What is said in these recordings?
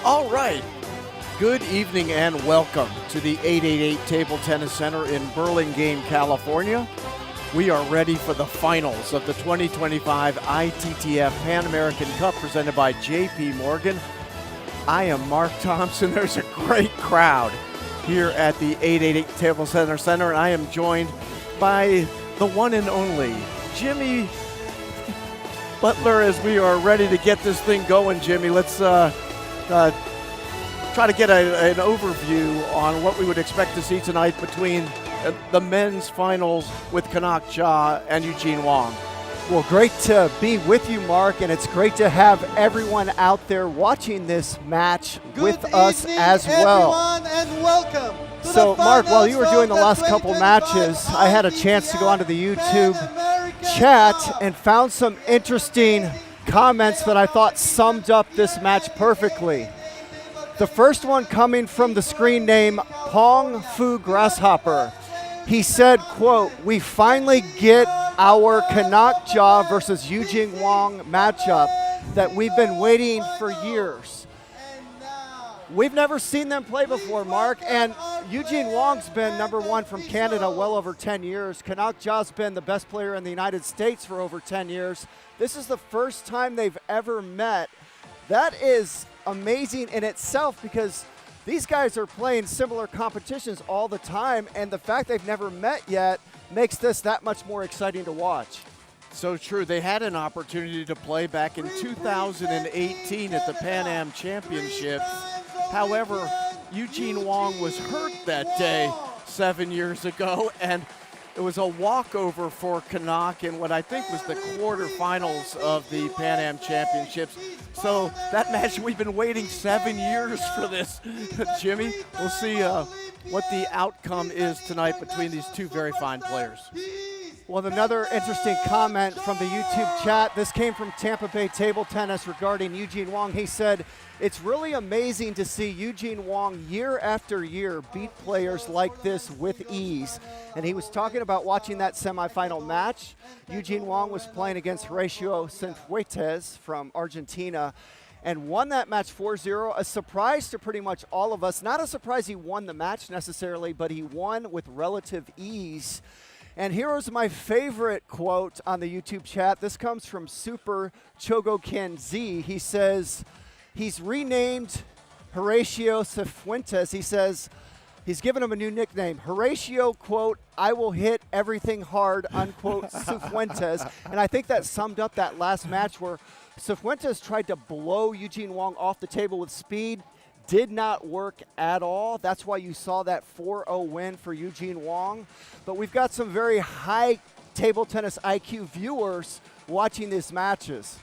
All right. Good evening and welcome to the 888 Table Tennis Center in Burlingame, California. We are ready for the finals of the 2025 ITTF Pan American Cup presented by JP Morgan. I am Mark Thompson. There's a great crowd here at the 888 Table Tennis Center, and I am joined by the one and only Jimmy Butler as we are ready to get this thing going. Jimmy, let's try to get an overview on what we would expect to see tonight between the men's finals with Kanak Jha and Eugene Wong. Well, great to be with you, Mark, and it's great to have everyone out there watching this match with us as well. Everyone, and welcome to So, the Mark, while finals you were doing the of last couple 2025 matches, I had a chance to go onto the YouTube Pan American chat Cup. and found some interesting comments that I thought summed up this match perfectly. The first one coming from the screen name Pong Fu Grasshopper. He said, quote, "We finally get our Kanak Jha versus Eugene Wong matchup that we've been waiting for years." We've never seen them play before, Mark, and Eugene Wong's been number one from Canada well over 10 years. Kanak Jha's been the best player in the United States for over 10 years. This is the first time they've ever met. That is amazing in itself because these guys are playing similar competitions all the time, and the fact they've never met yet makes this that much more exciting to watch. So true. They had an opportunity to play back in 2018 at the Pan Am Championships. However, Eugene Wong was hurt that day 7 years ago, and it was a walkover for Kanak in what I think was the quarterfinals of the Pan Am Championships. So that match, we've been waiting 7 years for this, Jimmy. We'll see what the outcome is tonight between these two very fine players. Well, another interesting comment from the YouTube chat. This came from Tampa Bay Table Tennis regarding Eugene Wong. He said, "It's really amazing to see Eugene Wong year after year beat players like this with ease." And he was talking about watching that semifinal match. Eugene Wong was playing against Horacio Cifuentes from Argentina and won that match 4-0. A surprise to pretty much all of us. Not a surprise he won the match necessarily, but he won with relative ease. And here's my favorite quote on the YouTube chat. This comes from Super Chogoken Z. He says, he's renamed Horacio Cifuentes. He says, he's given him a new nickname. Horacio, quote, "I will hit everything hard," unquote, Cifuentes. And I think that summed up that last match where Cifuentes tried to blow Eugene Wong off the table with speed. Did not work at all. That's why you saw that 4-0 win for Eugene Wong. But we've got some very high table tennis IQ viewers watching these matches.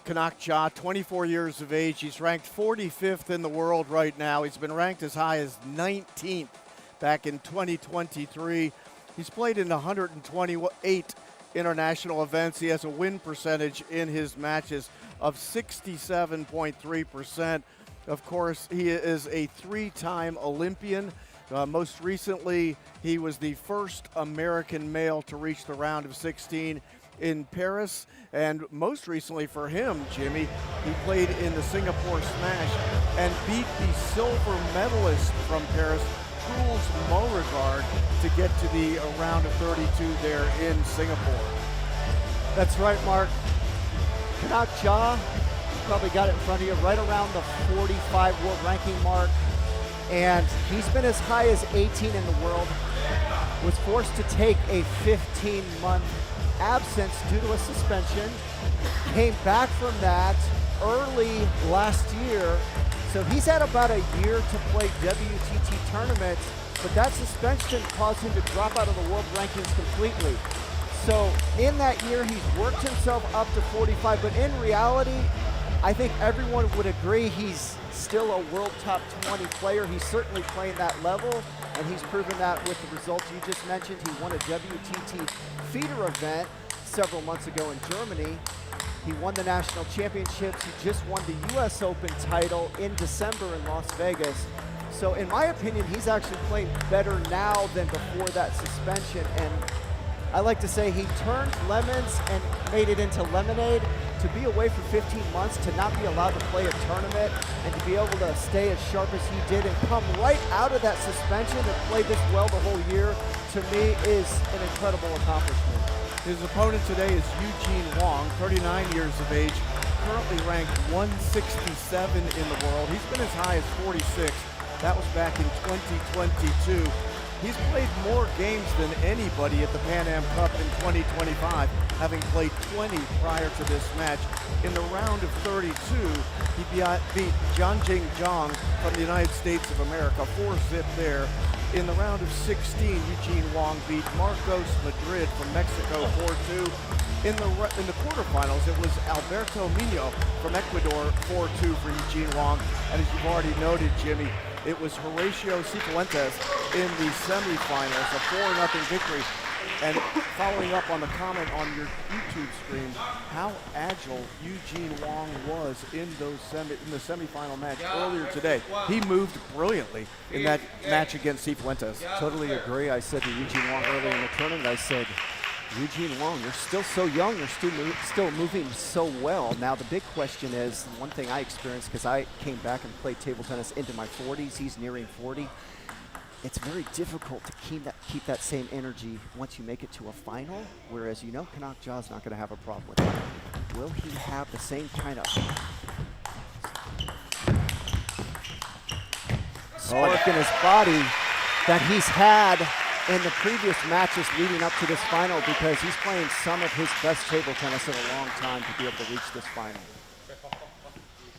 Kanak Jha, 24 years of age. He's ranked 45th in the world right now. He's been ranked as high as 19th back in 2023. He's played in 128 international events. He has a win percentage in his matches of 67.3%. Of course, he is a three-time Olympian. Most recently, he was the first American male to reach the round of 16 in Paris. And most recently for him, Jimmy, he played in the Singapore Smash and beat the silver medalist from Paris, Truls Beauregard, to get to the round of 32 there in Singapore. That's right, Mark. Kanak Jha, probably got it in front of you, right around the 45 world ranking mark. And he's been as high as 18 in the world. Was forced to take a 15-month absence due to a suspension. Came back from that early last year. So he's had about a year to play WTT tournaments, but that suspension caused him to drop out of the world rankings completely. So in that year, he's worked himself up to 45, but in reality, I think everyone would agree he's still a world top 20 player. He's certainly playing that level, and he's proven that with the results you just mentioned. He won a WTT feeder event several months ago in Germany. He won the national championships. He just won the US Open title in December in Las Vegas. So in my opinion, he's actually playing better now than before that suspension. And I like to say he turned lemons and made it into lemonade. To be away for 15 months, to not be allowed to play a tournament, and to be able to stay as sharp as he did and come right out of that suspension and play this well the whole year, to me is an incredible accomplishment. His opponent today is Eugene Wong, 39 years of age, currently ranked 167 in the world. He's been as high as 46. That was back in 2022. He's played more games than anybody at the Pan Am Cup in 2025, having played 20 prior to this match. In the round of 32, he beat Jianjing Zhang from the United States of America, 4-zip there. In the round of 16, Eugene Wong beat Marcos Madrid from Mexico, 4-2. In the quarterfinals, it was Alberto Mino from Ecuador, 4-2 for Eugene Wong. And as you've already noted, Jimmy, it was Horacio Cifuentes in the semifinals, a 4-0 victory. And following up on the comment on your YouTube stream, how agile Eugene Wong was in the semifinal match earlier today. He moved brilliantly in that match against Cifuentes. Totally agree. I said to Eugene Wong earlier in the tournament, I said, Eugene Wong, you're still so young, you're still moving so well. Now the big question is, one thing I experienced, because I came back and played table tennis into my 40s, he's nearing 40. It's very difficult to keep that same energy once you make it to a final, whereas you know Kanak Ja's not going to have a problem with that. Will he have the same kind of spark in his body that he's had in the previous matches leading up to this final, because he's playing some of his best table tennis in a long time to be able to reach this final.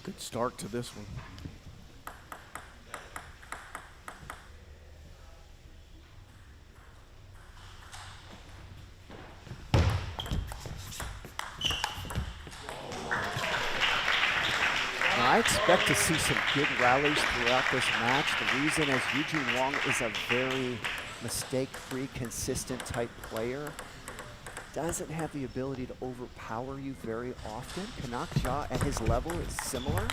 Good start to this one. I expect to see some good rallies throughout this match. The reason is Eugene Wong is a very mistake-free, consistent type player. Doesn't have the ability to overpower you very often. Kanak Ja at his level is similar.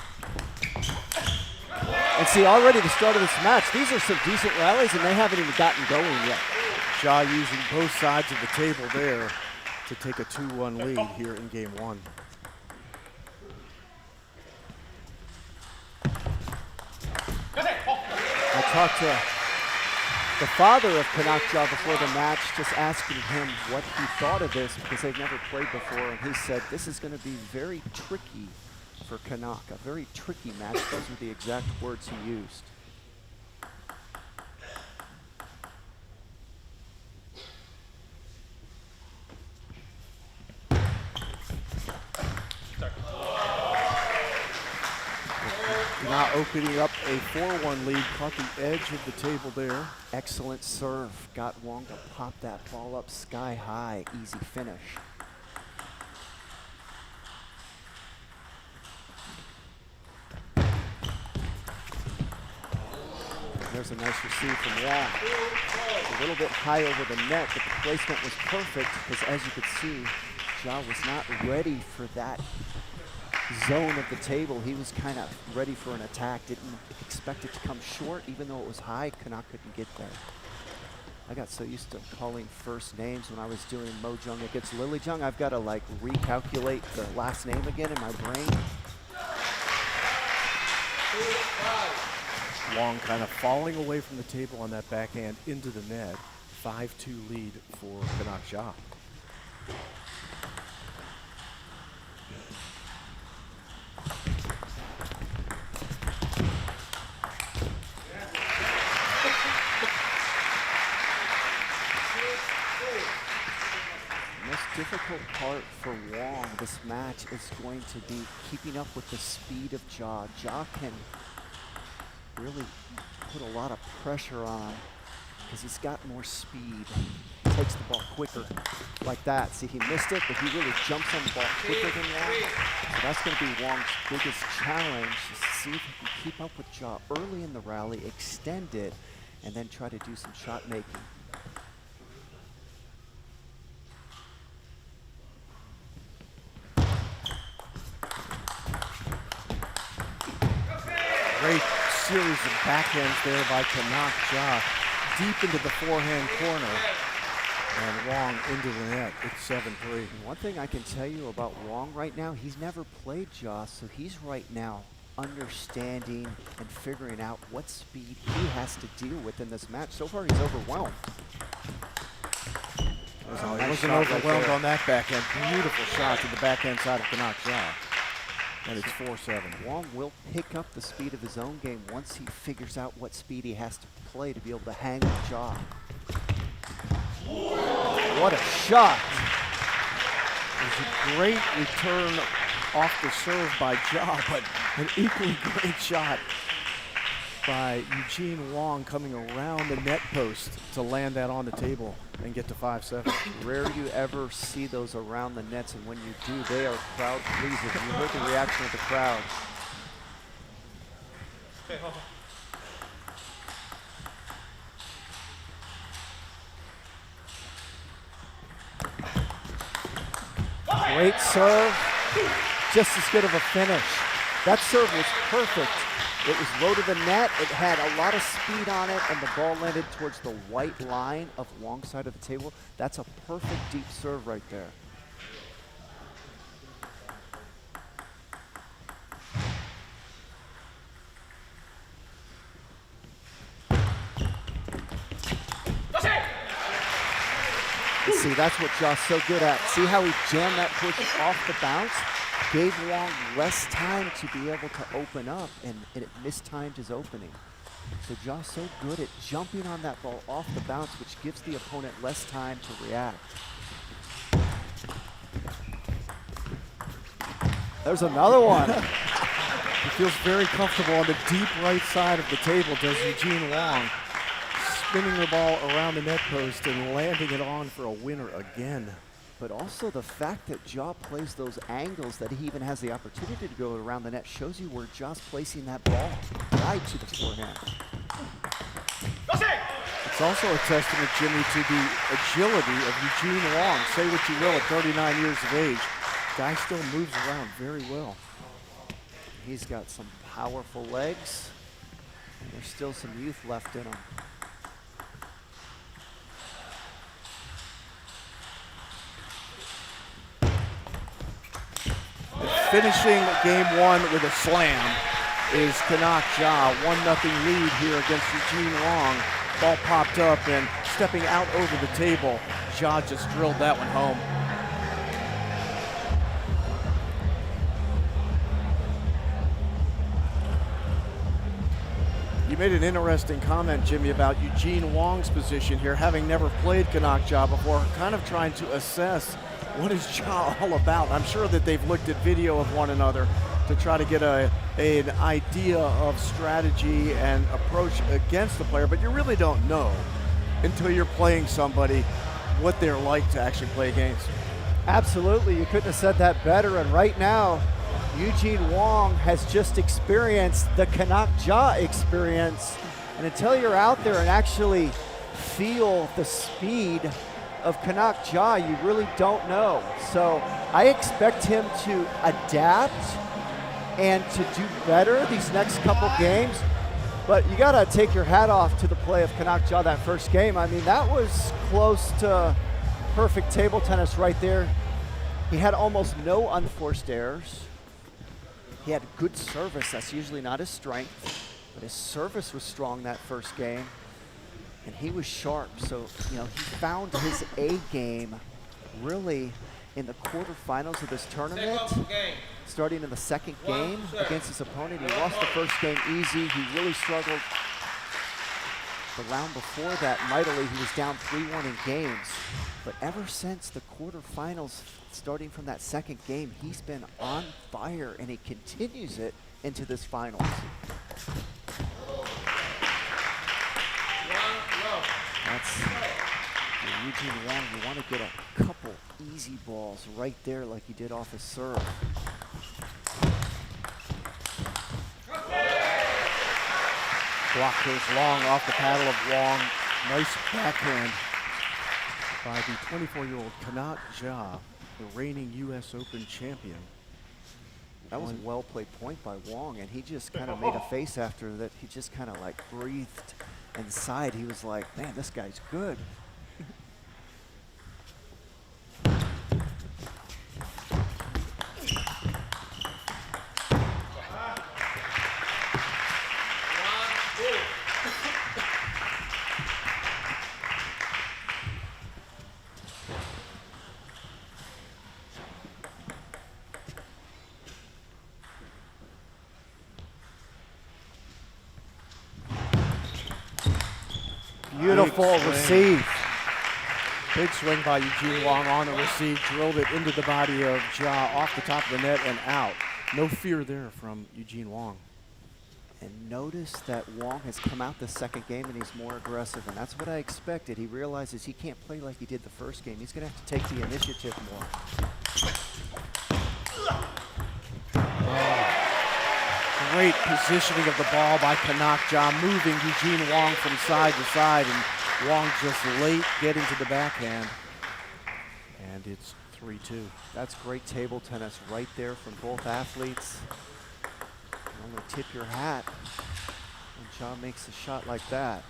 And see, already the start of this match, these are some decent rallies and they haven't even gotten going yet. Ja using both sides of the table there to take a 2-1 lead here in game one. I talked to the father of Kanak Ja before the match, just asking him what he thought of this, because they've never played before, and he said this is going to be very tricky for Kanak, a very tricky match. Those were the exact words he used. Now opening up a 4-1 lead, caught the edge of the table there. Excellent serve, got Wong to pop that ball up sky high, easy finish. There's a nice receive from Wong. A little bit high over the net, but the placement was perfect, because as you could see, Ja was not ready for that zone of the table. He was kind of ready for an attack, didn't expect it to come short, even though it was high. Kanak couldn't get there. I got so used to calling first names when I was doing Mo Jung against Lily Jung, I've got to like recalculate the last name again in my brain. Wong kind of falling away from the table on that backhand into the net. 5-2 lead for Kanak Ja. Difficult part for Wong this match is going to be keeping up with the speed of Ja. Ja can really put a lot of pressure on because he's got more speed. He takes the ball quicker like that. See, he missed it, but he really jumps on the ball quicker than Wong. So that's going to be Wong's biggest challenge, is to see if he can keep up with Ja early in the rally, extend it, and then try to do some shot making. Great series of backhands there by Kanak Ja, deep into the forehand corner. And Wong into the net. It's 7-3. One thing I can tell you about Wong right now, he's never played Joss, so he's right now understanding and figuring out what speed he has to deal with in this match. So far, he's overwhelmed. He wasn't overwhelmed on that backhand. Beautiful shot to the backhand side of Canuck Jaw. And it's 4-7. Wong will pick up the speed of his own game once he figures out what speed he has to play to be able to hang with Jaw. What a shot! It was a great return off the serve by Jaw, but an equally great shot by Eugene Wong coming around the net post to land that on the table and get to 5-7. Rare you ever see those around the nets, and when you do, they are crowd pleasers. You heard the reaction of the crowd. Great serve, just as good of a finish. That serve was perfect. It was low to the net, it had a lot of speed on it, and the ball landed towards the white line of Wong's side of the table. That's a perfect deep serve right there. See, that's what Jaw's so good at. See how he jammed that push off the bounce? Gave Wong less time to be able to open up, and it mistimed his opening. So Jaw's so good at jumping on that ball off the bounce, which gives the opponent less time to react. There's another one. He feels very comfortable on the deep right side of the table, does Eugene Wong. Spinning the ball around the net post and landing it on for a winner again. But also the fact that Jaw plays those angles, that he even has the opportunity to go around the net, shows you where Jaw's placing that ball right to the forehand. It's also a testament, Jimmy, to the agility of Eugene Wong. Say what you will, at 39 years of age, guy still moves around very well. He's got some powerful legs. There's still some youth left in him. Finishing game one with a slam is Canuck Jaw. 1-0 lead here against Eugene Wong. Ball popped up and stepping out over the table. Jaw just drilled that one home. You made an interesting comment, Jimmy, about Eugene Wong's position here, having never played Canuck Jaw before, kind of trying to assess what is Jaw all about. I'm sure that they've looked at video of one another to try to get an idea of strategy and approach against the player, but you really don't know until you're playing somebody what they're like to actually play against. Absolutely, you couldn't have said that better, and right now, Eugene Wong has just experienced the Canuck Jaw experience, and until you're out there and actually feel the speed of Canuck Jaw, you really don't know. So I expect him to adapt and to do better these next couple games, but you gotta take your hat off to the play of Canuck Jaw that first game. I mean, that was close to perfect table tennis right there. He had almost no unforced errors. He had good service. That's usually not his strength, but his service was strong that first game. And he was sharp, so he found his A game really in the quarterfinals of this tournament. Starting in the second game against his opponent, he lost the first game easy. He really struggled. The round before that, mightily, he was down 3-1 in games. But ever since the quarterfinals, starting from that second game, he's been on fire, and he continues it into this finals. That's Eugene Wong. You want to get a couple easy balls right there like he did off his serve. Block goes long off the paddle of Wong. Nice backhand by the 24-year-old Canuck Jaw, the reigning U.S. Open champion. That was a well-played point by Wong, and he just kind of made a face after that. He just kind of like breathed and sighed. He was like, man, this guy's good. Beautiful receive. Big swing by Eugene Wong on the receive, drilled it into the body of Ja off the top of the net and out. No fear there from Eugene Wong. And notice that Wong has come out the second game and he's more aggressive, and that's what I expected. He realizes he can't play like he did the first game. He's going to have to take the initiative more. Great positioning of the ball by Canuck Ja, moving Eugene Wong from side to side, and Wong just late getting to the backhand. And it's 3-2. That's great table tennis right there from both athletes. You only tip your hat when Ja makes a shot like that.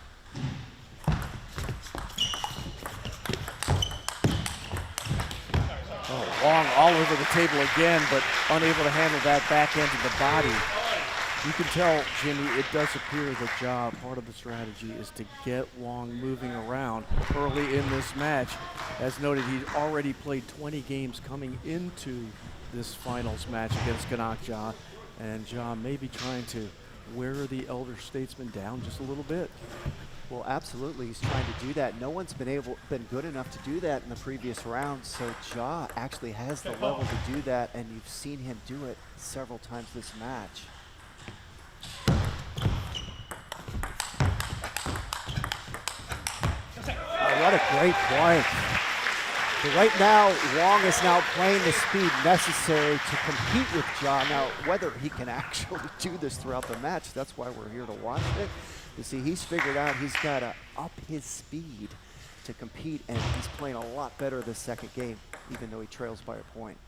Oh, Wong all over the table again, but unable to handle that backhand to the body. You can tell, Jimmy, it does appear that Ja, part of the strategy is to get Wong moving around early in this match. As noted, he's already played 20 games coming into this finals match against Canuck Ja, and Ja may be trying to wear the elder statesman down just a little bit. Well, absolutely, he's trying to do that. No one's been good enough to do that in the previous round, so Ja actually has the level to do that, and you've seen him do it several times this match. Oh, what a great point. So right now, Wong is now playing the speed necessary to compete with Ja. Now, whether he can actually do this throughout the match, that's why we're here to watch it. You see, he's figured out he's got to up his speed to compete, and he's playing a lot better this second game, even though he trails by a point.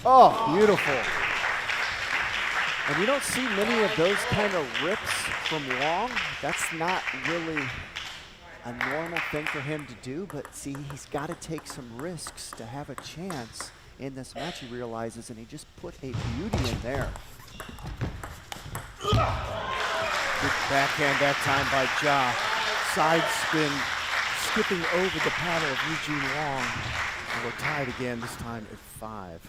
Oh, beautiful. And you don't see many of those kind of rips from Wong. That's not really a normal thing for him to do, but see, he's got to take some risks to have a chance in this match, he realizes, and he just put a beauty in there. Good backhand that time by Ja. Side spin, skipping over the paddle of Eugene Wong. And we're tied again, this time at 5.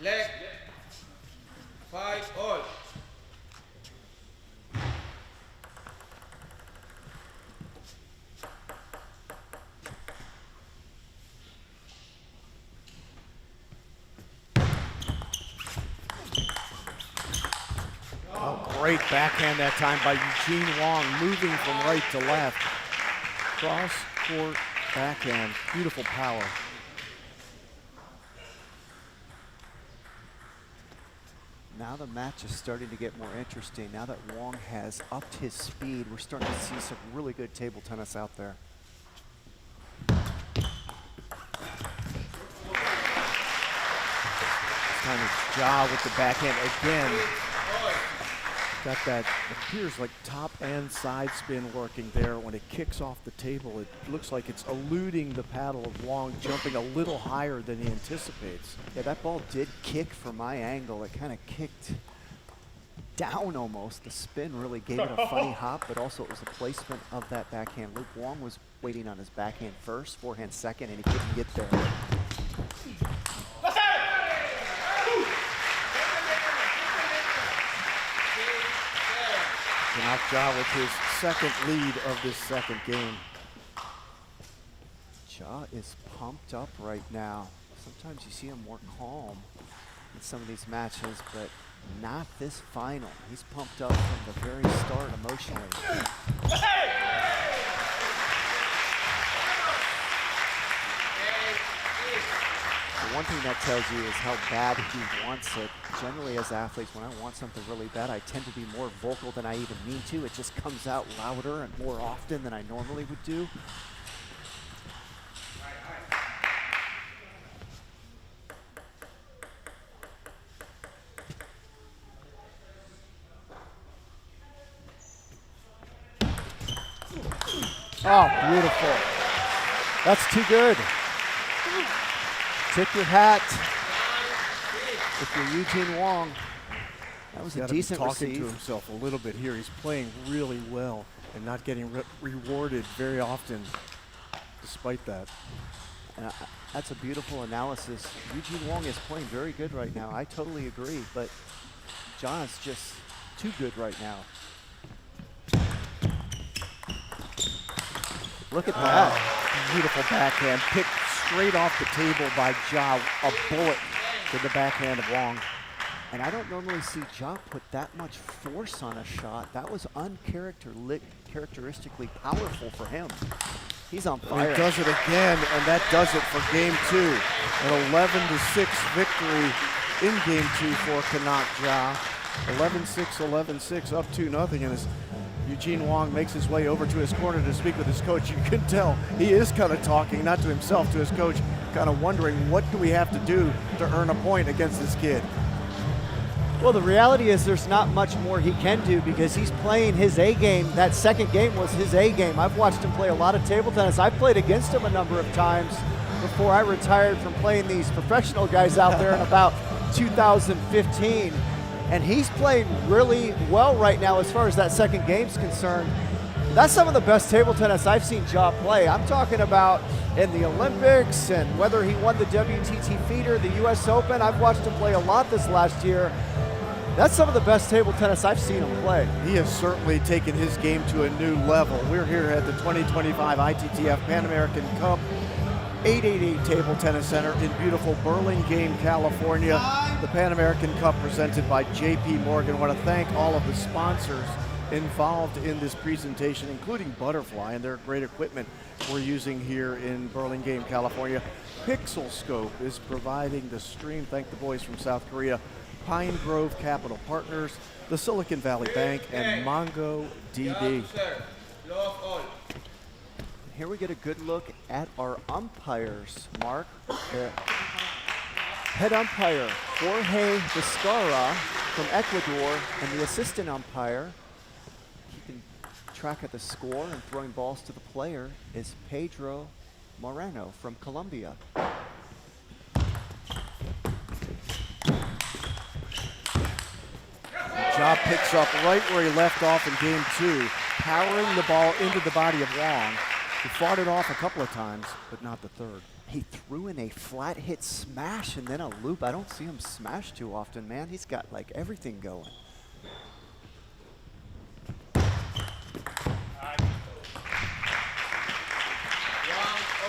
Leg, 5 all. Oh, great backhand that time by Eugene Wong, moving from right to left. Cross court backhand, beautiful power. Now the match is starting to get more interesting. Now that Wong has upped his speed, we're starting to see some really good table tennis out there. This time it's Ja with the backhand again. Got that, appears like top and side spin working there. When it kicks off the table, it looks like it's eluding the paddle of Wong, jumping a little higher than he anticipates. Yeah, that ball did kick from my angle. It kind of kicked down almost. The spin really gave it a funny hop, but also it was the placement of that backhand loop. Wong was waiting on his backhand first, forehand second, and he couldn't get there. Canuck Ja with his second lead of this second game. Ja is pumped up right now. Sometimes you see him more calm in some of these matches, but not this final. He's pumped up from the very start emotionally. one thing that tells you is how bad he wants it. Generally, as athletes, when I want something really bad, I tend to be more vocal than I even mean to. It just comes out louder and more often than I normally would do. Oh, beautiful. That's too good. Tip your hat if you're Eugene Wong. That was a decent talking receive. to himself a little bit here. He's playing really well and not getting rewarded very often despite that. That's a beautiful analysis. Eugene Wong is playing very good right now. I totally agree, but John's just too good right now. Look at that. Beautiful backhand, picked straight off the table by Ja, a bullet to the backhand of Wong. And I don't normally see Ja put that much force on a shot. That was uncharacteristically powerful for him. He's on fire. He does it again, and that does it for game 2. An 11-6 victory in game 2 for Canuck Ja. 11-6, 11-6, up 2-0, and as Eugene Wong makes his way over to his corner to speak with his coach, you can tell he is kind of talking, not to himself, to his coach, kind of wondering what do we have to do to earn a point against this kid. Well, the reality is there's not much more he can do because he's playing his A game. That second game was his A game. I've watched him play a lot of table tennis. I've played against him a number of times before I retired from playing these professional guys out there in about 2015. And he's playing really well right now as far as that second game's concerned. That's some of the best table tennis I've seen Ja play. I'm talking about in the Olympics and whether he won the WTT feeder, the US Open. I've watched him play a lot this last year. That's some of the best table tennis I've seen him play. He has certainly taken his game to a new level. We're here at the 2025 ITTF Pan American Cup 888 Table Tennis Center in beautiful Burlingame, California. The Pan American Cup presented by JP Morgan. I want to thank all of the sponsors involved in this presentation, including Butterfly and their great equipment we're using here in Burlingame, California. Pixel Scope is providing the stream. Thank the boys from South Korea. Pine Grove Capital Partners, the Silicon Valley Bank, and MongoDB. Here we get a good look at our umpires, Mark. Head umpire, Jorge Vizcarra from Ecuador, and the assistant umpire, keeping track of the score and throwing balls to the player, is Pedro Moreno from Colombia. Ja picks up right where he left off in game 2, powering the ball into the body of Wong. He fought it off a couple of times, but not the third. He threw in a flat hit smash and then a loop. I don't see him smash too often, man. He's got like everything going.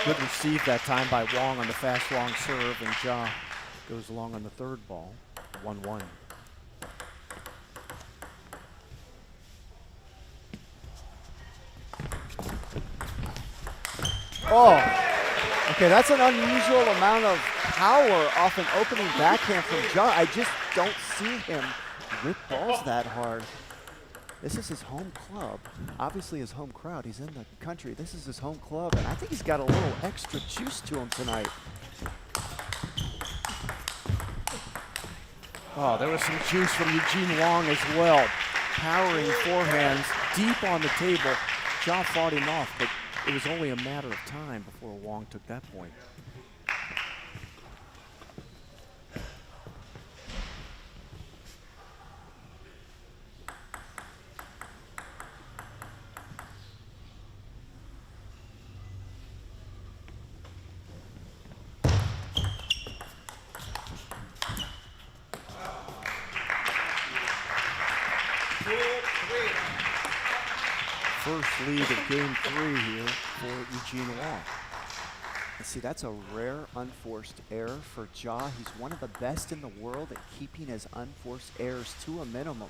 Good receive that time by Wong on the fast long serve, and Ja goes along on the third ball, 1-1. Oh, okay, that's an unusual amount of power off an opening backhand from Ja. I just don't see him rip balls that hard. This is his home club. Obviously his home crowd. He's in the country. This is his home club, and I think he's got a little extra juice to him tonight. Oh, there was some juice from Eugene Wong as well. Powering forehands deep on the table. Ja fought him off, but it was only a matter of time before Wong took that point. First lead of game 3 here for Eugene Wong. And see, that's a rare unforced error for Ja. He's one of the best in the world at keeping his unforced errors to a minimum.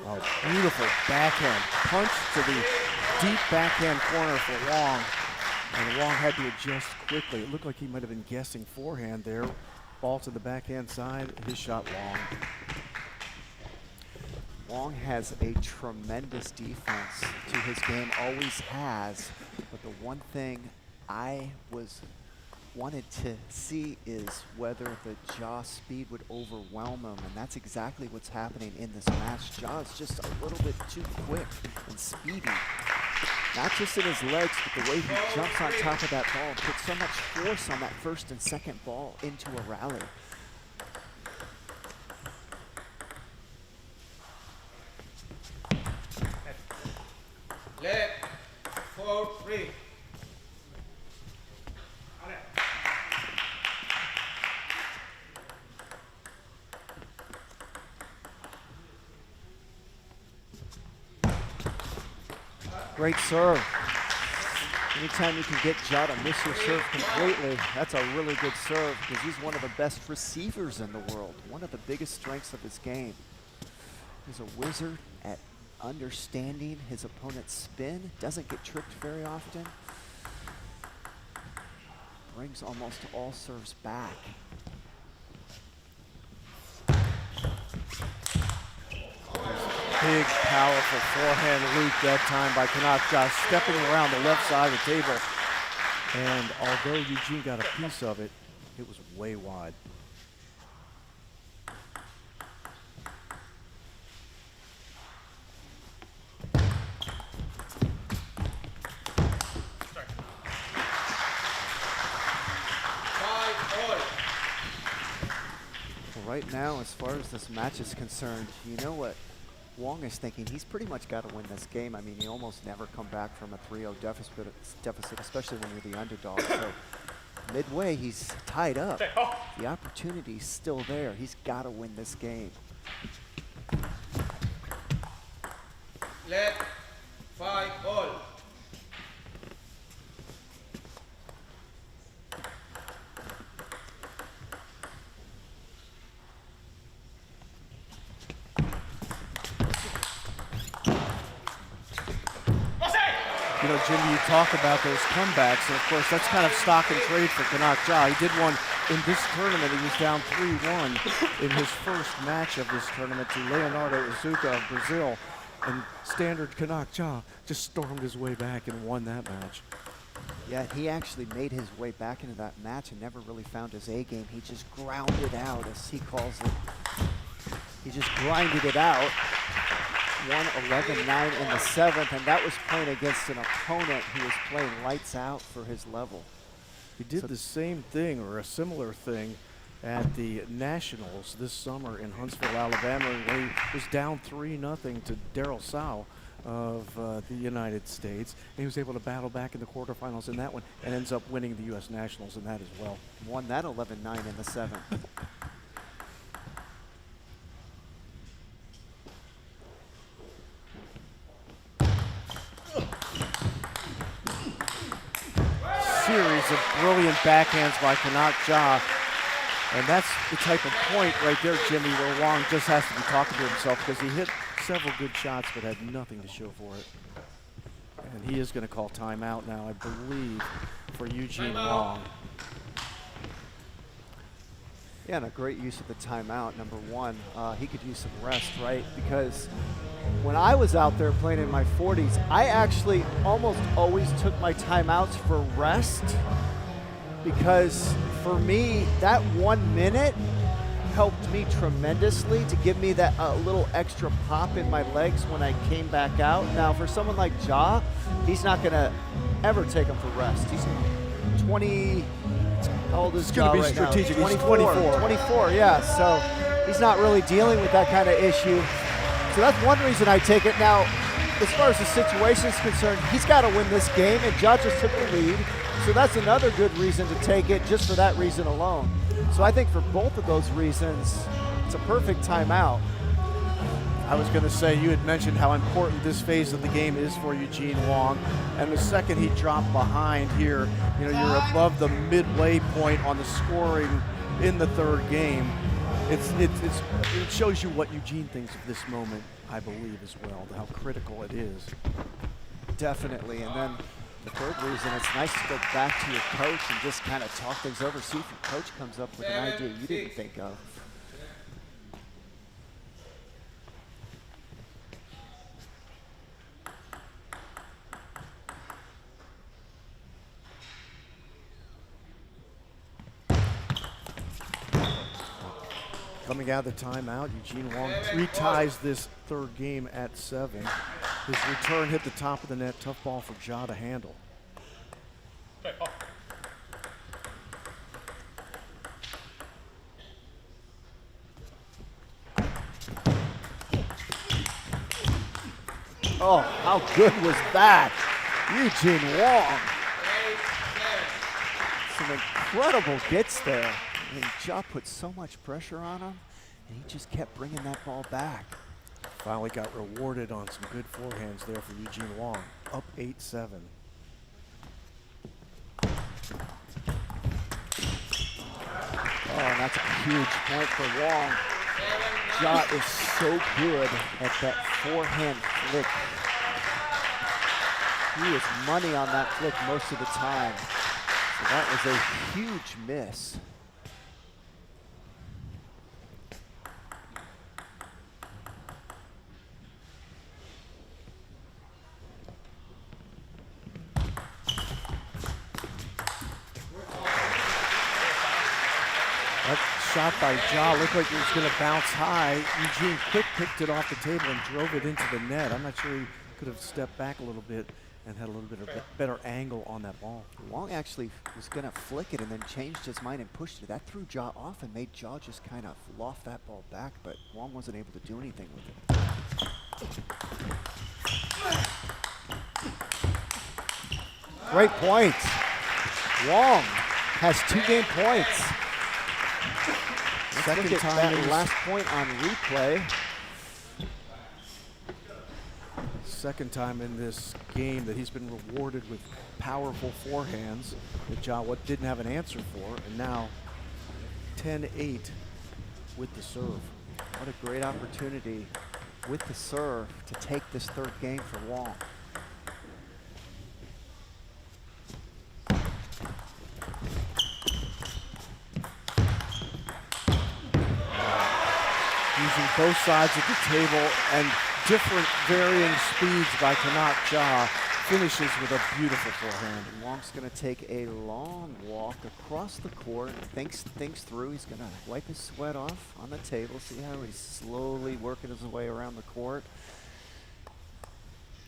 Oh, beautiful backhand punch to the deep backhand corner for Wong. And Wong had to adjust quickly. It looked like he might have been guessing forehand there. Ball to the backhand side, his shot long. Wong has a tremendous defense to his game, always has. But the one thing I wanted to see is whether the jaw speed would overwhelm him, and that's exactly what's happening in this match. Jaw's just a little bit too quick and speedy. Not just in his legs, but the way he jumps on top of that ball and puts so much force on that first and second ball into a rally. Leg 4-3. Great serve. Anytime you can get Ja to miss your serve completely, that's a really good serve because he's one of the best receivers in the world. One of the biggest strengths of his game. He's a wizard at understanding his opponent's spin. Doesn't get tricked very often. Brings almost all serves back. Big, powerful forehand loop that time by Kanak Ja, stepping around the left side of the table. And although Eugene got a piece of it, it was way wide. Well, right now, as far as this match is concerned, you know what Wong is thinking? He's pretty much got to win this game. I mean, you almost never come back from a 3-0 deficit, especially when you're the underdog. So midway, he's tied up. The opportunity's still there. He's got to win this game. Leg 5-all. You know, Jimmy, you talk about those comebacks, and of course, that's kind of stock and trade for Kanak Ja. He did one in this tournament. He was down 3-1 in his first match of this tournament to Leonardo Izuka of Brazil. And standard Kanak Ja just stormed his way back and won that match. Yeah, he actually made his way back into that match and never really found his A game. He just grounded out, as he calls it. He just grinded it out. 1-11-9 in the 7th, and that was playing against an opponent who was playing lights out for his level. He did the same thing, or a similar thing, at the Nationals this summer in Huntsville, Alabama, when he was down 3-0 to Daryl Sow of the United States. And he was able to battle back in the quarterfinals in that one and ends up winning the U.S. Nationals in that as well. Won that 11-9 in the 7th. Series of brilliant backhands by Kanak Ja. And that's the type of point right there, Jimmy, where Wong just has to be talking to himself because he hit several good shots but had nothing to show for it. And he is going to call timeout now, I believe, for Eugene Wong. Yeah, and a great use of the timeout. Number one, he could use some rest, right? Because when I was out there playing in my 40s, I actually almost always took my timeouts for rest because for me, that 1 minute helped me tremendously to give me that little extra pop in my legs when I came back out. Now, for someone like Ja, he's not going to ever take him for rest. He's 20. How old is It's going to be right strategic. Now? He's 24. 24, yeah. So he's not really dealing with that kind of issue. So that's one reason I take it. Now, as far as the situation is concerned, he's got to win this game, and Ja just took the lead. So that's another good reason to take it just for that reason alone. So I think for both of those reasons, it's a perfect timeout. I was going to say, you had mentioned how important this phase of the game is for Eugene Wong. And the second he dropped behind here, you know, you're above the midway point on the scoring in the third game. It shows you what Eugene thinks of this moment, I believe, as well, how critical it is. Definitely. And then The third reason, it's nice to go back to your coach and just kind of talk things over, see if your coach comes up with an idea you didn't think of. Coming out of the timeout, Eugene Wong reties this third game at 7. His return hit the top of the net. Tough ball for Ja to handle. Oh, how good was that? Eugene Wong. Some incredible gets there. I mean, Ja put so much pressure on him, and he just kept bringing that ball back. Finally got rewarded on some good forehands there for Eugene Wong. Up 8-7. Oh, and that's a huge point for Wong. Ja is so good at that forehand flick. He is money on that flick most of the time. So that was a huge miss. That shot by Ja looked like it was going to bounce high. Eugene quick picked it off the table and drove it into the net. I'm not sure he could have stepped back a little bit and had a little bit of a better angle on that ball. Wong actually was going to flick it and then changed his mind and pushed it. That threw Ja off and made Ja just kind of loft that ball back, but Wong wasn't able to do anything with it. Great points. Wong has 2 game points. Let's look at that last point on replay. Second time in this game that he's been rewarded with powerful forehands that Ja didn't have an answer for, and now 10-8 with the serve. What a great opportunity with the serve to take this third game for Wong. Using both sides of the table and different varying speeds by Kanak Ja, finishes with a beautiful forehand. And Wong's going to take a long walk across the court, thinks things through. He's going to wipe his sweat off on the table, see how he's slowly working his way around the court.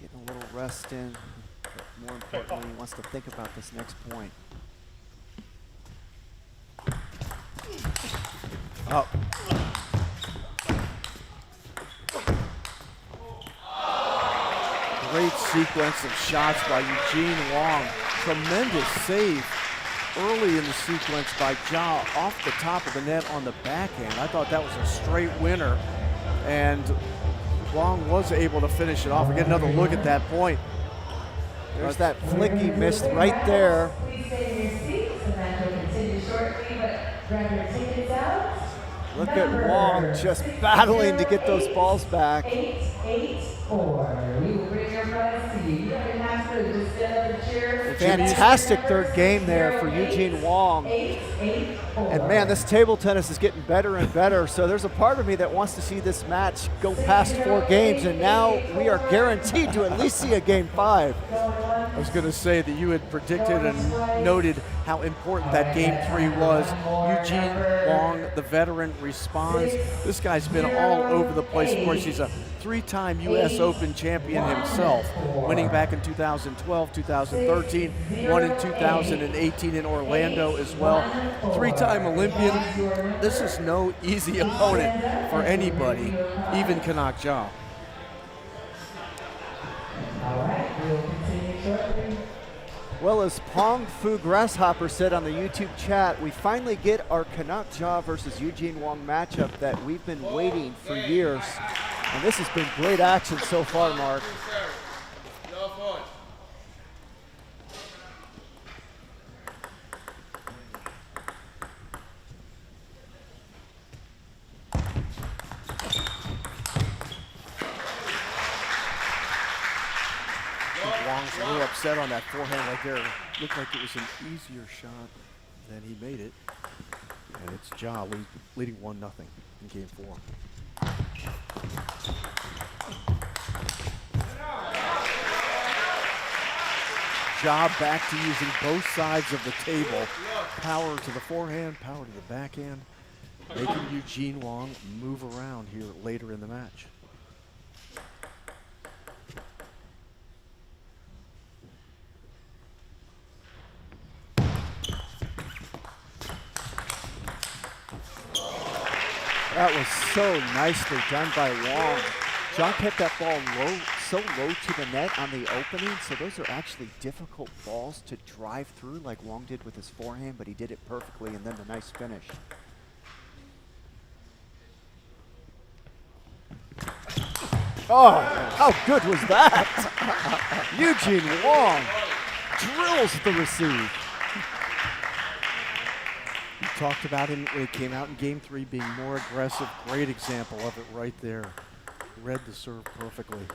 Getting a little rest in, but more importantly, he wants to think about this next point. Up. Great sequence of shots by Eugene Wong. Tremendous save early in the sequence by Ja off the top of the net on the backhand. I thought that was a straight winner, and Wong was able to finish it off. We get another look at that point. There's that flick he missed right there. Look at Wong just battling to get those balls back. 8-8-4. We will bring your prize to you. You don't even have to just stand up and cheer. Fantastic third game there for Eugene Wong. 8-8-4. And man, this table tennis is getting better and better. So there's a part of me that wants to see this match go past 4 games, and now we are guaranteed to at least see a game 5. I was going to say that you had predicted and noted how important that game 3 was. Eugene Wong, the veteran, responds. This guy's been all over the place. Of course, he's a 3-time U.S. Open champion himself, winning back in 2012, 2013, won in 2018 in Orlando as well. 3-time Olympian. This is no easy opponent for anybody, even Kanak Ja. All right, we will continue shortly. Well, as Pong Fu Grasshopper said on the YouTube chat, we finally get our Kanak Ja versus Eugene Wong matchup that we've been waiting for years. And this has been great action so far, Mark. Wong's a little said on that forehand right there, looked like it was an easier shot than he made it. And it's Ja leading 1-0 in game 4. Ja back to using both sides of the table. Power to the forehand, power to the backhand, making Eugene Wong move around here later in the match. That was so nicely done by Wong. John kept that ball low, so low to the net on the opening, so those are actually difficult balls to drive through like Wong did with his forehand, but he did it perfectly, and then the nice finish. Oh, how good was that? Eugene Wong drills the receive. We talked about him when he came out in game 3 being more aggressive. Great example of it right there. Read the serve perfectly.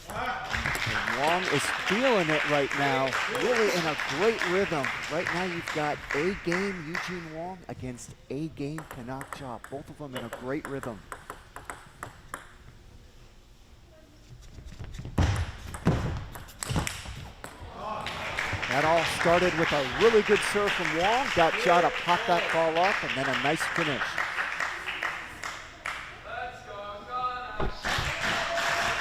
And Wong is feeling it right now, really in a great rhythm. Right now you've got A game Eugene Wong against A game Canuck Ja. Both of them in a great rhythm. That all started with a really good serve from Wong. Got Ja to pop that ball up, and then a nice finish.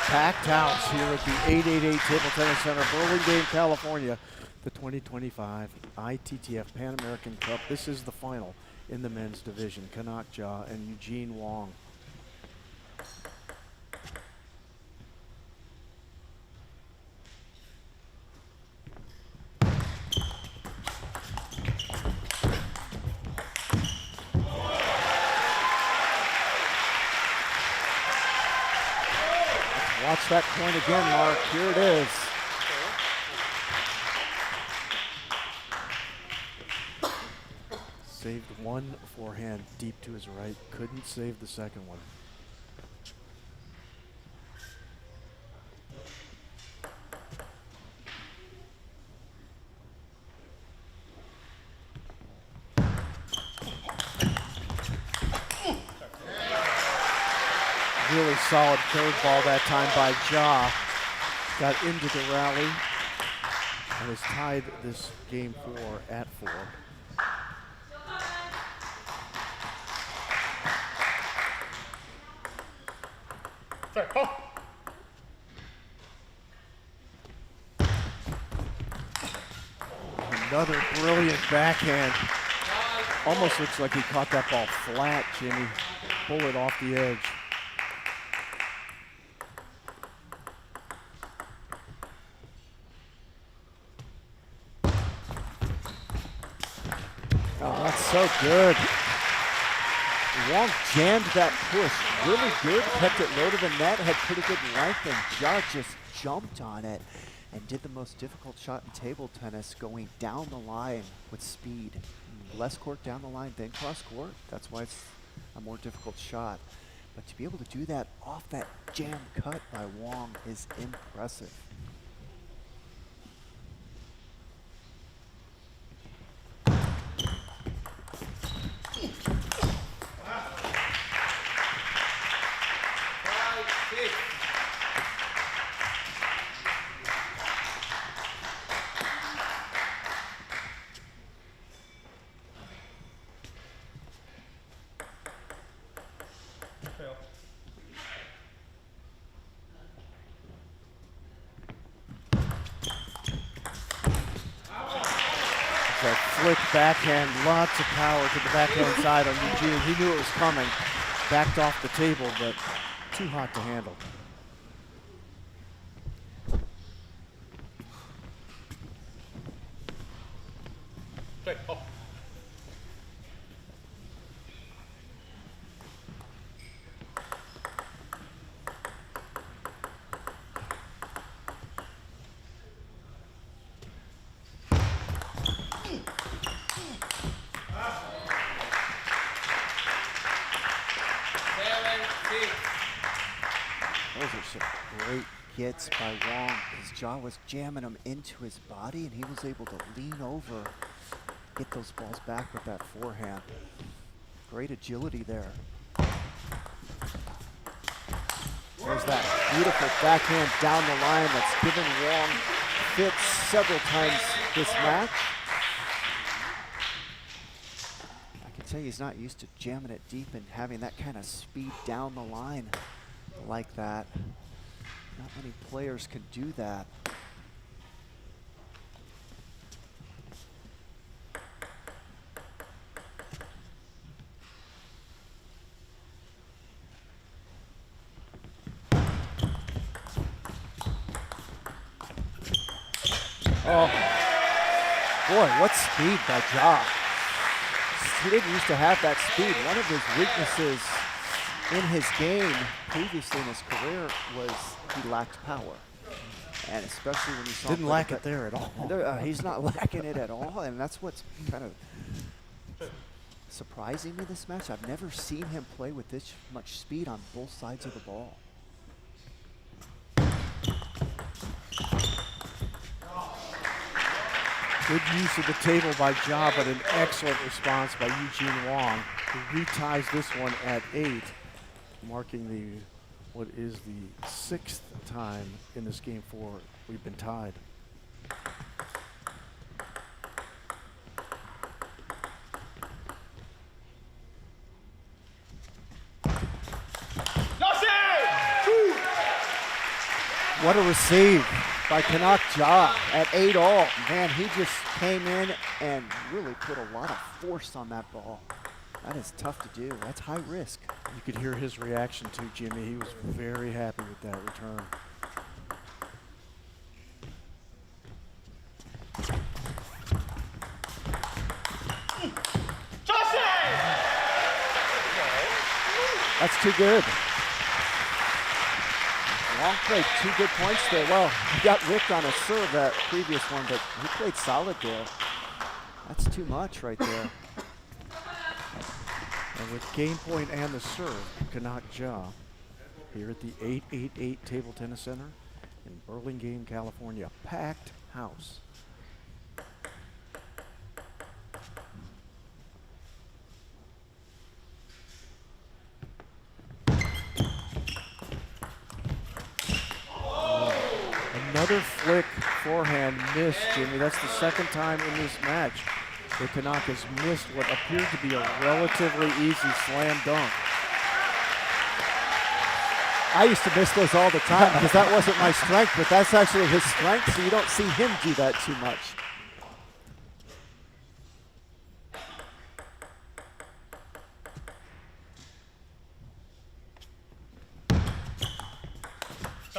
Packed house here at the 888 Table Tennis Center, Burlingame, California. The 2025 ITTF Pan American Cup. This is the final in the men's division. Canuck Ja and Eugene Wong. Watch that point again, Mark. Here it is. Saved one forehand deep to his right. Couldn't save the second one. Really solid curveball that time by Ja. Got into the rally and has tied this game 4 at 4. Another brilliant backhand. Almost looks like he caught that ball flat, Jimmy. Pull it off the edge. Oh, that's so good. Wong jammed that push really good, kept it low to the net, had pretty good length, and Ja just jumped on it and did the most difficult shot in table tennis, going down the line with speed. Less court down the line than cross court. That's why it's a more difficult shot. But to be able to do that off that jam cut by Wong is impressive. That flick backhand, lots of power to the backhand side on Eugene. He knew it was coming. Backed off the table, but too hot to handle. hits by Wong. His jaw was jamming him into his body, and he was able to lean over, get those balls back with that forehand. Great agility there. There's that beautiful backhand down the line that's given Wong fits several times this match. I can tell you he's not used to jamming it deep and having that kind of speed down the line like that. Not many players can do that. Oh, boy, what speed by Ja. He didn't used to have that speed. One of his weaknesses in his game previously in his career was he lacked power. And especially when you saw Didn't lack it there at all. He's not lacking it at all, and that's what's kind of surprising me this match. I've never seen him play with this much speed on both sides of the ball. Good use of the table by Ja, but an excellent response by Eugene Wong, who reties this one at 8, marking what is the 6th time in this game we've been tied. What a receive by Kanak Ja at 8-all. Man, he just came in and really put a lot of force on that ball. That is tough to do. That's high risk. You could hear his reaction too, Jimmy. He was very happy with that return. That's too good. Wong played 2 good points there. Well, he got ripped on a serve that previous one, but he played solid there. That's too much right there. And with game point and the serve, Kanak Ja here at the 888 Table Tennis Center in Burlingame, California. Packed house. Another flick forehand missed, Jimmy. That's the 2nd time in this match that Kanak has missed what appeared to be a relatively easy slam dunk. I used to miss those all the time because that wasn't my strength, but that's actually his strength, so you don't see him do that too much.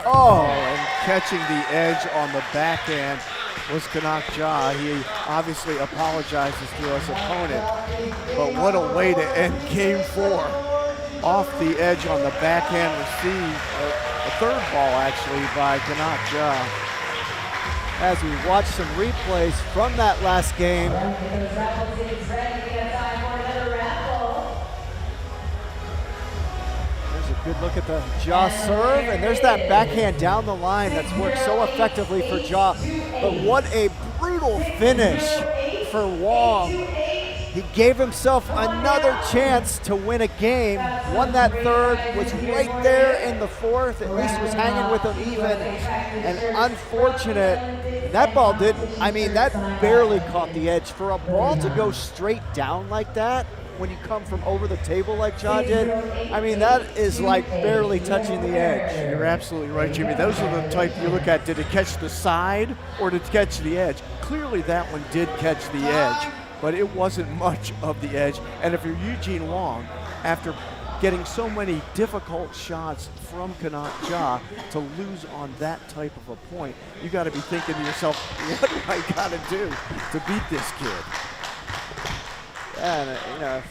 Oh, and catching the edge on the backhand was Kanak Ja. He obviously apologizes to his opponent, but what a way to end game 4. Off the edge on the backhand receive, a 3rd ball actually by Kanak Ja. As we watch some replays from that last game, good look at the Ja serve, and there's that backhand down the line that's worked so effectively for Ja. But what a brutal finish for Wong. He gave himself another chance to win a game, won that 3rd, was right there in the 4th, at least was hanging with him even, and unfortunate. That ball that barely caught the edge. For a ball to go straight down like that, when you come from over the table like Ja did, that is like barely touching the edge. You're absolutely right, Jimmy. Those are the type you look at. Did it catch the side or did it catch the edge? Clearly that one did catch the edge, but it wasn't much of the edge. And if you're Eugene Wong, after getting so many difficult shots from Kanak Ja, to lose on that type of a point, you got to be thinking to yourself, what do I got to do to beat this kid? Yeah, and,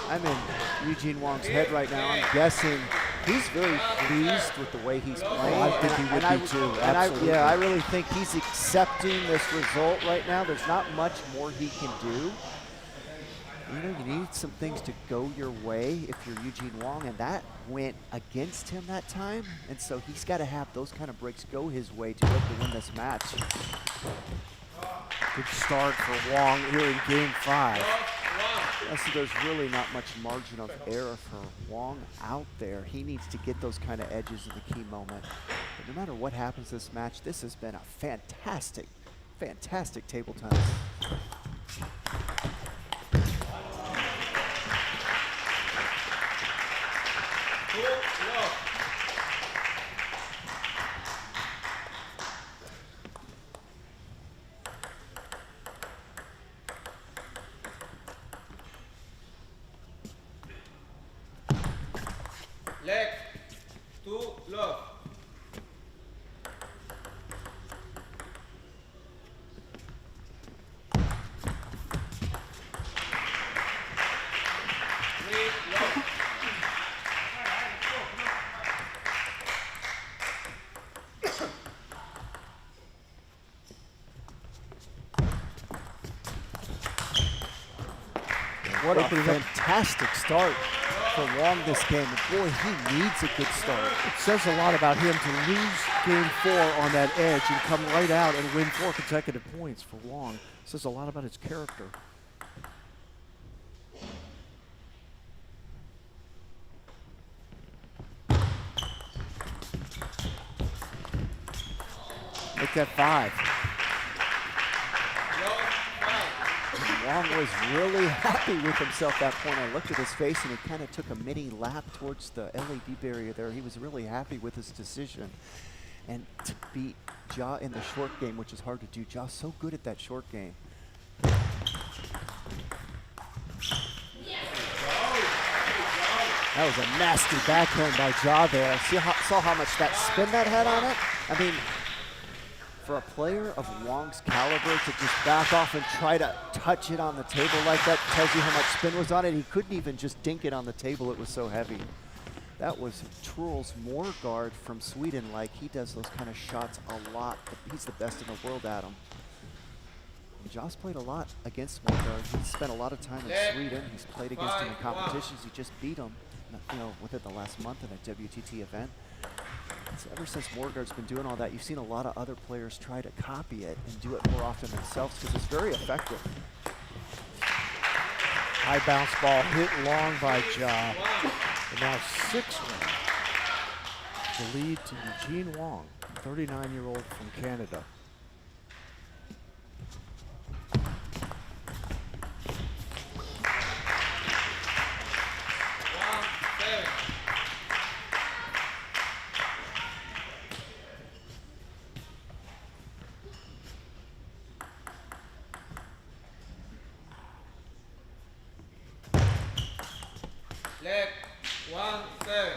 I'm in Eugene Wong's head right now. I'm guessing he's very pleased with the way he's playing. I think he would be too, absolutely. I really think he's accepting this result right now. There's not much more he can do. You know, you need some things to go your way if you're Eugene Wong, and that went against him that time. And so he's got to have those kind of breaks go his way to be able to win this match. Good start for Wong here in game 5. Yeah, so there's really not much margin of error for Wong out there. He needs to get those kind of edges in the key moment. But no matter what happens this match, this has been a fantastic, fantastic table tennis. Leg, 2 love. What a fantastic start for Wong this game. And boy, he needs a good start. It says a lot about him to lose game 4 on that edge and come right out and win 4 consecutive points for Wong. It says a lot about his character. Make that 5. Wong was really happy with himself that point. I looked at his face and he kind of took a mini lap towards the LED barrier there. He was really happy with his decision. And to beat Ja in the short game, which is hard to do. Ja's so good at that short game. That was a nasty backhand by Ja there. Saw how much that spin that had on it? I mean, for a player of Wong's caliber to just back off and try to touch it on the table like that tells you how much spin was on it. He couldn't even just dink it on the table. It was so heavy. That was Truls Morgard from Sweden. Like, he does those kind of shots a lot. He's the best in the world at them. Ja's played a lot against Morgard. He's spent a lot of time in Sweden. He's played against him in competitions. He just beat him, you know, within the last month in a WTT event. So ever since Morgard's been doing all that, you've seen a lot of other players try to copy it and do it more often themselves because it's very effective. High bounce ball hit long by Ja. And now 6-1. The lead to Eugene Wong, 39-year-old from Canada. Leg, 1-7.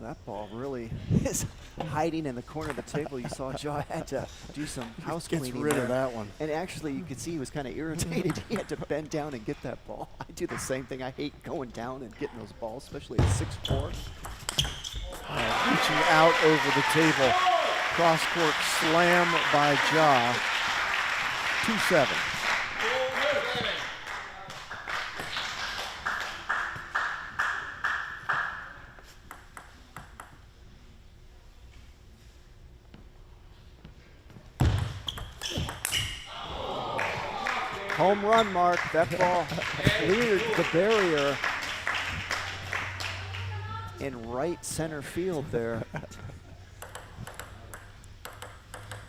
That ball really is hiding in the corner of the table. You saw Ja had to do some house Gets cleaning rid there. of that one. And actually, you could see he was kind of irritated. He had to bend down and get that ball. I do the same thing. I hate going down and getting those balls, especially at 6'4". Reaching out over the table. Cross-court slam by Ja. 2-7. Home run, Mark. That ball cleared the barrier in right center field there.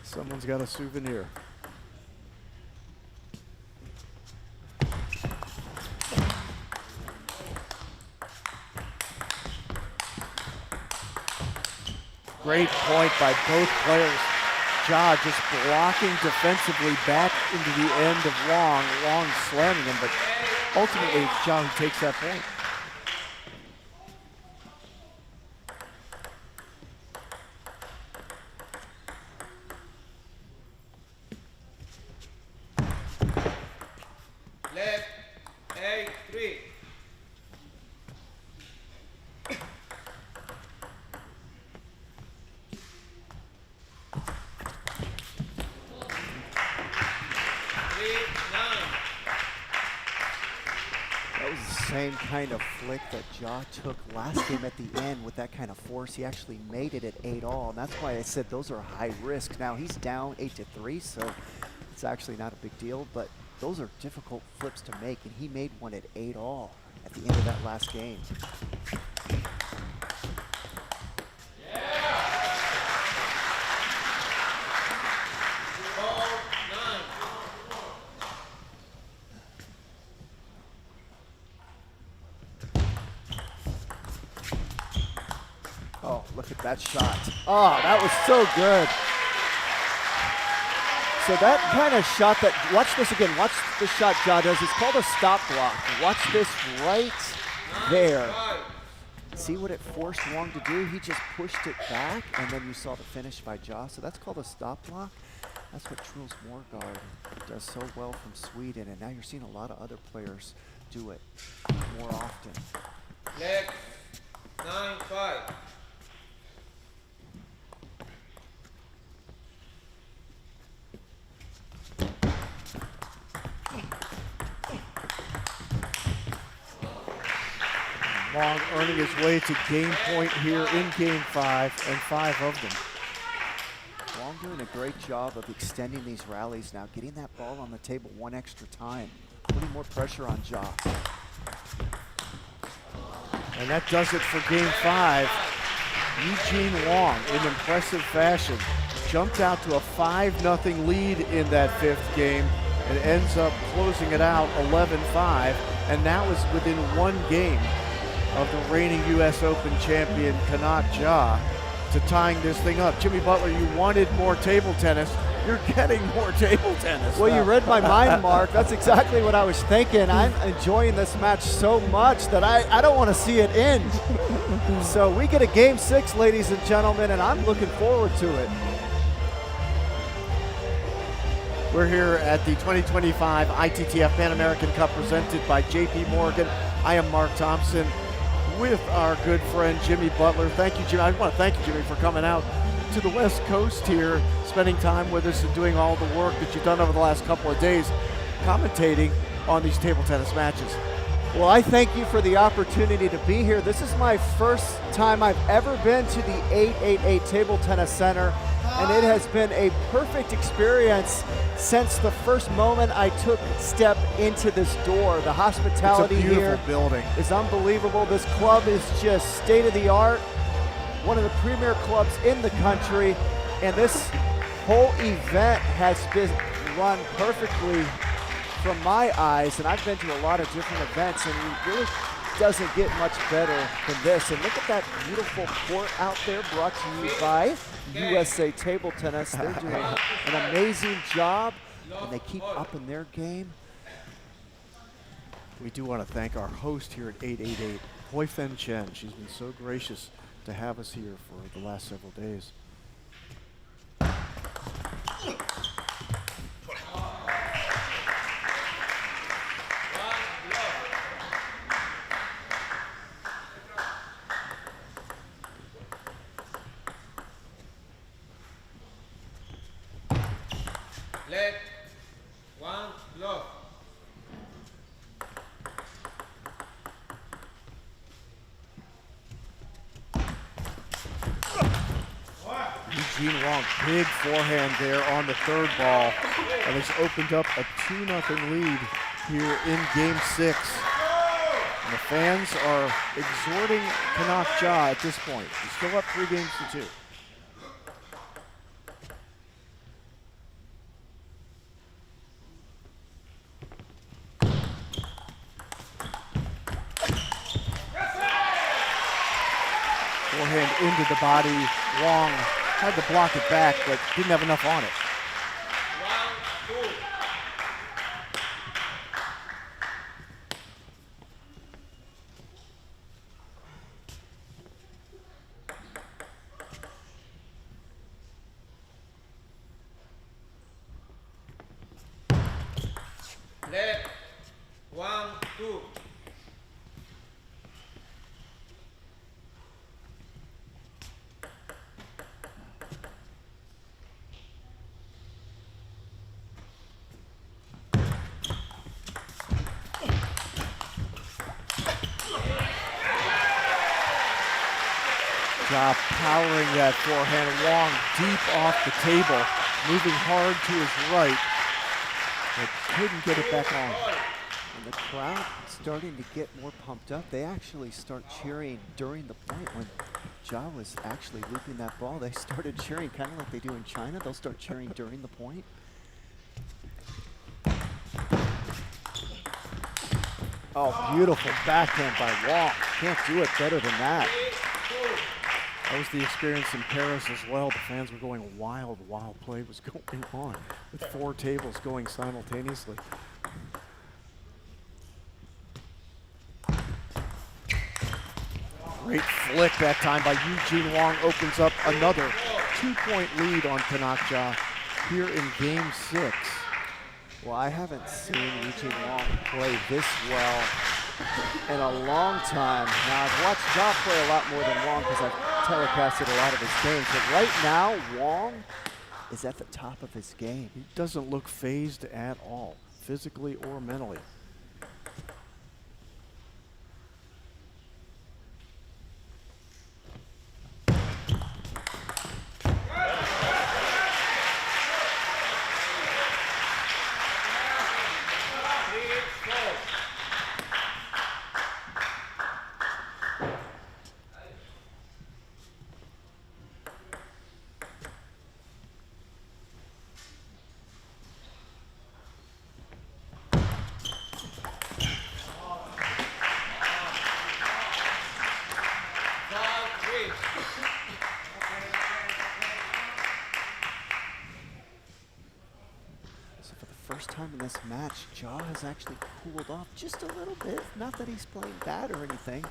Someone's got a souvenir. Great point by both players. Ja just blocking defensively back into the end of Wong. Wong slamming him, but ultimately it's Ja who takes that point. Leg, 8-3. same kind of flick that Ja took last game at the end with that kind of force. He actually made it at 8-all, and that's why I said those are high risk. Now he's down 8-3, so it's actually not a big deal, but those are difficult flips to make, and he made one at 8-all at the end of that last game. Oh, look at that shot. Oh, that was so good. So that kind of shot that, watch this again, watch the shot Ja does. It's called a stop block. Watch this right there. See what it forced Wong to do? He just pushed it back, and then you saw the finish by Ja. So that's called a stop block. That's what Truls Morgard does so well from Sweden, and now you're seeing a lot of other players do it more often. Leg 9-5. Pong earning his way to game point here in game 5, and 5 of them. Wong doing a great job of extending these rallies now, getting that ball on the table one extra time, putting more pressure on Ja. And that does it for game 5. Eugene Wong, in impressive fashion, jumped out to a 5-0 lead in that 5th game and ends up closing it out 11-5, and now is within 1 game of the reigning U.S. Open champion Kanak Ja to tying this thing up. Jimmy Butler, you wanted more table tennis. You're getting more table tennis. Well, you read my mind, Mark. That's exactly what I was thinking. I'm enjoying this match so much that I don't want to see it end. So we get a game 6, ladies and gentlemen, and I'm looking forward to it. We're here at the 2025 ITTF Pan American Cup presented by JP Morgan. I am Mark Thompson with our good friend Jimmy Butler. Thank you, Jimmy. I want to thank you, Jimmy, for coming out to the West Coast here, spending time with us and doing all the work that you've done over the last couple of days, commentating on these table tennis matches. Well, I thank you for the opportunity to be here. This is my first time I've ever been to the 888 Table Tennis Center, and it has been a perfect experience since the first moment I took step into this door. The hospitality It's a beautiful here building. is unbelievable. This club is just state of the art, one of the premier clubs in the country, and this whole event has been run perfectly from my eyes, and I've been to a lot of different events, and it really doesn't get much better than this. And look at that beautiful court out there, brought to you by USA Table Tennis. They're doing an amazing job, and they keep upping their game. We do want to thank our host here at 888, Hoi Fen Chen. She's been so gracious to have us here for the last several days. Leg 1, love. Eugene Wong, big forehand there on the 3rd ball, and it's opened up a 2-0 lead here in game 6. And the fans are exhorting Kanak Ja at this point. He's still up 3-2. Forehand into the body. Wong had to block it back, but didn't have enough on it. 1, 2. Leg 1, 2. Ja powering that forehand. Wong deep off the table, moving hard to his right, but couldn't get it back on. And the crowd starting to get more pumped up. They actually start cheering during the point when Ja was actually looping that ball. They started cheering kind of like they do in China. They'll start cheering during the point. Oh, beautiful backhand by Wong. Can't do it better than that. That was the experience in Paris as well. The fans were going wild while play was going on, with 4 tables going simultaneously. Great flick that time by Eugene Wong, opens up another 2-point lead on Tanak Ja here in game 6. Well, I haven't seen Eugene Wong play this well in a long time. Now, I've watched Ja play a lot more than Wong because I've telecasted a lot of his games. But right now, Wong is at the top of his game. He doesn't look phased at all, physically or mentally. First time in this match, Ja has actually cooled off just a little bit. Not that he's playing bad or anything,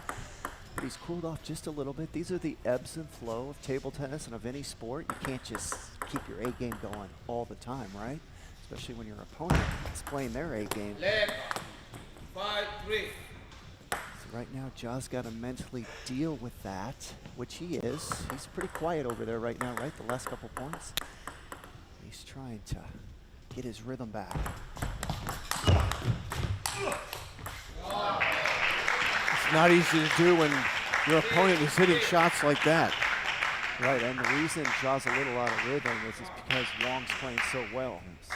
but he's cooled off just a little bit. These are the ebbs and flow of table tennis and of any sport. You can't just keep your A game going all the time, right? Especially when your opponent is playing their A game. Left. 5-3. So right now, Ja's got to mentally deal with that, which he is. He's pretty quiet over there right now, right? The last couple points. He's trying to get his rhythm back. It's not easy to do when your opponent is hitting shots like that. Right, and the reason Ja's a little out of rhythm is because Wong's playing so well. So.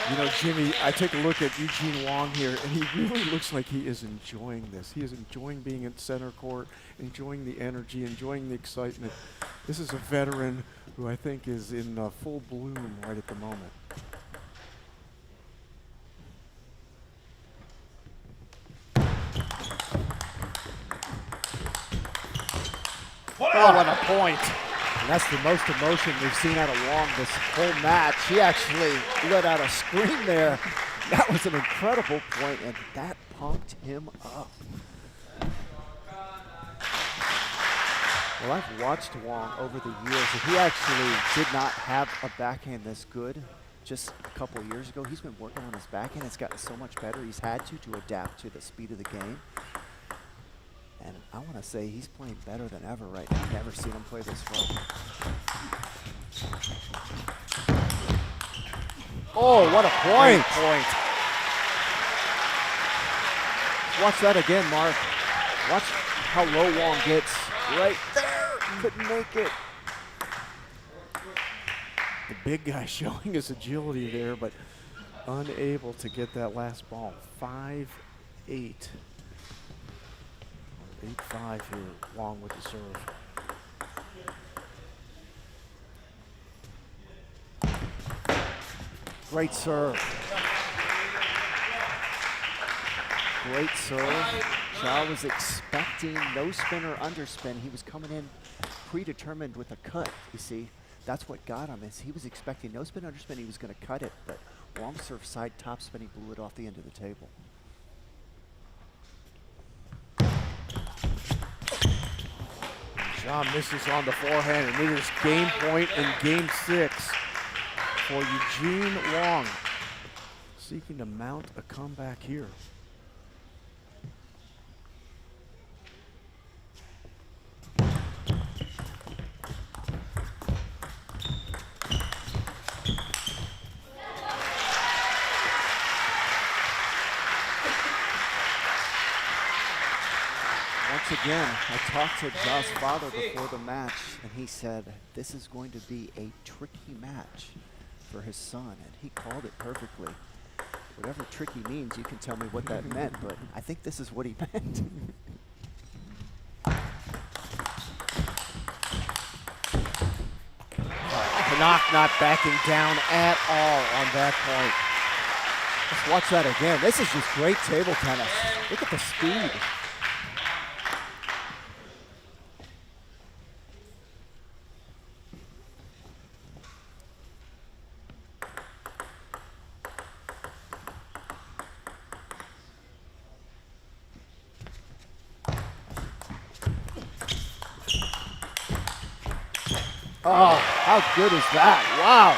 You know, Jimmy, I take a look at Eugene Wong here, and he really looks like he is enjoying this. He is enjoying being in center court, enjoying the energy, enjoying the excitement. This is a veteran who I think is in full bloom right at the moment. Oh, what a point. And that's the most emotion we've seen out of Wong this whole match. He actually let out a scream there. That was an incredible point, and that pumped him up. Well, I've watched Wong over the years, and he actually did not have a backhand this good just a couple of years ago. He's been working on his backhand. It's gotten so much better. He's had to adapt to the speed of the game. And I want to say he's playing better than ever right now. I've never seen him play this well. Oh, what a point! Point. Watch that again, Mark. Watch how low Wong gets right there. Couldn't make it. The big guy showing his agility there, but unable to get that last ball. 5-8. 8-5 here, Wong with the serve. Great serve. Great serve. Ja was expecting no spin or underspin. He was coming in predetermined with a cut, you see. That's what got him, is he was expecting no spin, underspin, he was going to cut it, but Wong serve side top spin, he blew it off the end of the table. Ja misses on the forehand, and it is game point in game 6 for Eugene Wong, seeking to mount a comeback here. Once again, I talked to Ja's father before the match, and he said this is going to be a tricky match for his son, and he called it perfectly. Whatever tricky means, you can tell me what that meant, but I think this is what he meant. Canuck not backing down at all on that point. Let's watch that again. This is just great table tennis. Look at the speed. Oh, how good is that? Wow.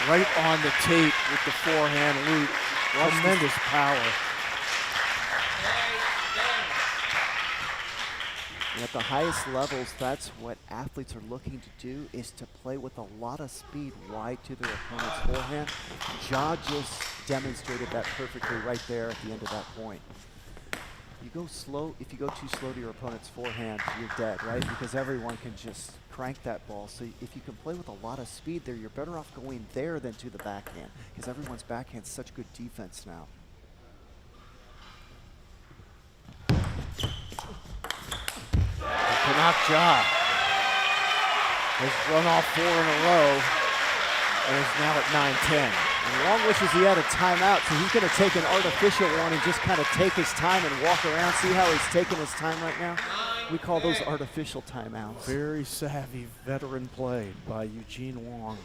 Right on the tape with the forehand loop. Tremendous power. And at the highest levels, that's what athletes are looking to do, is to play with a lot of speed wide to their opponent's forehand. Ja just demonstrated that perfectly right there at the end of that point. You go slow, if you go too slow to your opponent's forehand, you're dead, right? Because everyone can just crank that ball. So if you can play with a lot of speed there, you're better off going there than to the backhand, because everyone's backhand's such good defense now. Canuck Ja has run off 4 in a row and is now at 9-10. And Wong wishes he had a timeout, so he's going to take an artificial one and just kind of take his time and walk around. See how he's taking his time right now? We call those artificial timeouts. Very savvy veteran play by Eugene Wong.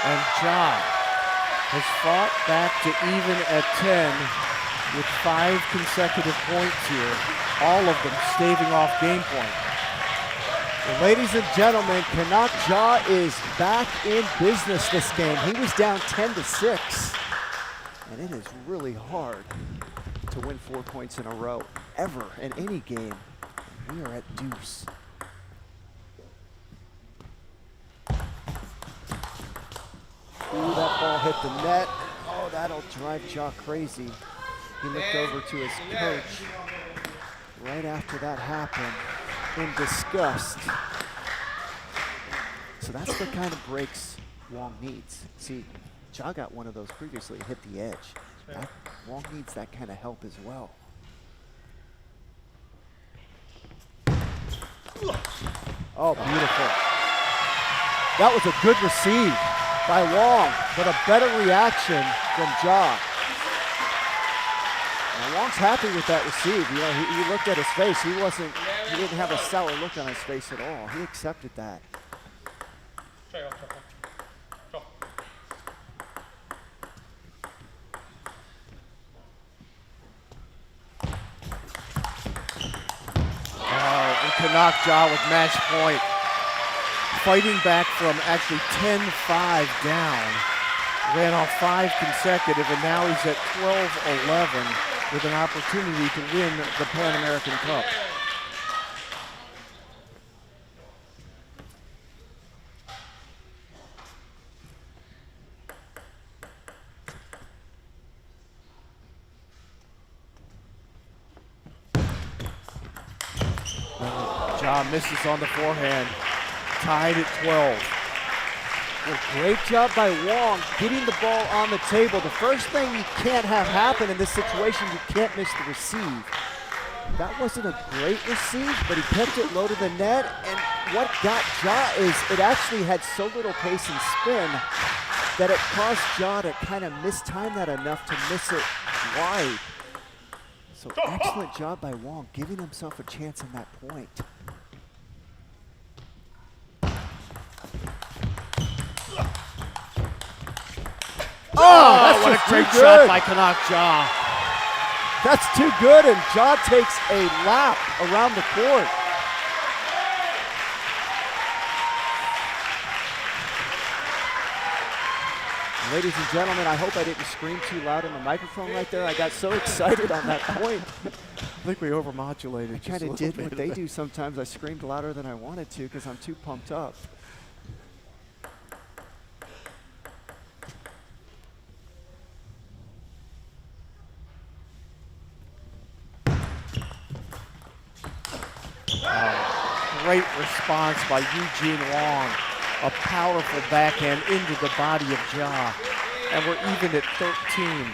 And Ja has fought back to even at 10 with 5 consecutive points here, all of them staving off game point. Well, ladies and gentlemen, Canuck Ja is back in business this game. He was down 10-6, and it is really hard to win 4 points in a row, ever, in any game. We are at deuce. Ooh, that ball hit the net. Oh, that'll drive Ja crazy. He looked over to his coach right after that happened in disgust. So that's the kind of breaks Wong needs. See, Ja got one of those previously, hit the edge. Wong needs that kind of help as well. Oh, beautiful. That was a good receive by Wong, but a better reaction from Ja. Now, Wong's happy with that receive. You know, he looked at his face. He didn't have a sour look on his face at all. He accepted that. Oh, and Canuck Ja with match point. Fighting back from actually 10-5 down. Ran off 5 consecutive, and now he's at 12-11 with an opportunity to win the Pan American Cup. Ja misses on the forehand. Tied at 12. Well, great job by Wong getting the ball on the table. The first thing you can't have happen in this situation, you can't miss the receive. That wasn't a great receive, but he kept it low to the net. And what got Ja is it actually had so little pace and spin that it caused Ja to kind of mistime that enough to miss it wide. So excellent job by Wong, giving himself a chance in that point. Oh, that's what a great shot by Kanak Ja. That's too good, and Ja takes a lap around the court. Ladies and gentlemen, I hope I didn't scream too loud in the microphone right there. I got so excited on that point. I think we overmodulated. I kind of did what they do sometimes. I screamed louder than I wanted to because I'm too pumped up. Great response by Eugene Wong. A powerful backhand into the body of Ja. And we're even at 13.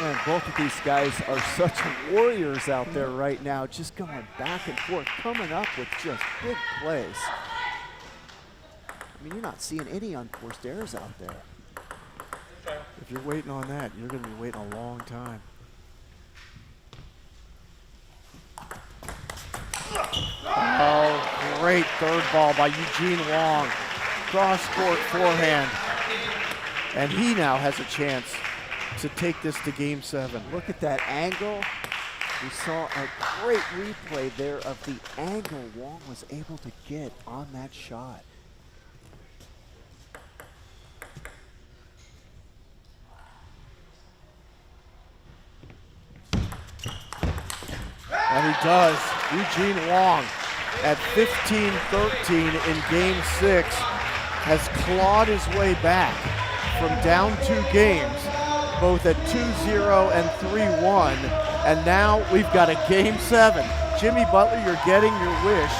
And both of these guys are such warriors out there right now, just going back and forth, coming up with just big plays. I mean, you're not seeing any unforced errors out there. If you're waiting on that, you're going to be waiting a long time. Oh, great third ball by Eugene Wong. Cross-court forehand. And he now has a chance to take this to Game 7. Look at that angle. We saw a great replay there of the angle Wong was able to get on that shot. And he does. Eugene Wong at 15-13 in Game 6 has clawed his way back from down 2 games, both at 2-0 and 3-1. And now we've got a Game 7. Jimmy Butler, you're getting your wish.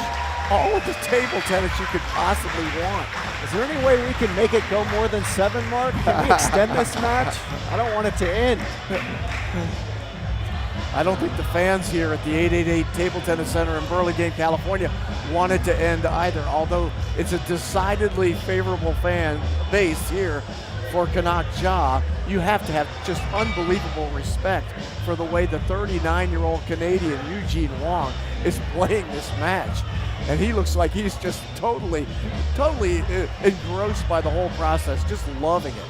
All of the table tennis you could possibly want. Is there any way we can make it go more than 7, Mark? Can we extend this match? I don't want it to end. I don't think the fans here at the 888 Table Tennis Center in Burlingame, California want it to end either, although it's a decidedly favorable fan base here for Kanak Ja. You have to have just unbelievable respect for the way the 39-year-old Canadian Eugene Wong is playing this match. And he looks like he's just totally engrossed by the whole process, just loving it.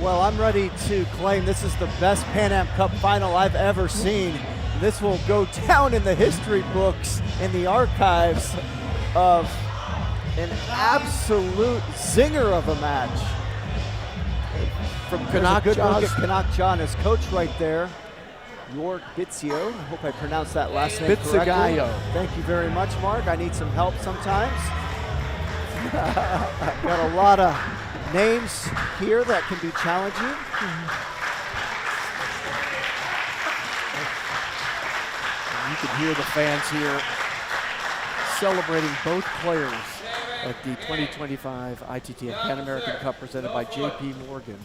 Well, I'm ready to claim this is the best Pan Am Cup final I've ever seen. This will go down in the history books, in the archives of an absolute zinger of a match. From There's a good look Kanak at Kanak Ja and his coach right there, York Bitzio. I hope I pronounced that last name correctly. Bitsigayo. Thank you very much, Mark. I need some help sometimes. Got a lot of names here that can be challenging. You can hear the fans here celebrating both players at the 2025 ITTF Pan American Cup presented by JP Morgan.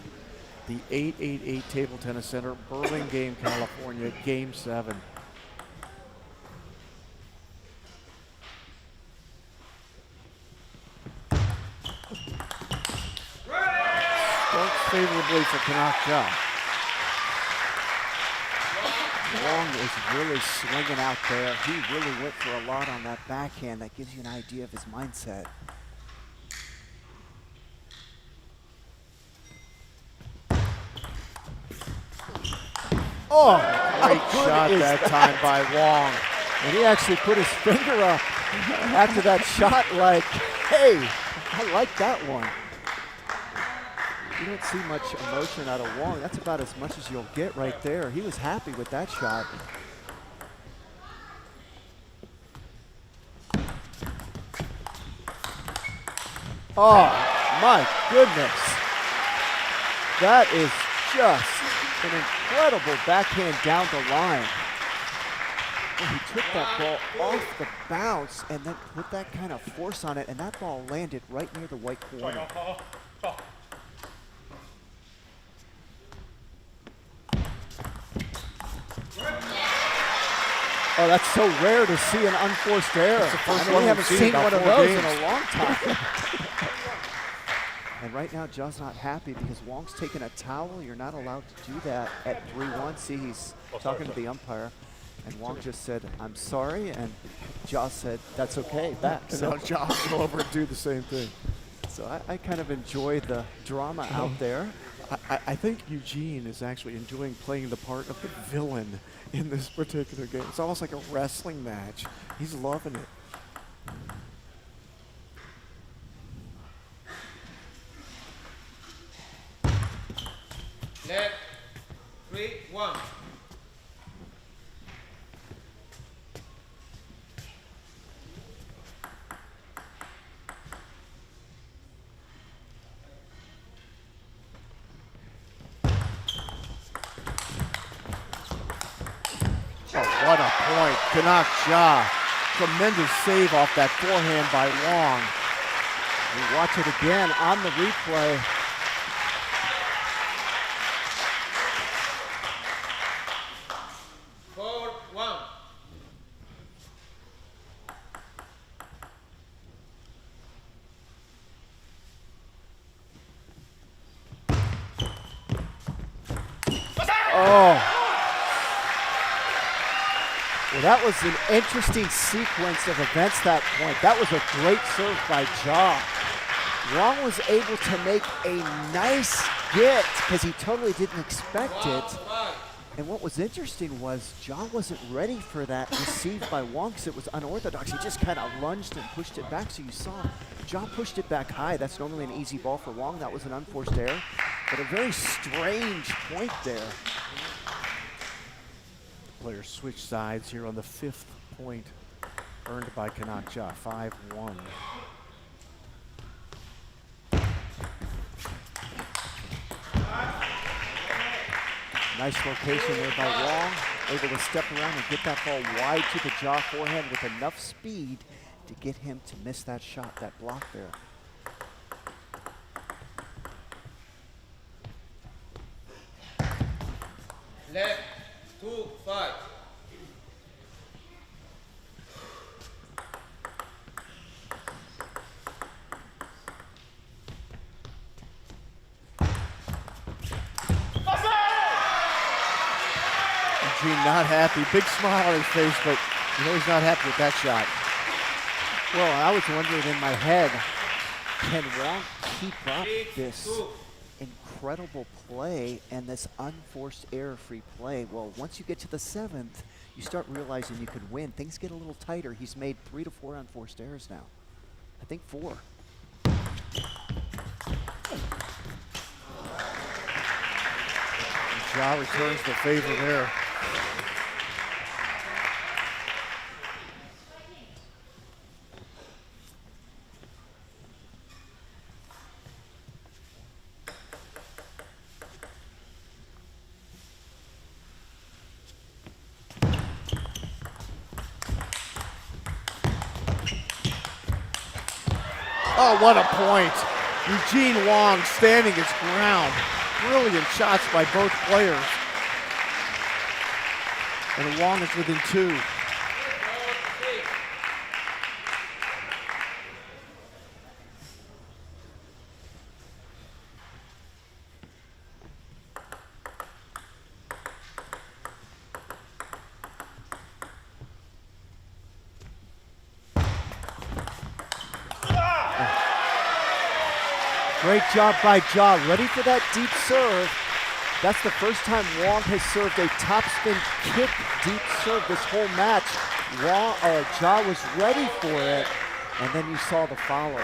The 888 Table Tennis Center, Burlingame, California, Game 7. Starts favorably for Kanak Ja. Wong is really swinging out there. He really went for a lot on that backhand. That gives you an idea of his mindset. Oh, Great shot that time by Wong. And he actually put his finger up after that shot like, hey, I like that one. You don't see much emotion out of Wong. That's about as much as you'll get right there. He was happy with that shot. Oh, my goodness. That is just an incredible backhand down the line. Well, he took that ball off the bounce and then put that kind of force on it, and that ball landed right near the white corner. Oh, that's so rare to see an unforced error. That's the first I mean, one we we've haven't seen seen about one of 4 those games. in a long time. And right now, Ja's not happy because Wong's taking a towel. You're not allowed to do that at 3-1. See, he's talking to the umpire. And Wong just said, "I'm sorry," and Ja said, "That's okay," back. And now Ja will go over and do the same thing. So I kind of enjoy the drama out there. I think Eugene is actually enjoying playing the part of the villain in this particular game. It's almost like a wrestling match. He's loving it. Left. 3-1. Oh, what a point. Canuck Ja. Tremendous save off that forehand by Wong. We watch it again on the replay. Oh. Well, that was an interesting sequence of events that point. That was a great serve by Ja. Wong was able to make a nice get because he totally didn't expect it. And what was interesting was Ja wasn't ready for that receive by Wong because it was unorthodox. He just kind of lunged and pushed it back. So you saw Ja pushed it back high. That's normally an easy ball for Wong. That was an unforced error, but a very strange point there. Players switch sides here on the 5th point earned by Canuck Ja, 5-1. Nice location there by Wong, able to step around and get that ball wide to the Ja forehand with enough speed to get him to miss that shot, that block there. Left. 2-5. Eugene not happy. Big smile on his face, but you know he's not happy with that shot. Well, I was wondering in my head, can Wong keep up this incredible play and this unforced error-free play? Well, once you get to the 7th, you start realizing you could win. Things get a little tighter. He's made 3 to 4 unforced errors now. I think 4. Ja returns the favor there. Oh, what a point. Eugene Wong standing his ground. Brilliant shots by both players. And Wong is within 2. Great job by Ja, ready for that deep serve. That's the first time Wong has served a topspin kick deep serve this whole match. Ja was ready for it, and then you saw the follow.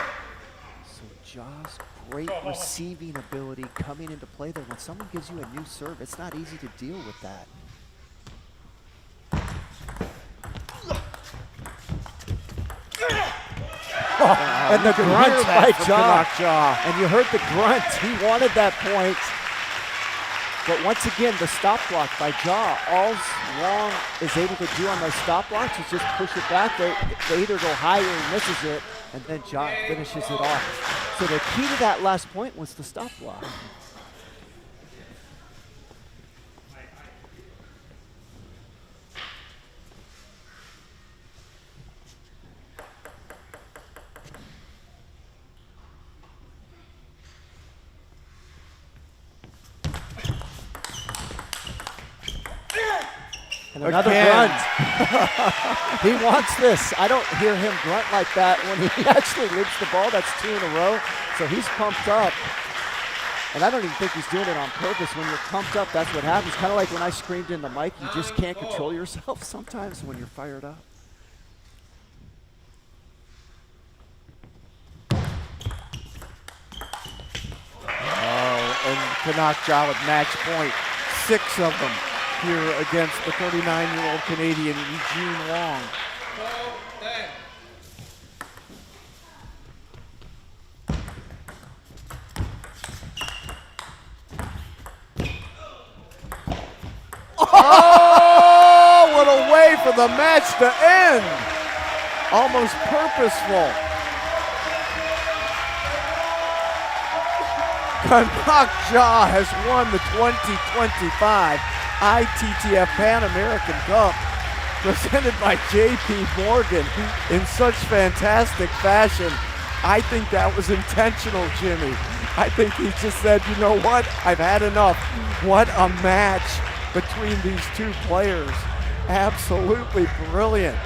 So Ja's great receiving ability coming into play there. When someone gives you a new serve, it's not easy to deal with that. And the grunt by Ja. And you heard the grunt. He wanted that point. But once again, the stop block by Ja. All Wong is able to do on those stop blocks is just push it back. They either go high or he misses it, and then Ja finishes it off. So the key to that last point was the stop block. And another Again. grunt. He wants this. I don't hear him grunt like that when he actually lives the ball. That's 2 in a row. So he's pumped up. And I don't even think he's doing it on purpose. When you're pumped up, that's what happens. Kind of like when I screamed in the mic, you just can't control yourself sometimes when you're fired up. Oh, and Canuck Ja with match point. 6 of them here against the 39-year-old Canadian Eugene Wong. 10. Oh, what a way for the match to end. Almost purposeful. Canuck Ja has won the 2025 ITTF Pan American Cup, presented by J.P. Morgan in such fantastic fashion. I think that was intentional, Jimmy. I think he just said, you know what, I've had enough. What a match between these two players. Absolutely brilliant.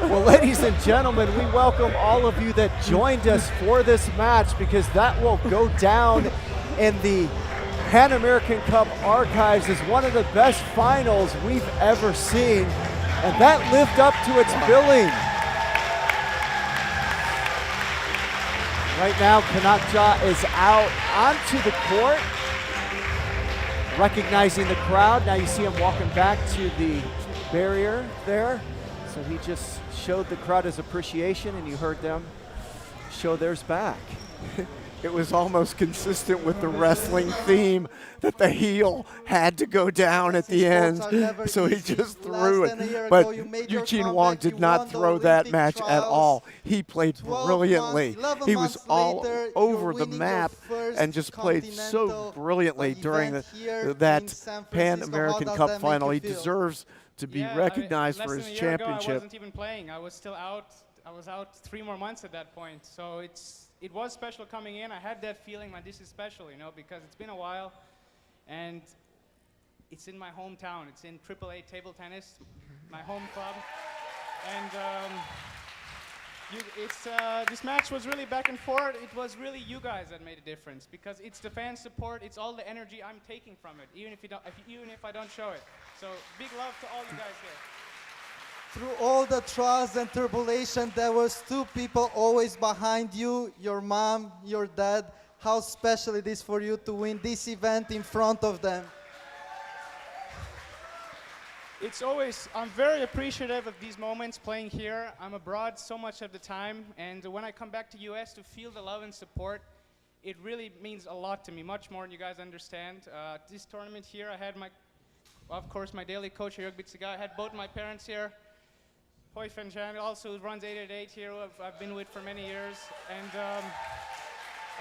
Well, ladies and gentlemen, we welcome all of you that joined us for this match, because that will go down in the Pan American Cup archives as one of the best finals we've ever seen. And that lived up to its billing. Right now, Canuck Ja is out onto the court, recognizing the crowd. Now you see him walking back to the barrier there. So he just showed the crowd his appreciation, and you heard them show theirs back. It was almost consistent with the wrestling theme that the heel had to go down at the end, so he just threw it. But Eugene Wong did not throw that match at all. He played brilliantly. He was all over the map and just played so brilliantly during that Pan American Cup final. He deserves to be recognized for his championship. Less than a year ago, I wasn't even playing. I was still out. I was out 3 more months at that point. So it was special coming in. I had that feeling, man, this is special, you know, because it's been a while, and it's in my hometown. It's in AAA table tennis, my home club, and this match was really back and forth. It was really you guys that made a difference, because it's the fan support. It's all the energy I'm taking from it, even if I don't show it. So big love to all you guys here. Through all the trials and tribulation, there was 2 people always behind you, your mom, your dad. How special it is for you to win this event in front of them. I'm very appreciative of these moments playing here. I'm abroad so much of the time, and when I come back to US to feel the love and support, it really means a lot to me, much more than you guys understand. This tournament here, I had of course, my daily coach, Jörg Bitziga. I had both my parents here. Hoy Fenjan also, who runs 888 here, who I've been with for many years. And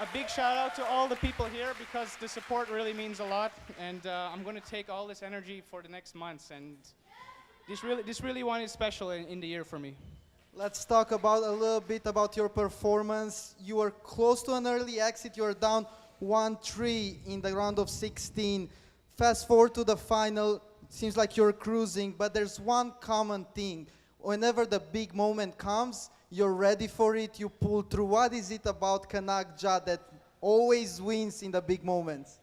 a big shout out to all the people here, because the support really means a lot. And I'm going to take all this energy for the next months. And this really one is special in the year for me. Let's talk about a little bit about your performance. You were close to an early exit. You were down 1-3 in the round of 16. Fast forward to the final, it seems like you're cruising, but there's one common thing. Whenever the big moment comes, you're ready for it, you pull through. What is it about Canuck Ja that always wins in the big moments?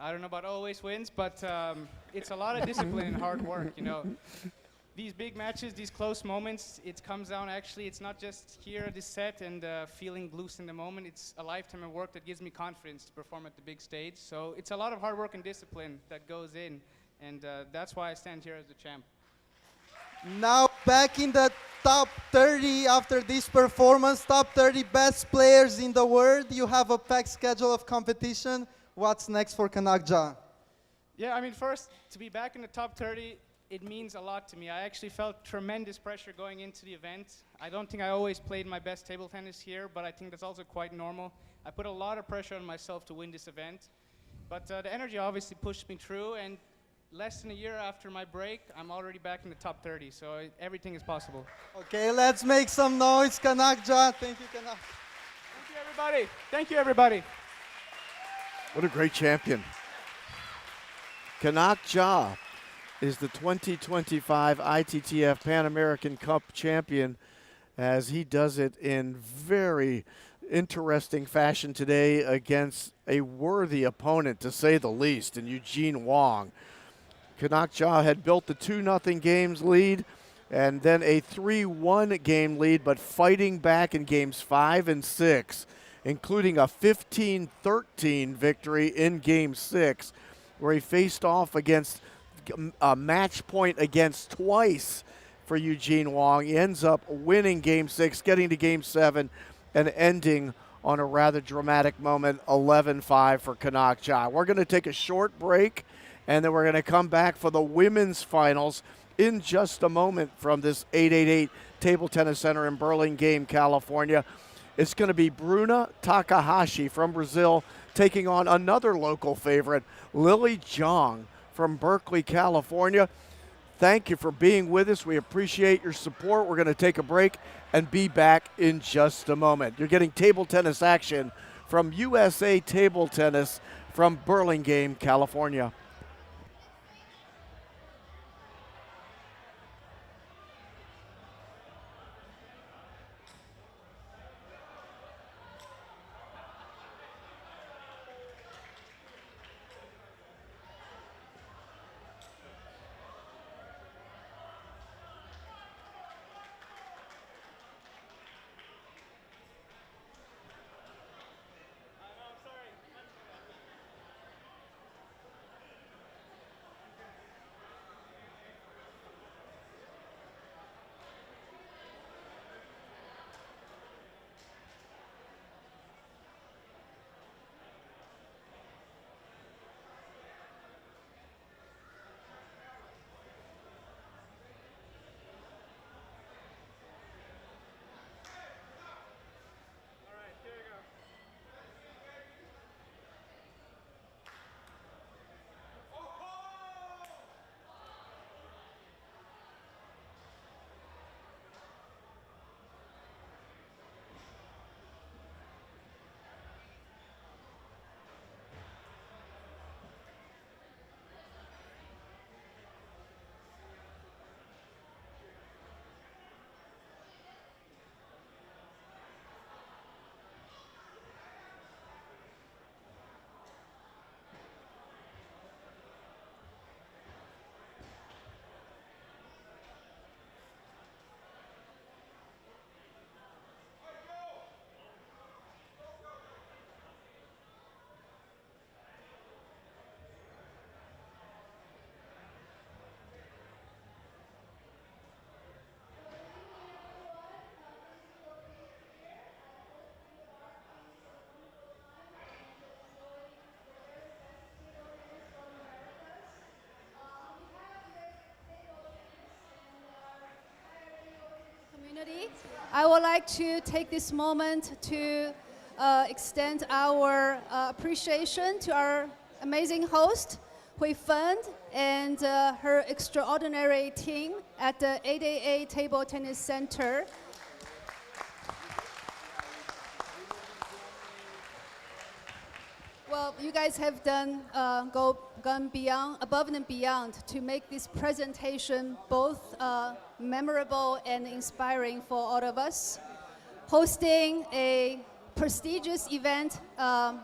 I don't know about always wins, but it's a lot of discipline and hard work, you know. These big matches, these close moments, it comes down actually, it's not just here, this set, and feeling loose in the moment. It's a lifetime of work that gives me confidence to perform at the big stage. So it's a lot of hard work and discipline that goes in, and that's why I stand here as the champ. Now back in the top 30 after this performance, top 30 best players in the world. You have a packed schedule of competition. What's next for Canuck Ja? Yeah, I mean, first, to be back in the top 30, it means a lot to me. I actually felt tremendous pressure going into the event. I don't think I always played my best table tennis here, but I think that's also quite normal. I put a lot of pressure on myself to win this event. But the energy obviously pushed me through, and less than a year after my break, I'm already back in the top 30, so everything is possible. Okay, let's make some noise, Canuck Ja. Thank you, Canuck. Thank you, everybody. Thank you, everybody. What a great champion. Canuck Ja is the 2025 ITTF Pan American Cup champion, as he does it in very interesting fashion today against a worthy opponent, to say the least, in Eugene Wong. Kanak Ja had built the 2-0 games lead and then a 3-1 game lead, but fighting back in games 5 and 6, including a 15-13 victory in game 6, where he faced off against a match point against twice for Eugene Wong. He ends up winning game 6, getting to game 7, and ending on a rather dramatic moment, 11-5 for Kanak Ja. We're going to take a short break, and then we're going to come back for the women's finals in just a moment from this 888 Table Tennis Center in Burlingame, California. It's going to be Bruna Takahashi from Brazil taking on another local favorite, Lily Zhang from Berkeley, California. Thank you for being with us. We appreciate your support. We're going to take a break and be back in just a moment. You're getting table tennis action from USA Table Tennis from Burlingame, California. I would like to take this moment to extend our appreciation to our amazing host, Hui Fen, and her extraordinary team at the 888 Table Tennis Center. Well, you guys have gone beyond, above and beyond to make this presentation both memorable and inspiring for all of us. Hosting a prestigious event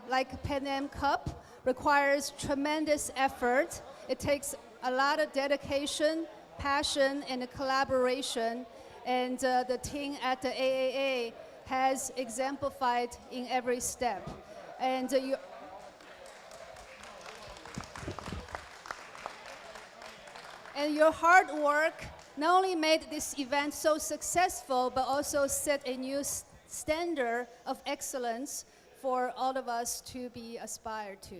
like Pan Am Cup requires tremendous effort. It takes a lot of dedication, passion, and collaboration, and the team at the AAA has exemplified in every step. And your hard work not only made this event so successful, but also set a new standard of excellence for all of us to be aspired to.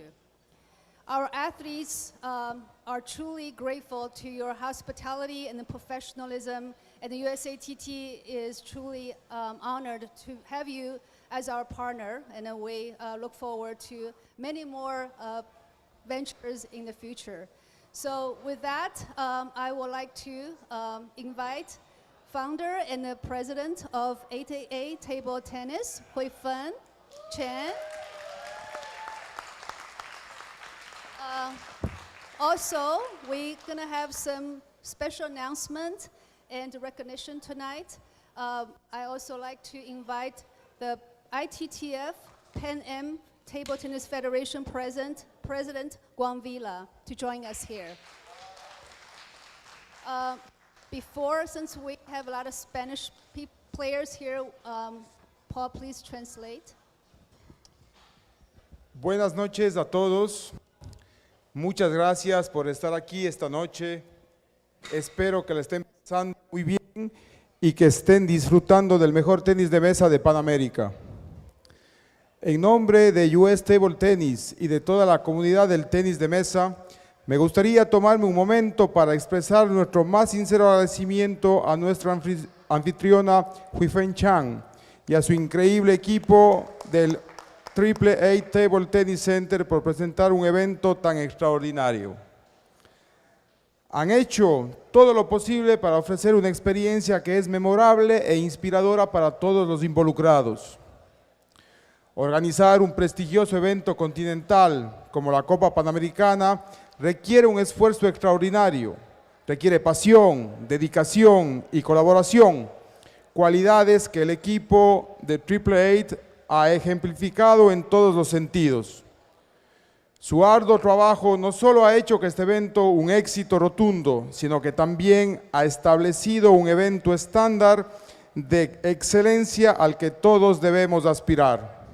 Our athletes are truly grateful to your hospitality and the professionalism, and the USATT is truly honored to have you as our partner, and we look forward to many more ventures in the future. So with that, I would like to invite founder and the president of 888 Table Tennis, Hui Fen Chen. Also, we're going to have some special announcement and recognition tonight. I also like to invite the ITTF Pan Am Table Tennis Federation President Guang Vila to join us here. Since we have a lot of Spanish players here, Paul, please translate. Buenas noches a todos. Muchas gracias por estar aquí esta noche. Espero que la estén pasando muy bien y que estén disfrutando del mejor tenis de mesa de Panamérica. En nombre de US Table Tennis y de toda la comunidad del tenis de mesa, me gustaría tomarme un momento para expresar nuestro más sincero agradecimiento a nuestra anfitriona Huifeng Chang y a su increíble equipo del ITTF Table Tennis Center por presentar un evento tan extraordinario. Han hecho todo lo posible para ofrecer una experiencia que es memorable e inspiradora para todos los involucrados. Organizar un prestigioso evento continental como la Copa Panamericana requiere un esfuerzo extraordinario, requiere pasión, dedicación y colaboración, cualidades que el equipo de ITTF ha ejemplificado en todos los sentidos. Su arduo trabajo no solo ha hecho que este evento un éxito rotundo, sino que también ha establecido un evento estándar de excelencia al que todos debemos aspirar.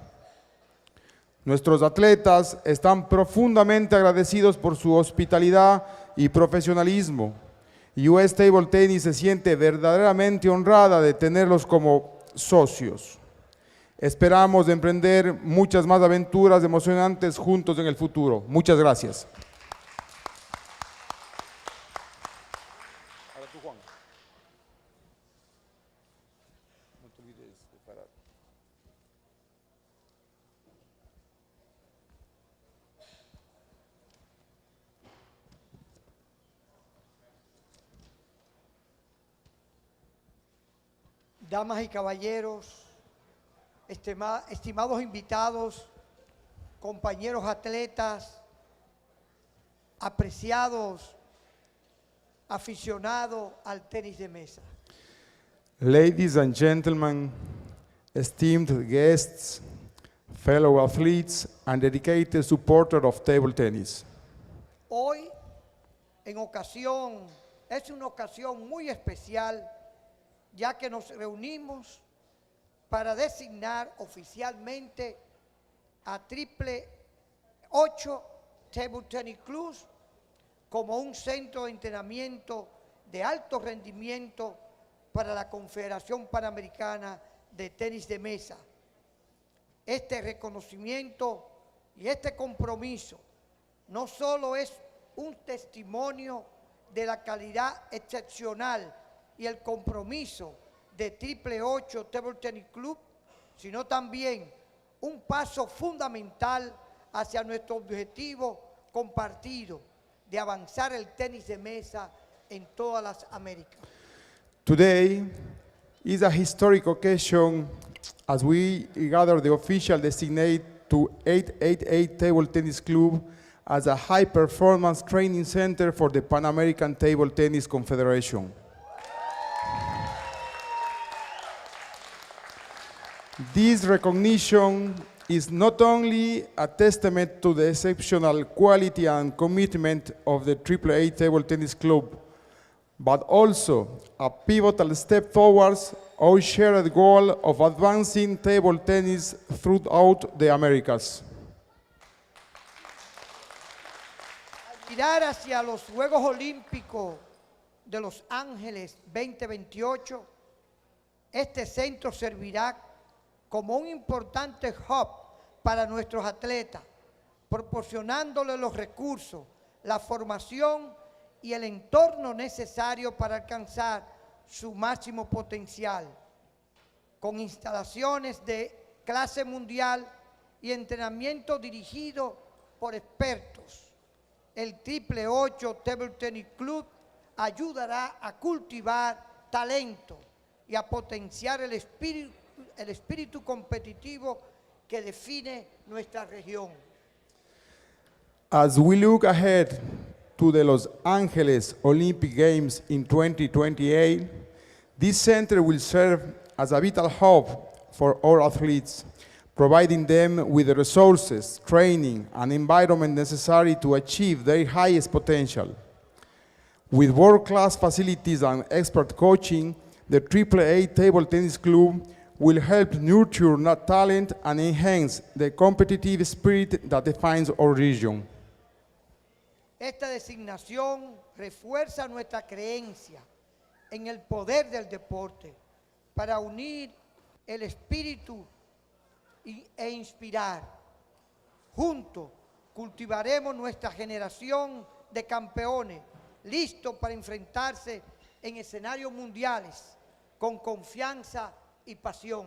Nuestros atletas están profundamente agradecidos por su hospitalidad y profesionalismo. US Table Tennis se siente verdaderamente honrada de tenerlos como socios. Esperamos emprender muchas más aventuras emocionantes juntos en el futuro. Muchas gracias. Damas y caballeros, estimados invitados, compañeros atletas, apreciados aficionados al tenis de mesa. Ladies and gentlemen, esteemed guests, fellow athletes, and dedicated supporters of table tennis. Hoy, es una ocasión muy especial, ya que nos reunimos para designar oficialmente a ITTF Table Tennis Club como un centro de entrenamiento de alto rendimiento para la Confederación Panamericana de Tenis de Mesa. Este reconocimiento y este compromiso no solo es un testimonio de la calidad excepcional y el compromiso de ITTF Table Tennis Club, sino también un paso fundamental hacia nuestro objetivo compartido de avanzar el tenis de mesa en todas las Américas. Today is a historic occasion as we gather the official designate to 888 Table Tennis Club as a high-performance training center for the Pan American Table Tennis Confederation. This recognition is not only a testament to the exceptional quality and commitment of the ITTF Table Tennis Club, but also a pivotal step towards our shared goal of advancing table tennis throughout the Americas. Al mirar hacia los Juegos Olímpicos de Los Ángeles 2028, este centro servirá como un importante hub para nuestros atletas, proporcionándoles los recursos, la formación y el entorno necesario para alcanzar su máximo potencial, con instalaciones de clase mundial y entrenamiento dirigido por expertos. El ITTF Table Tennis Club ayudará a cultivar talento y a potenciar el espíritu competitivo que define nuestra región. As we look ahead to the Los Angeles Olympic Games in 2028, this center will serve as a vital hub for all athletes, providing them with the resources, training, and environment necessary to achieve their highest potential. With world-class facilities and expert coaching, the AAA Table Tennis Club will help nurture talent and enhance the competitive spirit that defines our region. Esta designación refuerza nuestra creencia en el poder del deporte para unir el espíritu e inspirar. Juntos cultivaremos nuestra generación de campeones listos para enfrentarse en escenarios mundiales con confianza y pasión.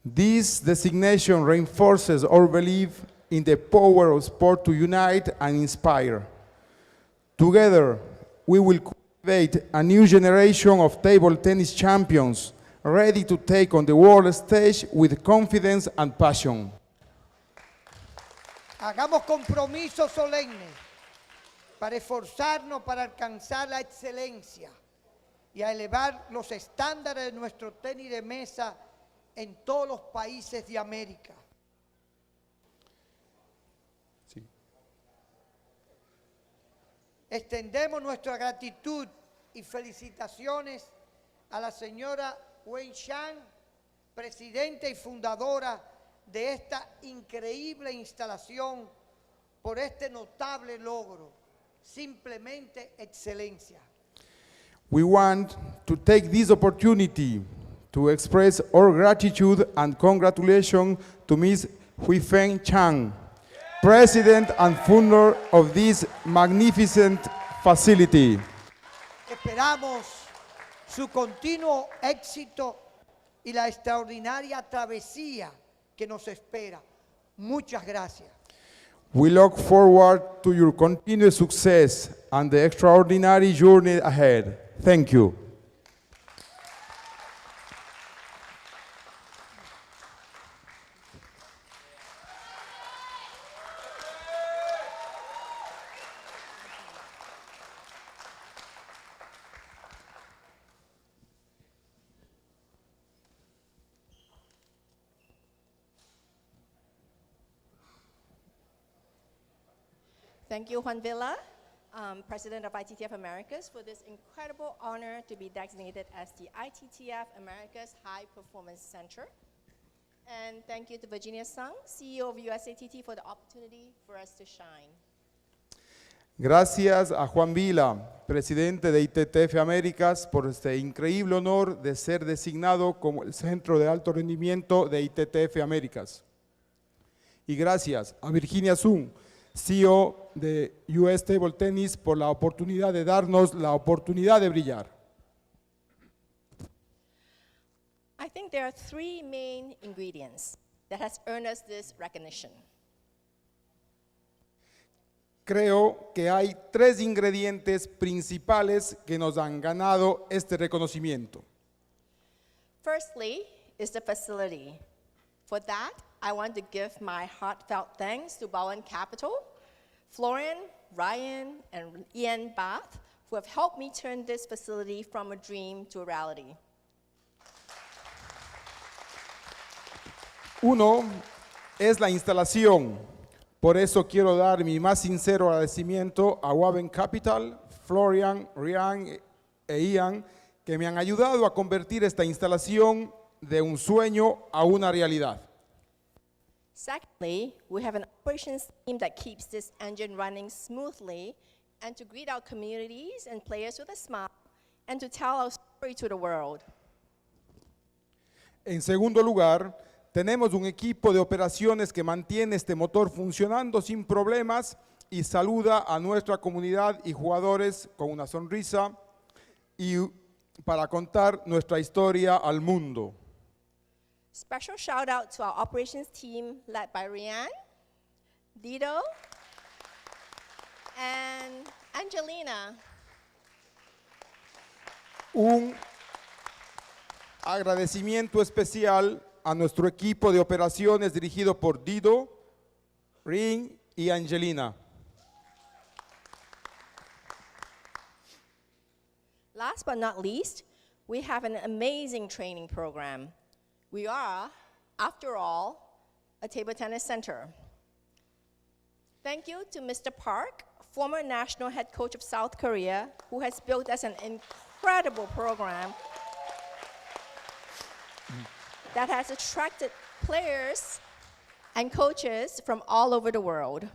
This designation reinforces our belief in the power of sport to unite and inspire. Together, we will cultivate a new generation of table tennis champions ready to take on the world stage with confidence and passion. Hagamos compromisos solemnes para esforzarnos para alcanzar la excelencia y a elevar los estándares de nuestro tenis de mesa en todos los países de América. Sí. Extendemos nuestra gratitud y felicitaciones a la señora Wen Shan, presidenta y fundadora de esta increíble instalación, por este notable logro. Simplemente excelencia. We want to take this opportunity to express our gratitude and congratulations to Ms. Huifeng Chang, President and founder of this magnificent facility. Esperamos su continuo éxito y la extraordinaria travesía que nos espera. Muchas gracias. We look forward to your continued success and the extraordinary journey ahead. Thank you. Thank you, Juan Villa, President of ITTF Americas, for this incredible honor to be designated as the ITTF Americas High Performance Center. And thank you to Virginia Sung, CEO of USATT, for the opportunity for us to shine. Gracias a Juan Villa, presidente de ITTF Américas, por este increíble honor de ser designado como el Centro de Alto Rendimiento de ITTF Américas. Y gracias a Virginia Sung, CEO de US Table Tennis, por la oportunidad de darnos la oportunidad de brillar. I think there are three main ingredients that has earned us this recognition. Creo que hay tres ingredientes principales que nos han ganado este reconocimiento. Firstly is the facility. For that, I want to give my heartfelt thanks to Bowen Capital, Florian, Ryan, and Ian Bath, who have helped me turn this facility from a dream to a reality. Uno es la instalación. Por eso quiero dar mi más sincero agradecimiento a Bowen Capital, Florian, Ryan e Ian, que me han ayudado a convertir esta instalación de un sueño a una realidad. Secondly, we have an operations team that keeps this engine running smoothly and to greet our communities and players with a smile and to tell our story to the world. En segundo lugar, tenemos un equipo de operaciones que mantiene este motor funcionando sin problemas y saluda a nuestra comunidad y jugadores con una sonrisa y para contar nuestra historia al mundo. Special shout out to our operations team led by Rianne, Dido, and Angelina. Un agradecimiento especial a nuestro equipo de operaciones dirigido por Dido, Rin y Angelina. Last but not least, we have an amazing training program. We are, after all, a table tennis center. Thank you to Mr. Park, former national head coach of South Korea, who has built us an incredible program that has attracted players and coaches from all over the world.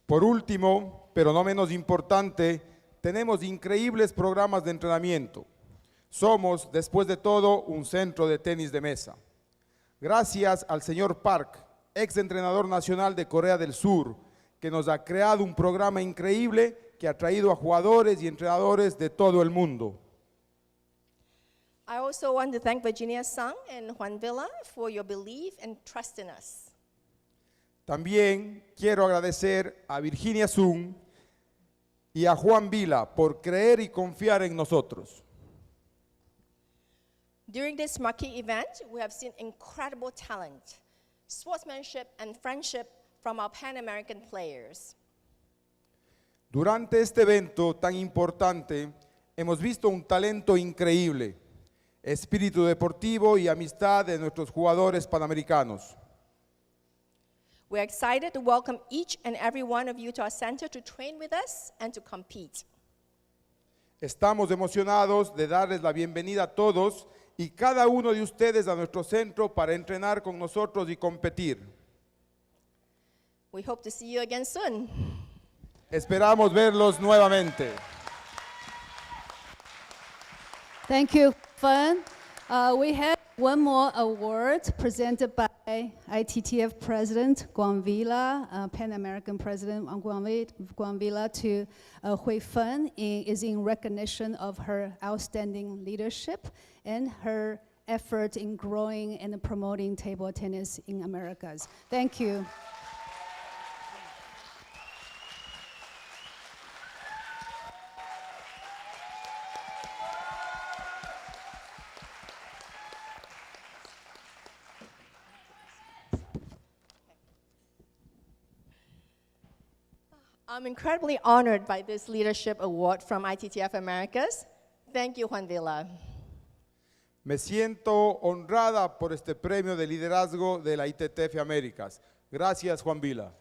Por último, pero no menos importante, tenemos increíbles programas de entrenamiento. Somos, después de todo, un centro de tenis de mesa. Gracias al señor Park, ex entrenador nacional de Corea del Sur, que nos ha creado un programa increíble que ha traído a jugadores y entrenadores de todo el mundo. I also want to thank Virginia Sung and Juan Villa for your belief and trust in us. También quiero agradecer a Virginia Sung y a Juan Vila por creer y confiar en nosotros. During this marquee event, we have seen incredible talent, sportsmanship, and friendship from our Pan-American players. Durante este evento tan importante, hemos visto un talento increíble, espíritu deportivo y amistad de nuestros jugadores panamericanos. We're excited to welcome each and every one of you to our center to train with us and to compete. Estamos emocionados de darles la bienvenida a todos y cada uno de ustedes a nuestro centro para entrenar con nosotros y competir. We hope to see you again soon. Esperamos verlos nuevamente. Thank you, Fun. We have one more award presented by ITTF President Guang Villa, Pan American President Guang Villa to Hui Fen is in recognition of her outstanding leadership and her effort in growing and promoting table tennis in Americas. Thank you. I'm incredibly honored by this leadership award from ITTF Americas. Thank you, Juan Villa. Me siento honrada por este premio de liderazgo de la ITTF Américas. Gracias, Juan Vila.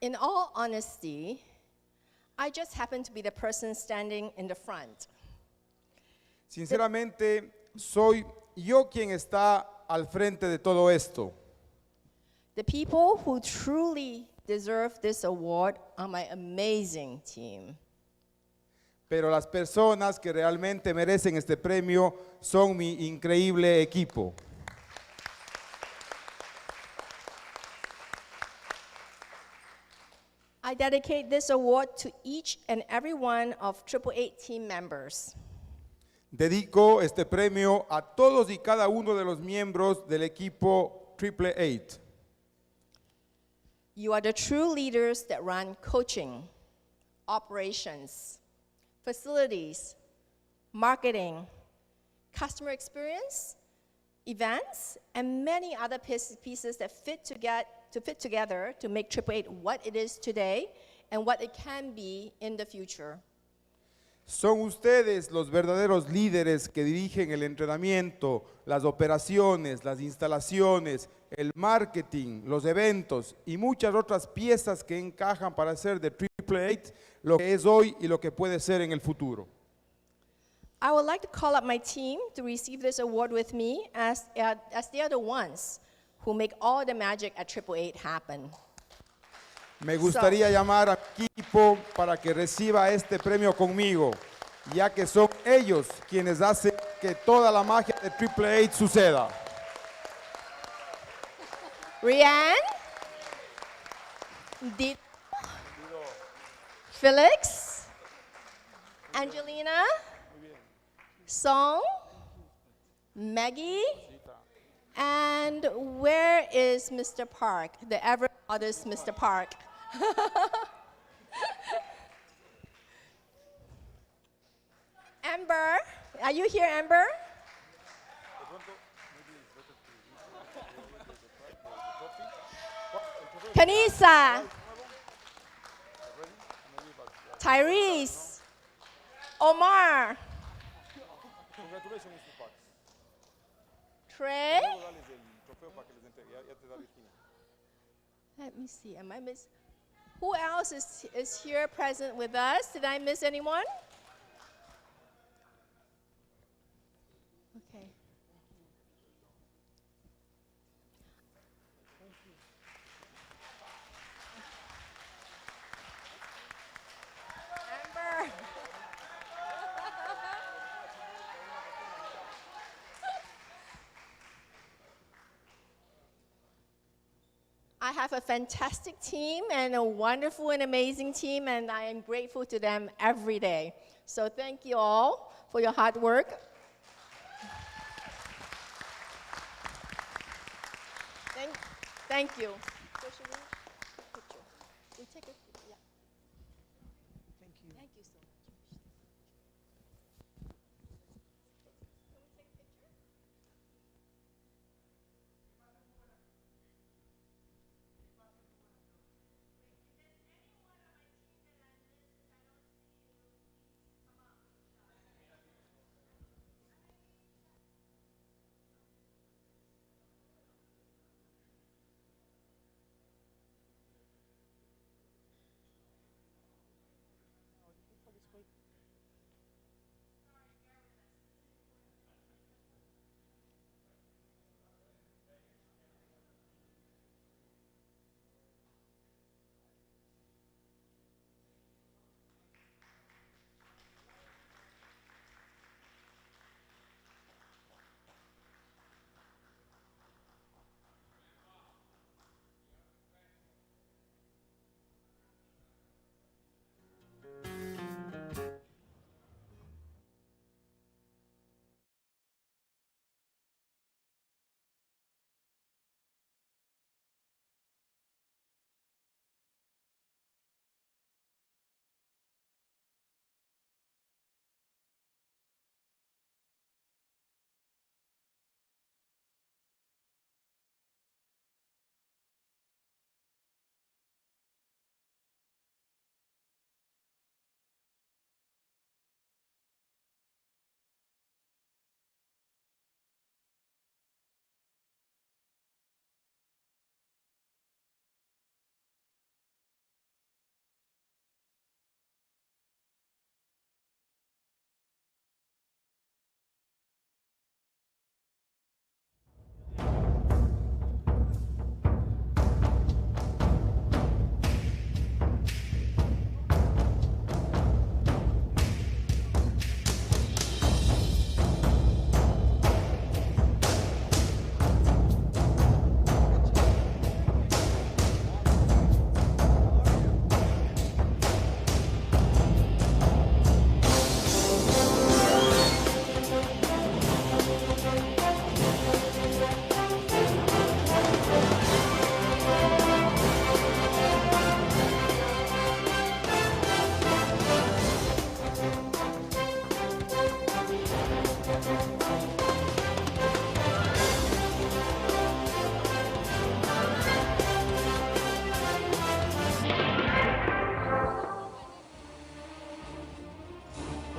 In all honesty, I just happen to be the person standing in the front. Sinceramente, soy yo quien está al frente de todo esto. The people who truly deserve this award are my amazing team. Pero las personas que realmente merecen este premio son mi increíble equipo. I dedicate this award to each and every one of 888 team members. Dedico este premio a todos y cada uno de los miembros del equipo 888. You are the true leaders that run coaching, operations, facilities, marketing, customer experience, events, and many other pieces that fit together to make 888 what it is today and what it can be in the future. Son ustedes los verdaderos líderes que dirigen el entrenamiento, las operaciones, las instalaciones, el marketing, los eventos y muchas otras piezas que encajan para hacer de 888 lo que es hoy y lo que puede ser en el futuro. I would like to call up my team to receive this award with me as they are the ones who make all the magic at 888 happen. Me gustaría llamar a mi equipo para que reciba este premio conmigo, ya que son ellos quienes hacen que toda la magia de 888 suceda. Rianne, Dito, Felix, Angelina, Song, Maggie, and where is Mr. Park, the ever modest Mr. Park? Amber, are you here, Amber? Kanisa, Tyrese, Omar, Trey. Let me see, am I miss? Who else is here present with us? Did I miss anyone? Okay. Amber. I have a fantastic team and a wonderful and amazing team, and I am grateful to them every day. So thank you all for your hard work. Thank you. So should we take a picture? We take a yeah. Thank you. Thank you so much. Can we take a picture?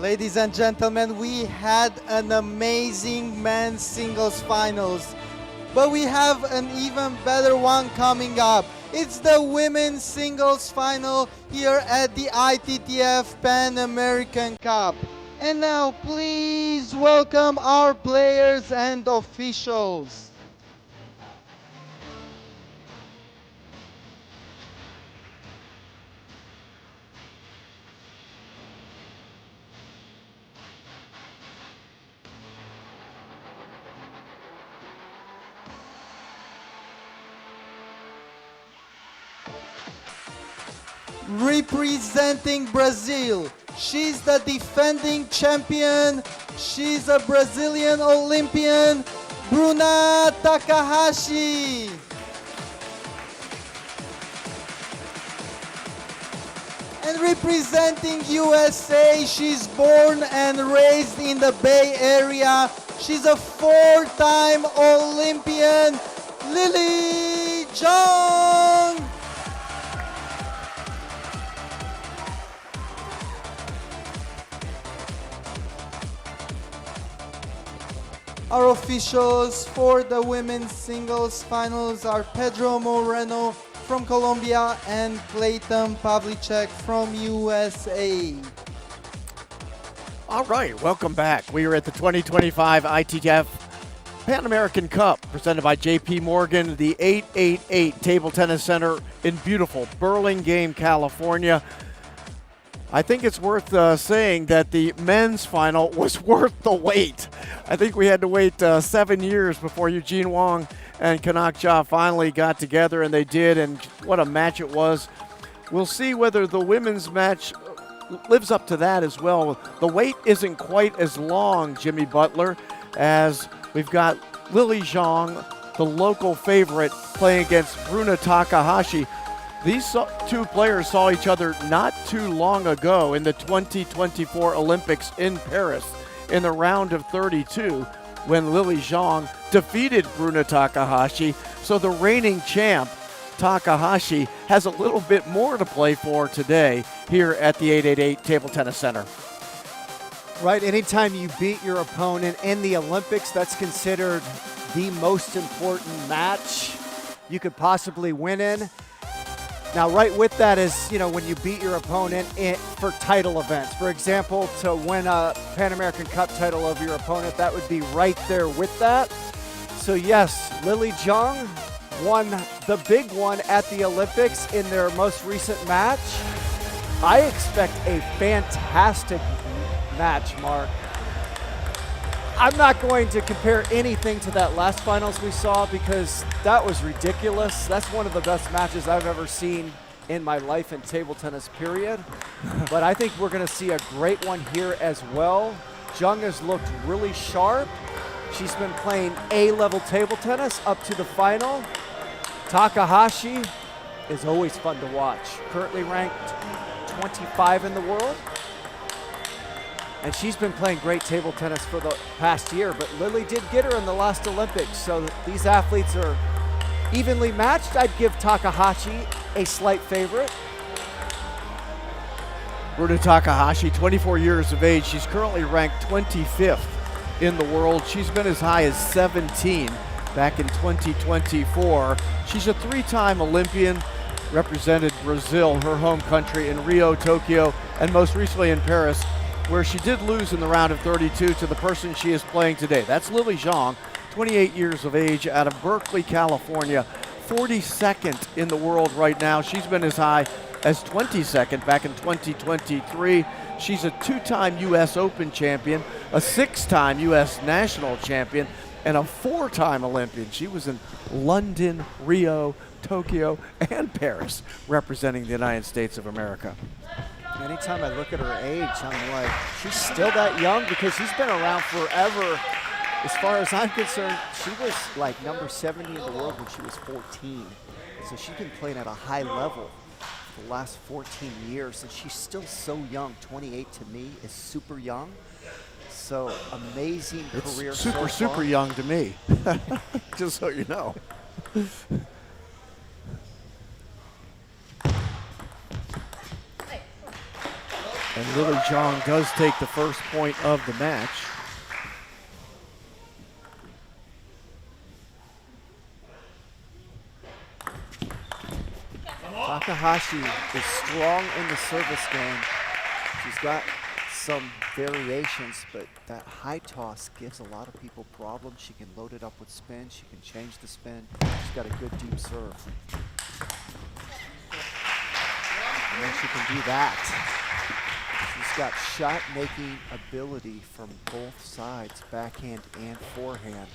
Ladies and gentlemen, we had an amazing men's singles finals, but we have an even better one coming up. It's the women's singles final here at the ITTF Pan American Cup. And now please welcome our players and officials. Representing Brazil, she's the defending champion, she's a Brazilian Olympian, Bruna Takahashi. And representing USA, she's born and raised in the Bay Area, she's a four-time Olympian, Lily Zhang. Our officials for the women's singles finals are Pedro Moreno from Colombia and Clayton Pavlicek from USA. All right, welcome back. We are at the 2025 ITTF Pan American Cup presented by JP Morgan, the 888 Table Tennis Center in beautiful Burlingame, California. I think it's worth saying that the men's final was worth the wait. I think we had to wait 7 years before Eugene Wong and Kanak Jha finally got together, and they did, and what a match it was. We'll see whether the women's match lives up to that as well. The wait isn't quite as long, Jimmy Butler, as we've got Lily Zhang, the local favorite, playing against Bruna Takahashi. These two players saw each other not too long ago in the 2024 Olympics in Paris in the round of 32 when Lily Zhang defeated Bruna Takahashi. So the reigning champ, Takahashi, has a little bit more to play for today here at the 888 Table Tennis Center. Right, anytime you beat your opponent in the Olympics, that's considered the most important match you could possibly win in. Now, right with that is, you know, when you beat your opponent for title events. For example, to win a Pan American Cup title of your opponent, that would be right there with that. So yes, Lily Zhang won the big one at the Olympics in their most recent match. I expect a fantastic match, Mark. I'm not going to compare anything to that last finals we saw because that was ridiculous. That's one of the best matches I've ever seen in my life in table tennis, period. But I think we're going to see a great one here as well. Zhang has looked really sharp. She's been playing A-level table tennis up to the final. Takahashi is always fun to watch. Currently ranked 25 in the world. And she's been playing great table tennis for the past year, but Lily did get her in the last Olympics, so these athletes are evenly matched. I'd give Takahashi a slight favorite. Bruna Takahashi, 24 years of age. She's currently ranked 25th in the world. She's been as high as 17 back in 2024. She's a three-time Olympian, represented Brazil, her home country, in Rio, Tokyo, and most recently in Paris, where she did lose in the round of 32 to the person she is playing today. That's Lily Zhang, 28 years of age, out of Berkeley, California, 42nd in the world right now. She's been as high as 22nd back in 2023. She's a two-time U.S. Open champion, a six-time U.S. national champion, and a four-time Olympian. She was in London, Rio, Tokyo, and Paris, representing the United States of America. Anytime I look at her age, I'm like, she's still that young because she's been around forever. As far as I'm concerned, she was like number 70 in the world when she was 14. So she's been playing at a high level for the last 14 years, and she's still so young. 28 to me is super young. So amazing career so far. Super young to me, just so you know. And Lily Zhang does take the first point of the match. Takahashi is strong in the service game. She's got some variations, but that high toss gives a lot of people problems. She can load it up with spin. She can change the spin. She's got a good deep serve. And then she can do that. She's got shot-making ability from both sides, backhand and forehand.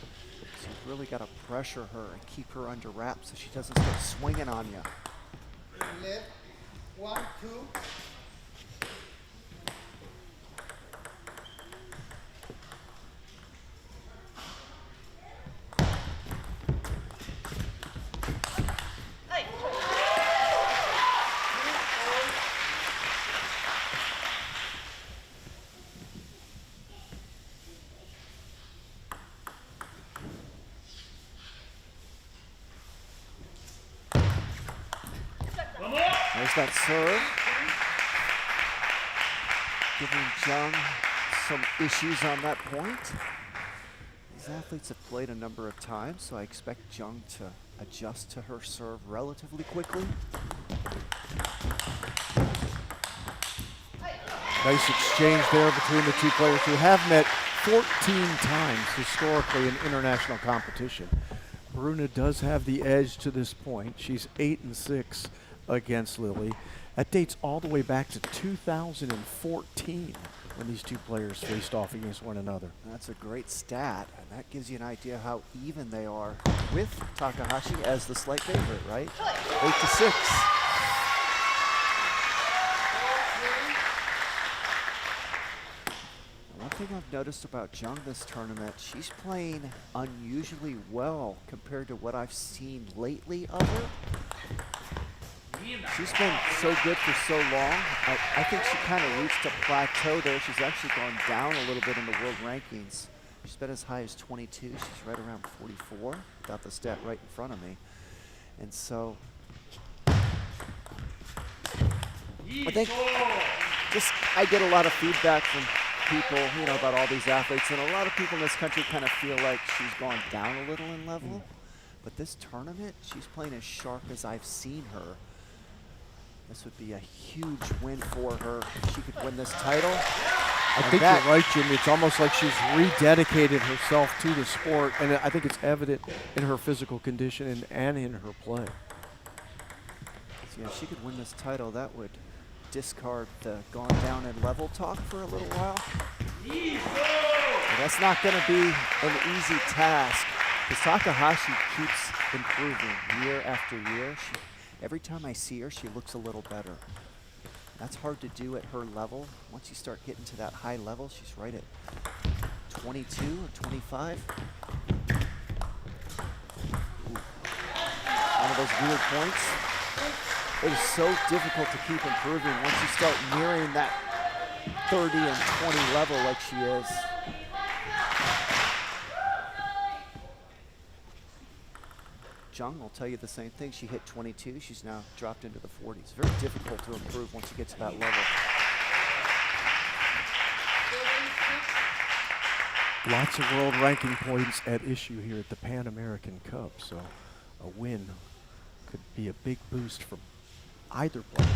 So you've really got to pressure her and keep her under wraps so she doesn't start swinging on you. Left, 1, 2. There's that serve. Giving Zhang some issues on that point. These athletes have played a number of times, so I expect Jung to adjust to her serve relatively quickly. Nice exchange there between the two players who have met 14 times historically in international competition. Bruna does have the edge to this point. She's 8-6 against Lily. That dates all the way back to 2014 when these two players faced off against one another. That's a great stat, and that gives you an idea how even they are with Takahashi as the slight favorite, right? 8-6. One thing I've noticed about Jung this tournament, she's playing unusually well compared to what I've seen lately of her. She's been so good for so long. I think she kind of reached a plateau there. She's actually gone down a little bit in the world rankings. She's been as high as 22. She's right around 44. Got the stat right in front of me. And so I think I get a lot of feedback from people, you know, about all these athletes, and a lot of people in this country kind of feel like she's gone down a little in level. But this tournament, she's playing as sharp as I've seen her. This would be a huge win for her if she could win this title. I think you're right, Jimmy. It's almost like she's rededicated herself to the sport, and I think it's evident in her physical condition and in her play. So yeah, if she could win this title, that would discard the gone down in level talk for a little while. But that's not going to be an easy task, because Takahashi keeps improving year after year. Every time I see her, she looks a little better. That's hard to do at her level. Once you start getting to that high level, she's right at 22 or 25. Ooh. One of those weird points. It is so difficult to keep improving once you start nearing that 30 and 20 level like she is. Jung will tell you the same thing. She hit 22. She's now dropped into the 40s. Very difficult to improve once you get to that level. Lots of world ranking points at issue here at the Pan American Cup, so a win could be a big boost for either player.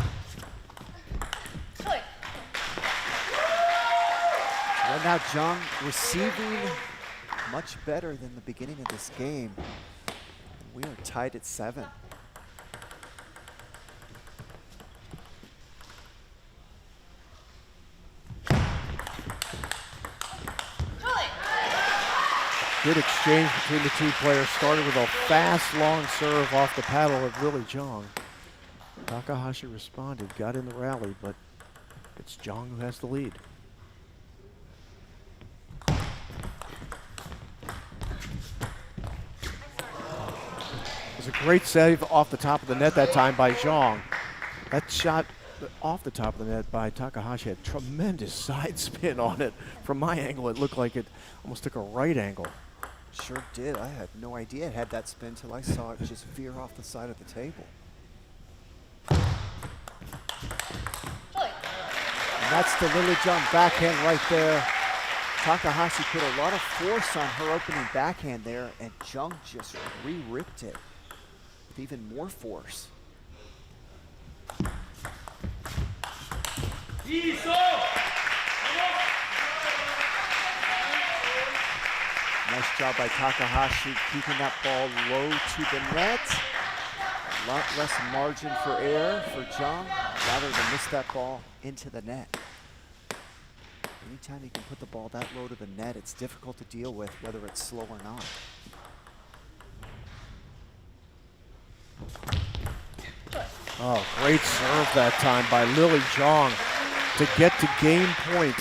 Right now, Jung receiving much better than the beginning of this game. We are tied at 7. Good exchange between the two players. Started with a fast, long serve off the paddle of Lily Jung. Takahashi responded, got in the rally, but it's Jung who has the lead. It was a great save off the top of the net that time by Jung. That shot off the top of the net by Takahashi had tremendous side spin on it. From my angle, it looked like it almost took a right angle. Sure did. I had no idea it had that spin till I saw it just veer off the side of the table. And that's the Lily Jung backhand right there. Takahashi put a lot of force on her opening backhand there, and Jung just re-ripped it with even more force. Nice job by Takahashi keeping that ball low to the net. A lot less margin for error for Jung, rather than miss that ball into the net. Anytime you can put the ball that low to the net, it's difficult to deal with, whether it's slow or not. Oh, great serve that time by Lily Jung to get to game point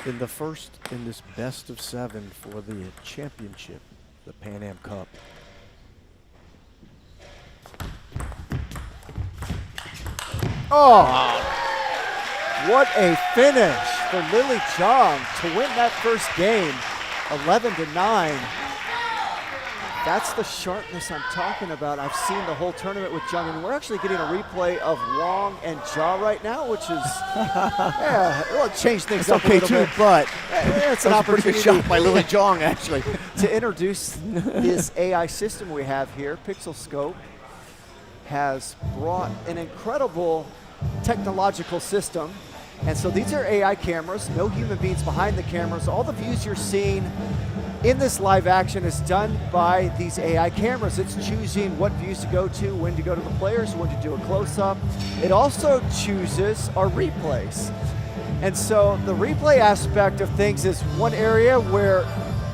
in the first in this best of 7 for the championship, the Pan Am Cup. Oh, what a finish for Lily Jung to win that first game, 11-9. That's the sharpness I'm talking about. I've seen the whole tournament with Jung, and we're actually getting a replay of Wong and Ja right now, which is, yeah, it'll change things It's up a okay little too, bit. but It's an that was a pretty good opportunity shot by Lily Jong, actually. to introduce this AI system we have here. Pixel Scope has brought an incredible technological system. And so these are AI cameras, no human beings behind the cameras. All the views you're seeing in this live action is done by these AI cameras. It's choosing what views to go to, when to go to the players, when to do a close-up. It also chooses our replays. And so the replay aspect of things is one area where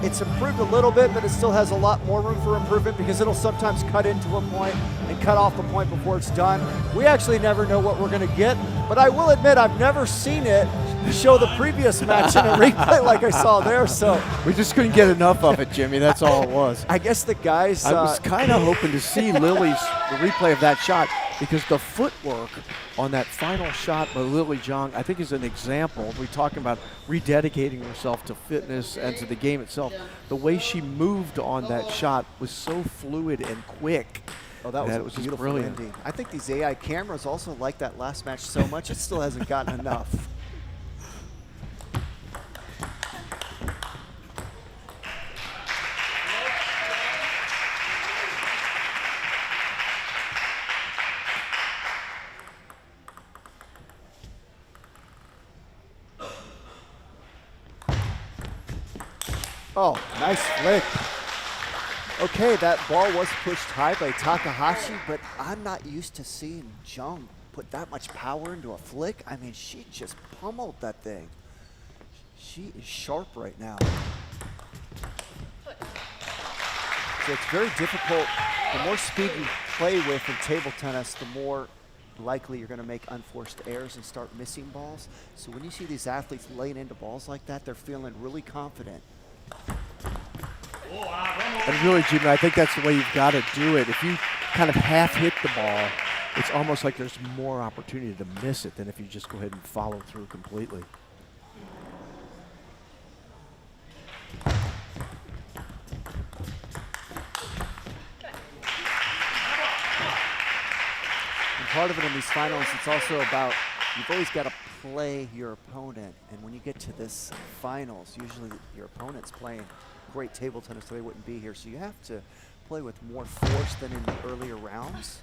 it's improved a little bit, but it still has a lot more room for improvement because it'll sometimes cut into a point and cut off the point before it's done. We actually never know what we're going to get, but I will admit I've never seen it show the previous match in a replay like I saw there. So We just couldn't get enough of it, Jimmy. That's all it was. I guess the guys. I was kind of hoping to see Lily's the replay of that shot because the footwork on that final shot by Lily Jong, I think, is an example. We're talking about rededicating herself to fitness and to the game itself. The way she moved on that shot was so fluid and quick. Oh, that was a just beautiful brilliant. ending. I think these AI cameras also like that last match so much it still hasn't gotten enough. Oh, nice flick. Okay, that ball was pushed high by Takahashi, but I'm not used to seeing Jung put that much power into a flick. I mean, she just pummeled that thing. She is sharp right now. So it's very difficult. The more speed you play with in table tennis, the more likely you're going to make unforced errors and start missing balls. So when you see these athletes laying into balls like that, they're feeling really confident. And really, Jimmy, I think that's the way you've got to do it. If you kind of half hit the ball, it's almost like there's more opportunity to miss it than if you just go ahead and follow through completely. And part of it in these finals, it's also about, you've always got to play your opponent. And when you get to this finals, usually your opponent's playing great table tennis, so they wouldn't be here. So you have to play with more force than in the earlier rounds.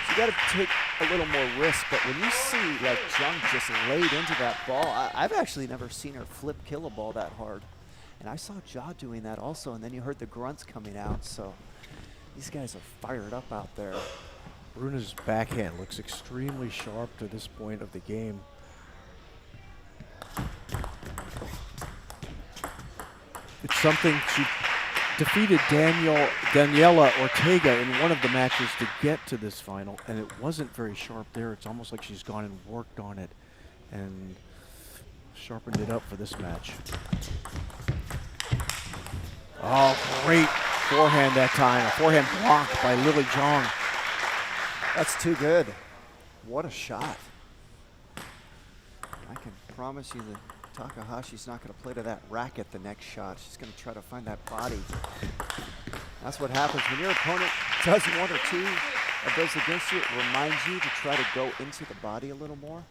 So you got to take a little more risk. But when you see like Jung just laid into that ball, I've actually never seen her flip kill a ball that hard. And I saw Ja doing that also, and then you heard the grunts coming out. So these guys are fired up out there. Bruna's backhand looks extremely sharp to this point of the game. It's something she defeated Daniela Ortega in one of the matches to get to this final, and it wasn't very sharp there. It's almost like she's gone and worked on it and sharpened it up for this match. Oh, great forehand that time. A forehand block by Lily Jong. That's too good. What a shot. I can promise you that Takahashi's not going to play to that racket the next shot. She's going to try to find that body. That's what happens when your opponent does one or two of those against you. It reminds you to try to go into the body a little more.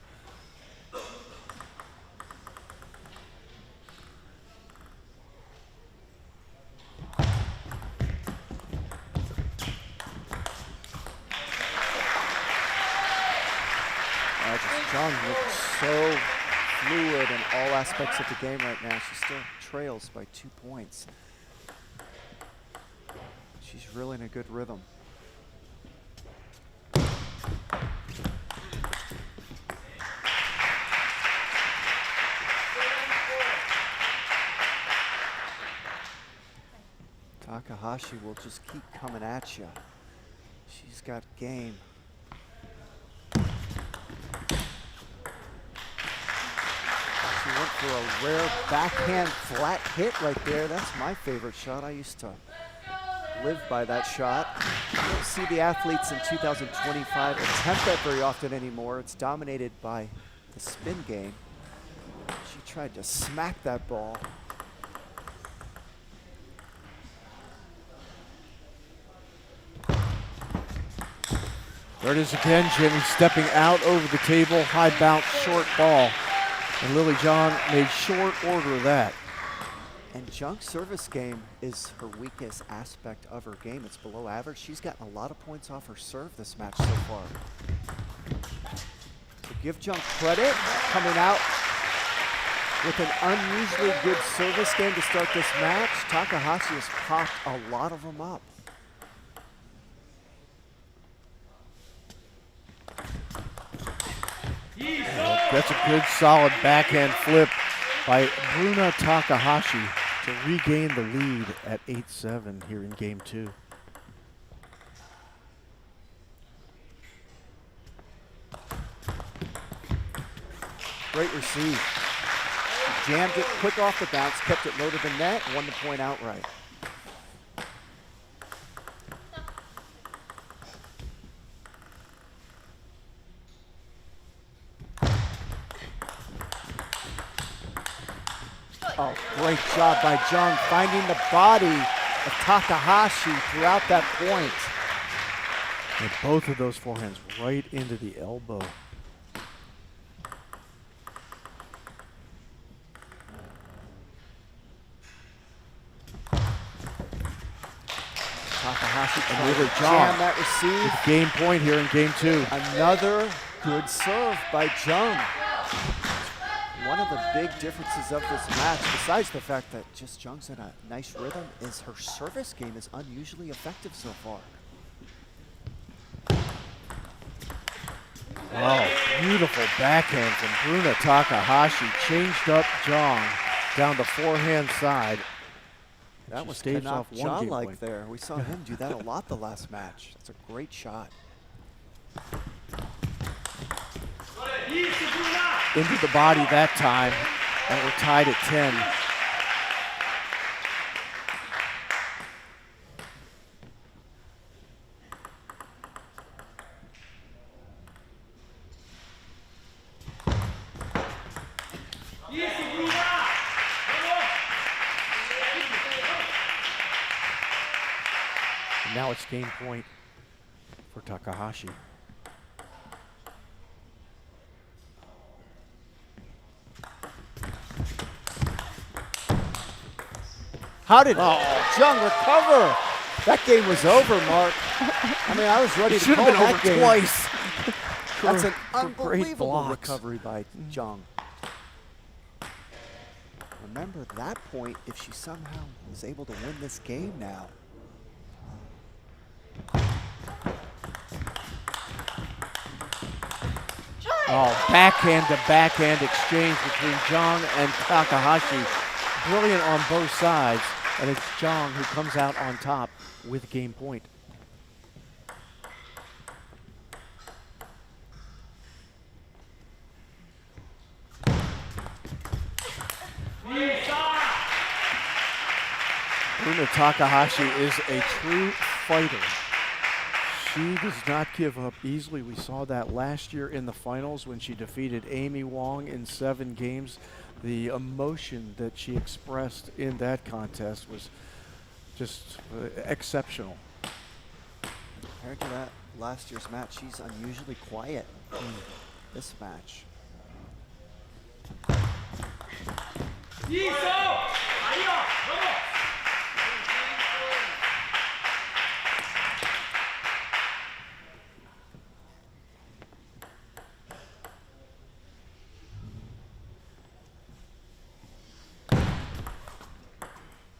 Jung looks so fluid in all aspects of the game right now. She still trails by 2 points. She's really in a good rhythm. Takahashi will just keep coming at you. She's got game. She went for a rare backhand flat hit right there. That's my favorite shot. I used to live by that shot. You don't see the athletes in 2025 attempt that very often anymore. It's dominated by the spin game. She tried to smack that ball. There it is again, Jimmy stepping out over the table, high bounce, short ball. And Lily Zhang made short order of that. And Zhang's service game is her weakest aspect of her game. It's below average. She's gotten a lot of points off her serve this match so far. So give Zhang credit, coming out with an unusually good service game to start this match. Takahashi has popped a lot of them up. That's a good solid backhand flip by Bruna Takahashi to regain the lead at 8-7 here in game 2. Great receive. Jammed it quick off the bounce, kept it low to the net, won the point outright. Oh, great job by Zhang finding the body of Takahashi throughout that point. And both of those forehands right into the elbow. Takahashi And really jam that receive. With game point here in game 2. Another good serve by Zhang. One of the big differences of this match, besides the fact that just Zhang's in a nice rhythm, is her service game is unusually effective so far. Oh, beautiful backhand from Bruna Takahashi. Changed up Zhang down the forehand side. That was staves off one game jaw-like point. there. We saw him do that a lot the last match. That's a great shot. Into the body that time, and we're tied at 10. And now it's game point for Takahashi. How did Zhang recover? That game was over, Mark. I mean, I was ready to Should call have been that over game. twice. That's an For great unbelievable blocks. recovery by Zhang. Remember that point, if she somehow was able to win this game now. Oh, backhand to backhand exchange between Zhang and Takahashi. Brilliant on both sides, and it's Zhang who comes out on top with game point. Bruna Takahashi is a true fighter. She does not give up easily. We saw that last year in the finals when she defeated Amy Wong in 7 games. The emotion that she expressed in that contest was just exceptional. Compared to that last year's match, she's unusually quiet in this match.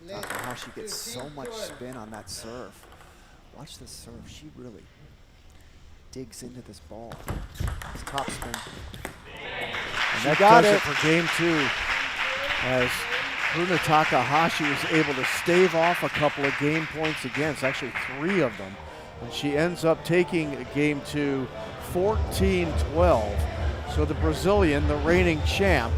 Takahashi gets so much spin on that serve. Watch this serve. She really digs into this ball. It's top spin. And that does it for game 2, as Bruna Takahashi was able to stave off a couple of game points against, actually 3 of them. And she ends up taking game 2 14-12. So the Brazilian, the reigning champ,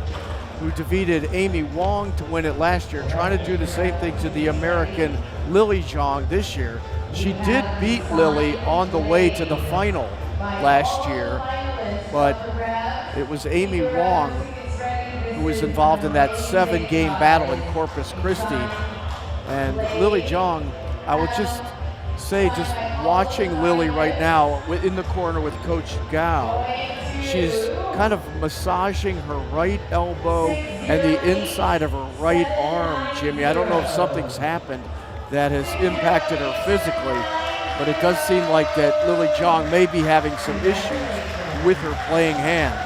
who defeated Amy Wong to win it last year, trying to do the same thing to the American Lily Zhang this year. She did beat Lily on the way to the final last year, but it was Amy Wong who was involved in that 7-game battle in Corpus Christi. And Lily Zhang, I will just say, just watching Lily right now in the corner with Coach Gao, she's kind of massaging her right elbow and the inside of her right arm, Jimmy. I don't know if something's happened that has impacted her physically, but it does seem like that Lily Zhang may be having some issues with her playing hand.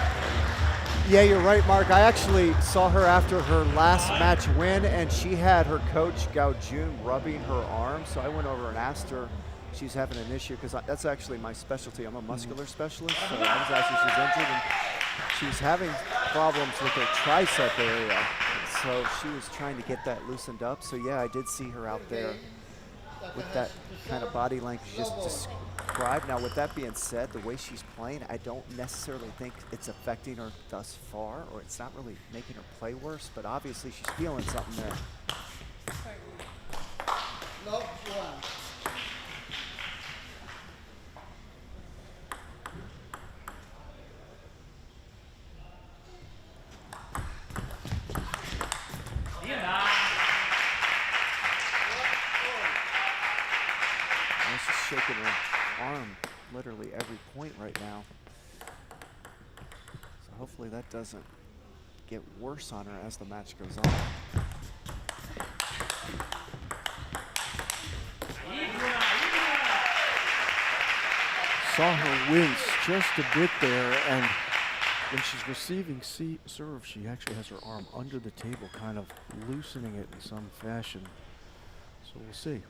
Yeah, you're right, Mark. I actually saw her after her last match win, and she had her coach, Gao Jun, rubbing her arm. So I went over and asked her if she's having an issue, because that's actually my specialty. I'm a muscular specialist, so I was asking if she's injured, and she was having problems with her tricep area. So she was trying to get that loosened up. So yeah, I did see her out there with that kind of body language you just described. Now, with that being said, the way she's playing, I don't necessarily think it's affecting her thus far, or it's not really making her play worse, but obviously she's feeling something there. Love one. She's shaking her arm literally every point right now. So hopefully that doesn't get worse on her as the match goes on. Saw her wince just a bit there, and when she's receiving serve, she actually has her arm under the table, kind of loosening it in some fashion. So we'll see.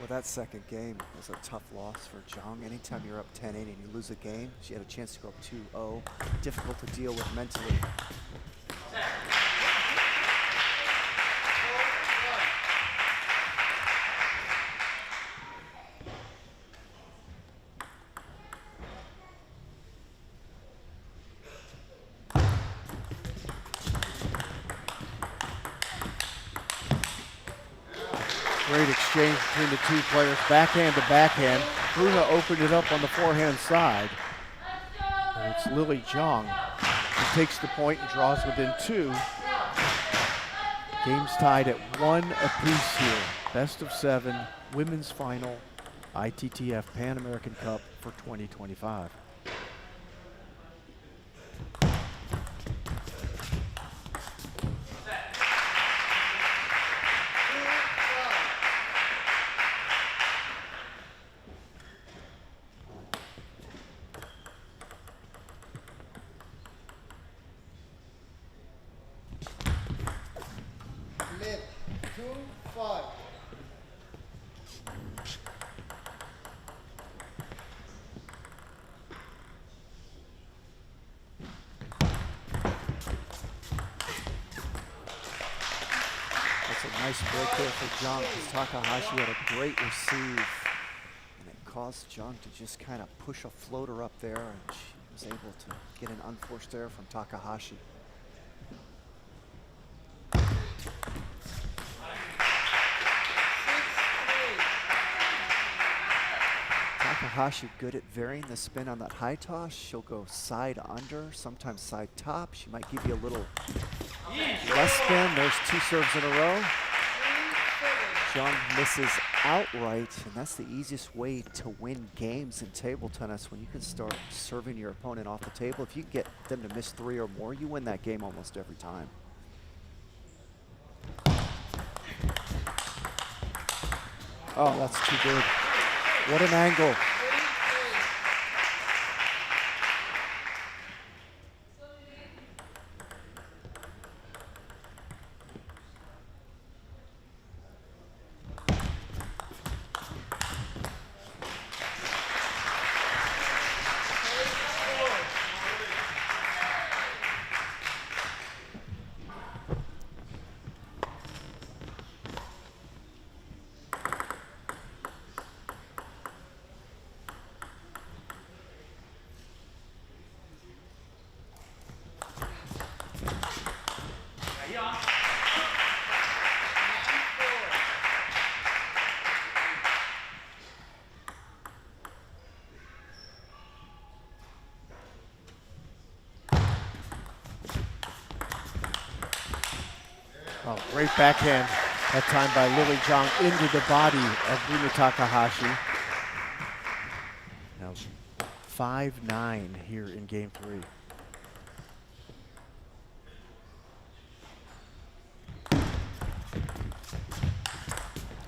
Well, that second game was a tough loss for Zhang. Anytime you're up 10-8 and you lose a game, she had a chance to go up 2-0. Difficult to deal with mentally. Great exchange between the two players, backhand to backhand. Bruna opened it up on the forehand side. And it's Lily Zhang who takes the point and draws within 2. Game's tied at 1 apiece here. Best of 7, women's final, ITTF Pan American Cup for 2025. Left, 2-5. That's a nice break there for Zhang, because Takahashi had a great receive. And it caused Zhang to just kind of push a floater up there, and she was able to get an unforced error from Takahashi. Takahashi good at varying the spin on that high toss. She'll go side under, sometimes side top. She might give you a little less spin. There's 2 serves in a row. Zhang misses outright, and that's the easiest way to win games in table tennis, when you can start serving your opponent off the table. If you get them to miss 3 or more, you win that game almost every time. Oh, that's too good. What an angle. Oh, great backhand that time by Lily Zhang into the body of Bruna Takahashi. Now 5-9 here in game 3.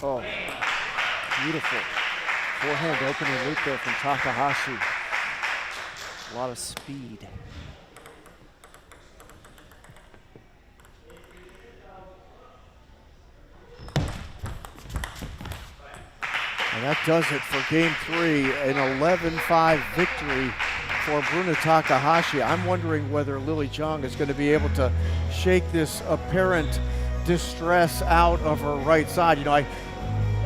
Oh, beautiful. Forehand opening loop there from Takahashi. A lot of speed. And that does it for game 3, an 11-5 victory for Bruna Takahashi. I'm wondering whether Lily Zhang is going to be able to shake this apparent distress out of her right side. You know, I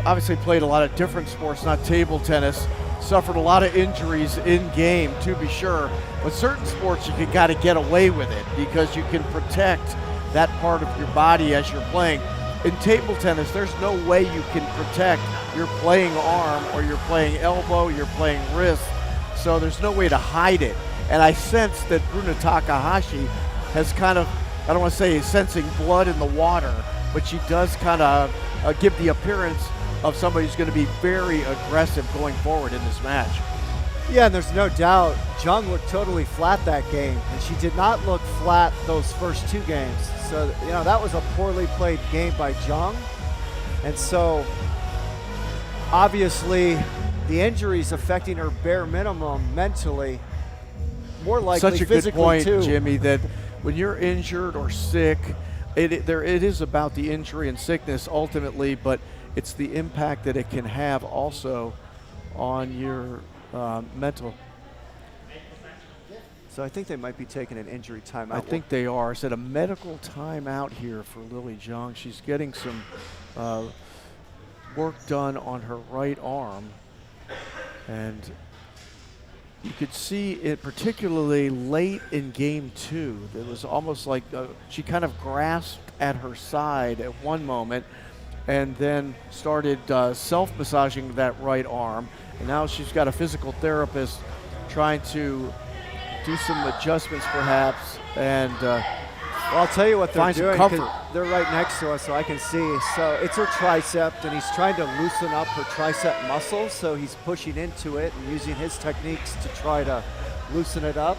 obviously played a lot of different sports, not table tennis, suffered a lot of injuries in game, to be sure, but certain sports you got to get away with it because you can protect that part of your body as you're playing. In table tennis, there's no way you can protect your playing arm or your playing elbow, your playing wrist, so there's no way to hide it. And I sense that Bruna Takahashi has kind of, I don't want to say sensing blood in the water, but she does kind of give the appearance of somebody who's going to be very aggressive going forward in this match. Yeah, and there's no doubt Zhang looked totally flat that game, and she did not look flat those first 2 games. So, you know, that was a poorly played game by Zhang. And so, obviously, the injuries affecting her bare minimum mentally, more likely such a physically good point, too. Jimmy, that when you're injured or sick, it is about the injury and sickness ultimately, but it's the impact that it can have also on your mental. So I think they might be taking an injury timeout. I think they are. I said a medical timeout here for Lily Zhang. She's getting some work done on her right arm, and you could see it particularly late in game 2. It was almost like she kind of grasped at her side at one moment and then started self-massaging that right arm. And now she's got a physical therapist trying to do some adjustments perhaps, and well, I'll tell you what they're find some doing. comfort. They're right next to us, so I can see. So it's her tricep, and he's trying to loosen up her tricep muscle. So he's pushing into it and using his techniques to try to loosen it up.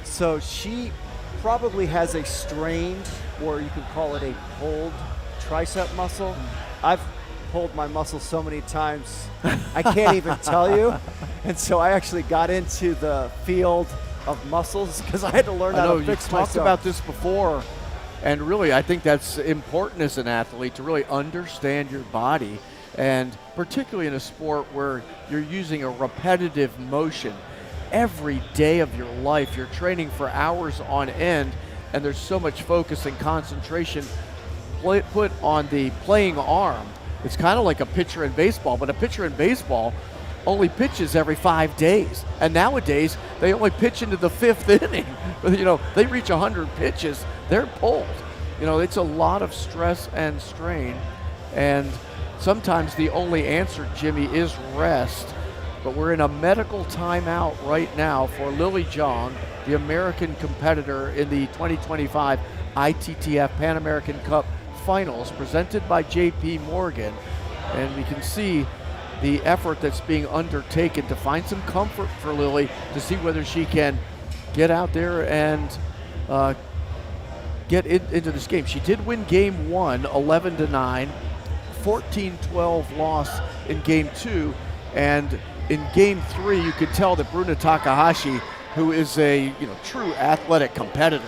So she probably has a strained, or you could call it a pulled tricep muscle. I've pulled my muscle so many times, I can't even tell you. And so I actually got into the field of muscles because I had to learn how to fix you've myself. talked about this before, and really I think that's important as an athlete to really understand your body, and particularly in a sport where you're using a repetitive motion every day of your life. You're training for hours on end, and there's so much focus and concentration put on the playing arm. It's kind of like a pitcher in baseball, but a pitcher in baseball only pitches every 5 days. And nowadays, they only pitch into the 5th inning. You know, they reach 100 pitches, they're pulled. You know, it's a lot of stress and strain. And sometimes the only answer, Jimmy, is rest. But we're in a medical timeout right now for Lily Zhang, the American competitor in the 2025 ITTF Pan American Cup Finals, presented by JP Morgan. And we can see the effort that's being undertaken to find some comfort for Lily, to see whether she can get out there and get into this game. She did win game 1, 11-9, 14-12 loss in game 2, and in game 3 you could tell that Bruna Takahashi, who is a true athletic competitor,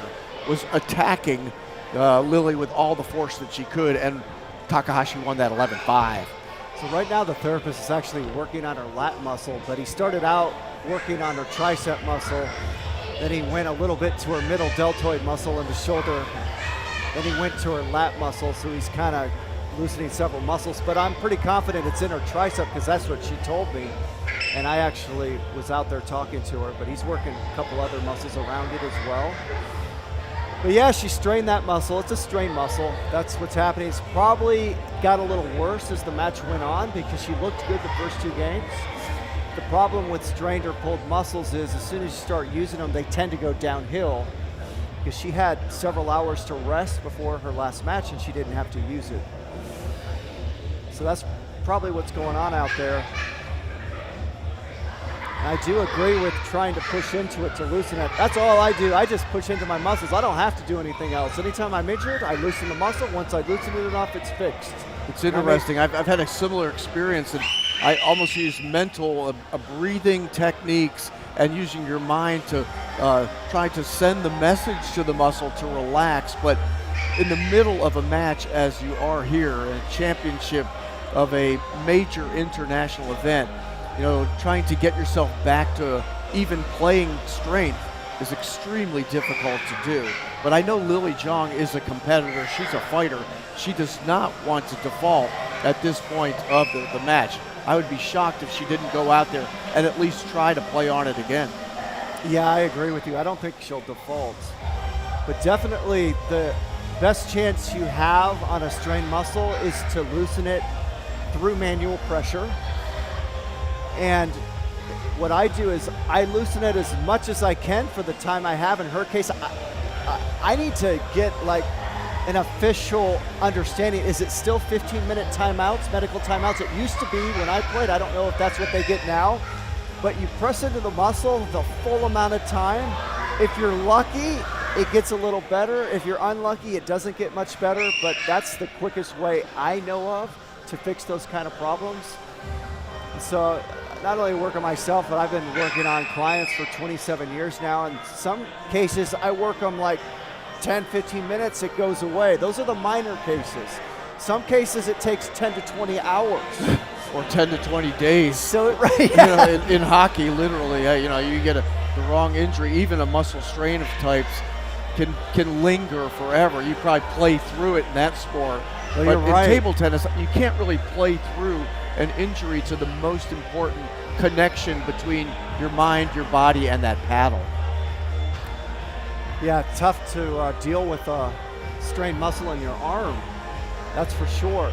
was attacking Lily with all the force that she could, and Takahashi won that 11-5. So right now the therapist is actually working on her lat muscle, but he started out working on her tricep muscle, then he went a little bit to her middle deltoid muscle in the shoulder, then he went to her lat muscle, so he's kind of loosening several muscles, but I'm pretty confident it's in her tricep because that's what she told me, and I actually was out there talking to her, but he's working a couple other muscles around it as well. But yeah, she strained that muscle. It's a strained muscle. That's what's happening. It's probably got a little worse as the match went on because she looked good the first 2 games. The problem with strained or pulled muscles is as soon as you start using them, they tend to go downhill. because she had several hours to rest before her last match and she didn't have to use it. So that's probably what's going on out there. And I do agree with trying to push into it to loosen it. That's all I do. I just push into my muscles. I don't have to do anything else. Anytime I'm injured, I loosen the muscle. Once I loosen it enough, it's fixed. It's interesting. I've had a similar experience, and I almost use mental breathing techniques and using your mind to try to send the message to the muscle to relax. But in the middle of a match, as you are here, a championship of a major international event, you know, trying to get yourself back to even playing strength is extremely difficult to do. But I know Lily Zhang is a competitor. She's a fighter. She does not want to default at this point of the match. I would be shocked if she didn't go out there and at least try to play on it again. Yeah, I agree with you. I don't think she'll default. But definitely the best chance you have on a strained muscle is to loosen it through manual pressure. And what I do is I loosen it as much as I can for the time I have. In her case, I need to get like an official understanding. Is it still 15-minute timeouts, medical timeouts? It used to be when I played. I don't know if that's what they get now. But you press into the muscle the full amount of time. If you're lucky, it gets a little better. If you're unlucky, it doesn't get much better. But that's the quickest way I know of to fix those kind of problems. So not only work on myself, but I've been working on clients for 27 years now. In some cases, I work them like 10, 15 minutes, it goes away. Those are the minor cases. Some cases, it takes 10 to 20 hours. Or 10 to 20 days. So, right. Yeah. You know, in hockey, literally, you know, you get the wrong injury, even a muscle strain of types can linger forever. You probably play through it in that sport. Well, but you're in right. table tennis, you can't really play through an injury to the most important connection between your mind, your body, and that paddle. Yeah, tough to deal with a strained muscle in your arm. That's for sure.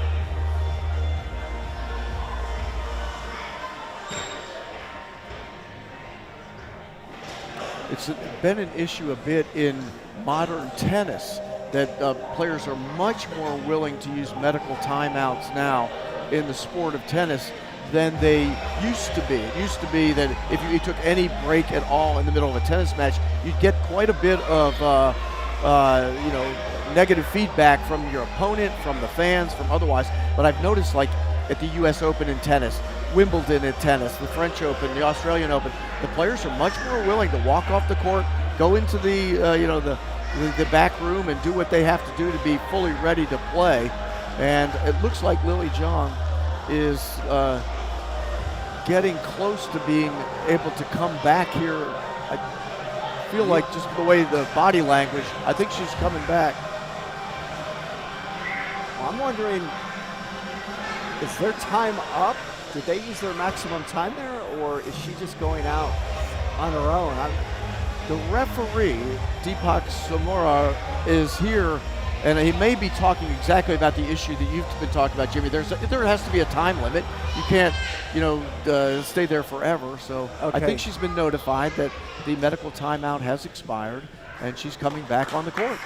It's been an issue a bit in modern tennis that players are much more willing to use medical timeouts now in the sport of tennis than they used to be. It used to be that if you took any break at all in the middle of a tennis match, you'd get quite a bit of you know, negative feedback from your opponent, from the fans, from otherwise. But I've noticed, like at the US Open in tennis, Wimbledon in tennis, the French Open, the Australian Open, the players are much more willing to walk off the court, go into the you know, the back room and do what they have to do to be fully ready to play. And it looks like Lily Zhang is getting close to being able to come back here. I feel like just the way the body language, I think she's coming back. Well, I'm wondering, is their time up? Did they use their maximum time there, or is she just going out on her own? The referee, Deepak Samora, is here, and he may be talking exactly about the issue that you've been talking about, Jimmy. There has to be a time limit. You can't, you know, stay there forever. So okay. I think she's been notified that the medical timeout has expired, and she's coming back on the court.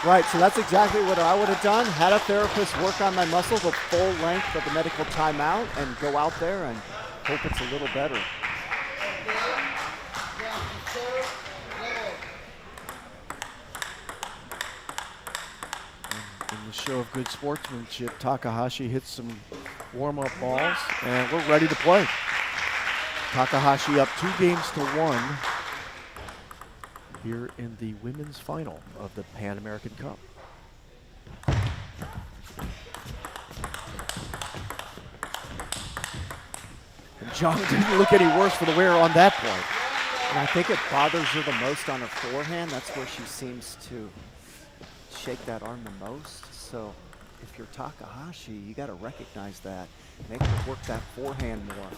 Right, so that's exactly what I would have done. Had a therapist work on my muscles the full length of the medical timeout and go out there and hope it's a little better. In the show of good sportsmanship, Takahashi hits some warm-up balls, and we're ready to play. Takahashi up 2-1 here in the women's final of the Pan American Cup. And Zhang didn't look any worse for the wear on that point. And I think it bothers her the most on her forehand. That's where she seems to shake that arm the most. So if you're Takahashi, you got to recognize that. Make her work that forehand more.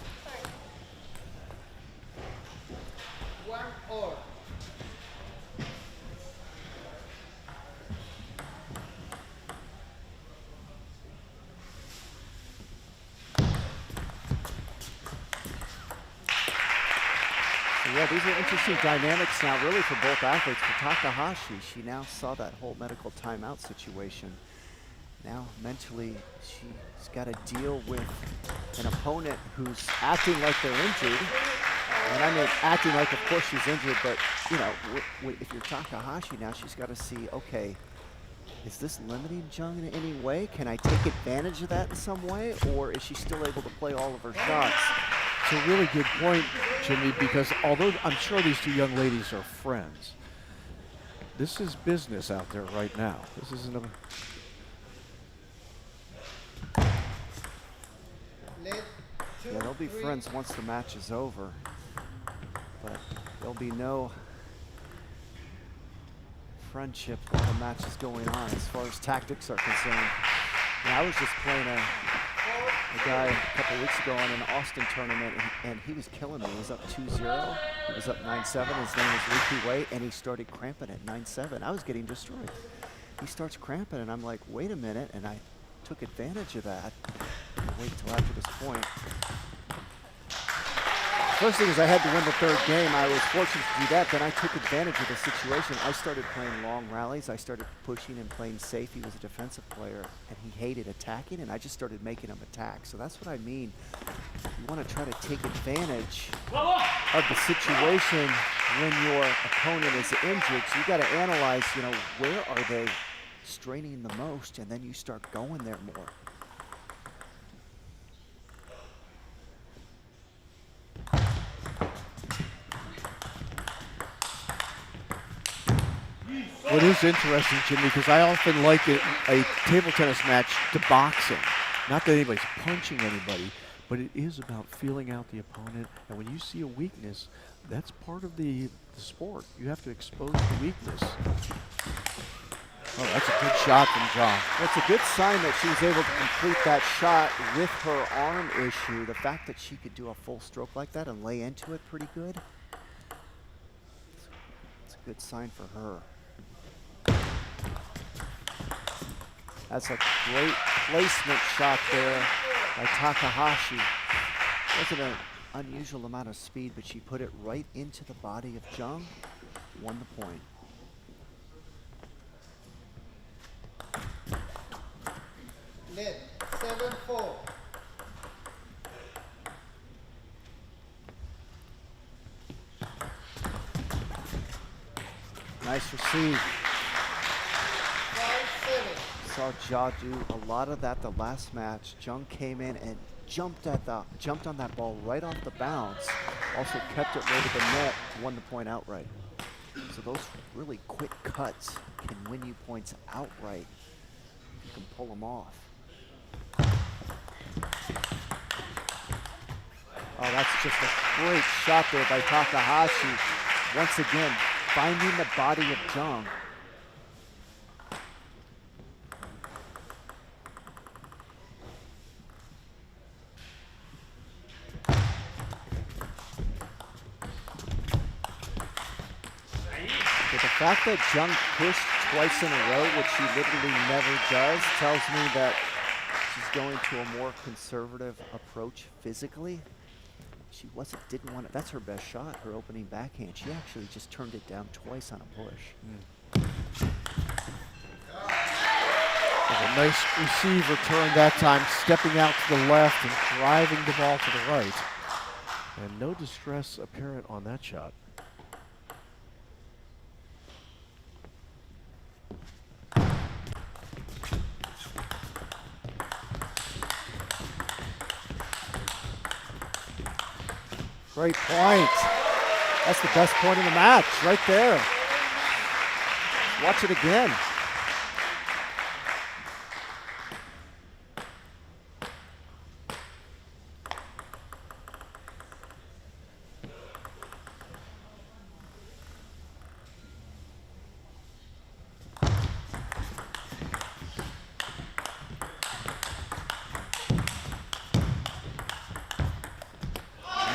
1-all. Yeah, these are interesting dynamics now, really, for both athletes. For Takahashi, she now saw that whole medical timeout situation. Now, mentally, she's got to deal with an opponent who's acting like they're injured. And I mean, acting like, of course, she's injured, but, you know, if you're Takahashi now, she's got to see, okay, is this limiting Jung in any way? Can I take advantage of that in some way? Or is she still able to play all of her shots? It's a really good point, Jimmy, because although I'm sure these two young ladies are friends, this is business out there right now. This isn't a... Yeah, they'll be friends once the match is over, but there'll be no friendship while the match is going on as far as tactics are concerned. And I was just playing a guy a couple weeks ago in an Austin tournament, and he was killing me. He was up 2-0. He was up 9-7. His name was Ricky Wei, and he started cramping at 9-7. I was getting destroyed. He starts cramping, and I'm like, wait a minute, and I took advantage of that. Wait until after this point. First thing is I had to win the third game. I was fortunate to do that. Then I took advantage of the situation. I started playing long rallies. I started pushing and playing safe. He was a defensive player, and he hated attacking, and I just started making him attack. So that's what I mean. You want to try to take advantage of the situation when your opponent is injured. So you got to analyze, you know, where are they straining the most, and then you start going there more. What is interesting, Jimmy, because I often like a table tennis match to boxing. Not that anybody's punching anybody, but it is about feeling out the opponent. And when you see a weakness, that's part of the sport. You have to expose the weakness. Oh, that's a good shot from John. It's a good sign that she was able to complete that shot with her arm issue. The fact that she could do a full stroke like that and lay into it pretty good, it's a good sign for her. That's a great placement shot there by Takahashi. Wasn't an unusual amount of speed, but she put it right into the body of Jung, won the point. Lead 7-4. Nice receive. Saw Ja do a lot of that the last match. Jung came in and jumped on that ball right off the bounce. Also kept it right at the net, won the point outright. So those really quick cuts can win you points outright. You can pull them off. Oh, that's just a great shot there by Takahashi. Once again, finding the body of Jung. But the fact that Jung pushed twice in a row, which she literally never does, tells me that she's going to a more conservative approach physically. She didn't want it. That's her best shot, her opening backhand. She actually just turned it down twice on a push. A nice receive return that time, stepping out to the left and driving the ball to the right. And no distress apparent on that shot. Great point. That's the best point in the match, right there. Watch it again.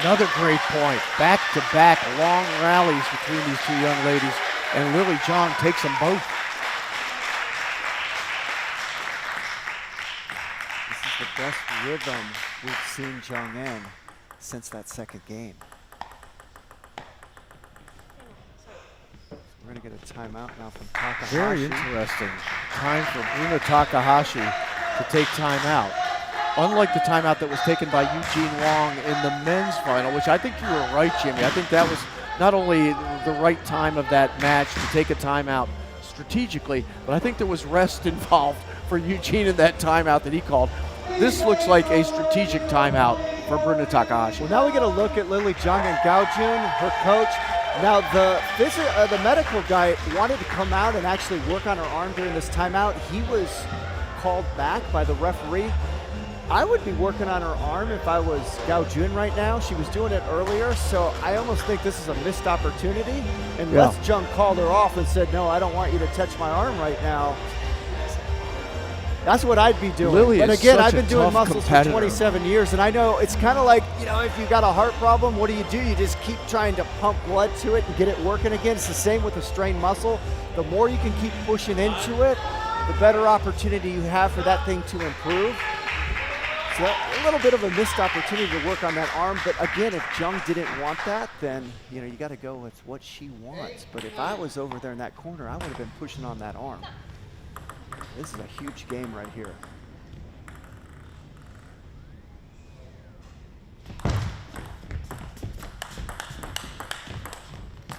Another great point. Back-to-back long rallies between these two young ladies, and Lily Zhang takes them both. This is the best rhythm we've seen Jung in since that second game. going to get a timeout now from Takahashi. Very interesting. Time for Bruno Takahashi to take timeout. Unlike the timeout that was taken by Eugene Wong in the men's final, which I think you were right, Jimmy. I think that was not only the right time of that match to take a timeout strategically, but I think there was rest involved for Eugene in that timeout that he called. This looks like a strategic timeout for Bruno Takahashi. Well, now we get a look at Lily Zhang and Gao Jun, her coach. Now the medical guy wanted to come out and actually work on her arm during this timeout. He was called back by the referee. I would be working on her arm if I was Gao Jun right now. She was doing it earlier, so I almost think this is a missed opportunity. Unless Zhang called her off and said, no, I don't want you to touch my arm right now. That's what I'd be doing. Lily but is again, such I've been a doing tough muscles competitor. for 27 years, and I know it's kind of like, you know, if you got a heart problem, what do? You just keep trying to pump blood to it and get it working again. It's the same with a strained muscle. The more you can keep pushing into it, the better opportunity you have for that thing to improve. So a little bit of a missed opportunity to work on that arm, but again, if Zhang didn't want that, then you know you got to go with what she wants. But if I was over there in that corner, I would have been pushing on that arm. This is a huge game right here.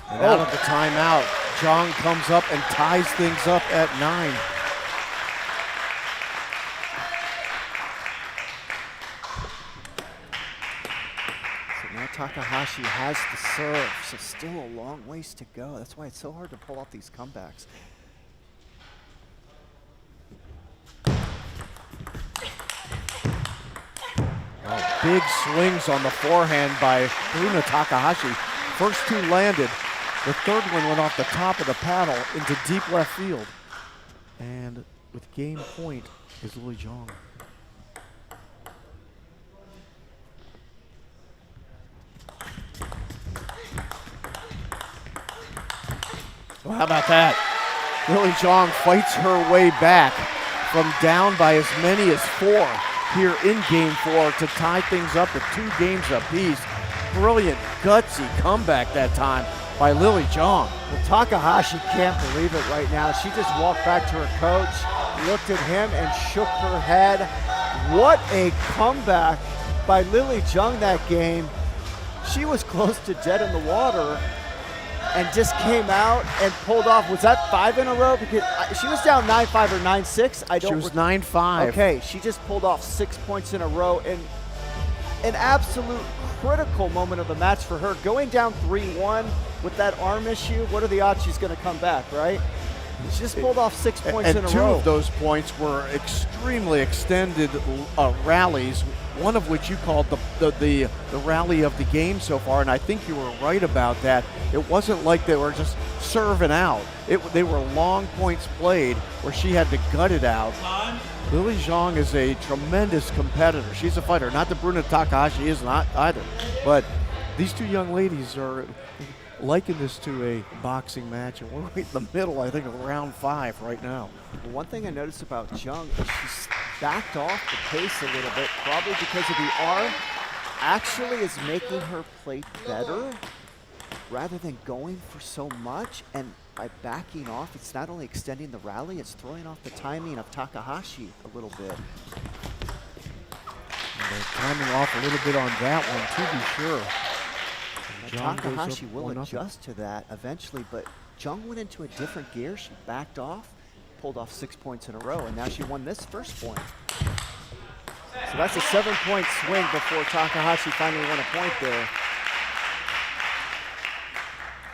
And out of the timeout, Zhang comes up and ties things up at 9. Takahashi has the serve, so still a long ways to go. That's why it's so hard to pull off these comebacks. Oh, big swings on the forehand by Bruno Takahashi. First two landed. The third one went off the top of the paddle into deep left field. And with game point is Lily Zhang. Well, how about that? Lily Zhang fights her way back from down by as many as 4 here in game 4 to tie things up at 2 games apiece. Brilliant, gutsy comeback that time by Lily Zhang. Well, Takahashi can't believe it right now. She just walked back to her coach, looked at him, and shook her head. What a comeback by Lily Zhang that game. She was close to dead in the water and just came out and pulled off. Was that 5 in a row? Because she was down 9-5 or 9-6. She was 9-5. Okay, she just pulled off 6 points in a row, and an absolute critical moment of the match for her. Going down 3-1 with that arm issue, what are the odds she's going to come back, right? She just pulled off 6 points in a row. And 2 of those points were extremely extended rallies, one of which you called the rally of the game so far, and I think you were right about that. It wasn't like they were just serving out. They were long points played where she had to gut it out. Lily Zhang is a tremendous competitor. She's a fighter. Not that Bruno Takahashi is not either, but these two young ladies are liken this to a boxing match, and we're right in the middle, I think, of round 5 right now. Well, one thing I noticed about Zhang is she's backed off the pace a little bit, probably because of the arm. Actually is making her play better rather than going for so much. And by backing off, it's not only extending the rally, it's throwing off the timing of Takahashi a little bit. And they're timing off a little bit on that one, to be sure. Takahashi will adjust to that eventually, but Zhang went into a different gear. She backed off, pulled off 6 points in a row, and now she won this first point. So that's a 7-point swing before Takahashi finally won a point there.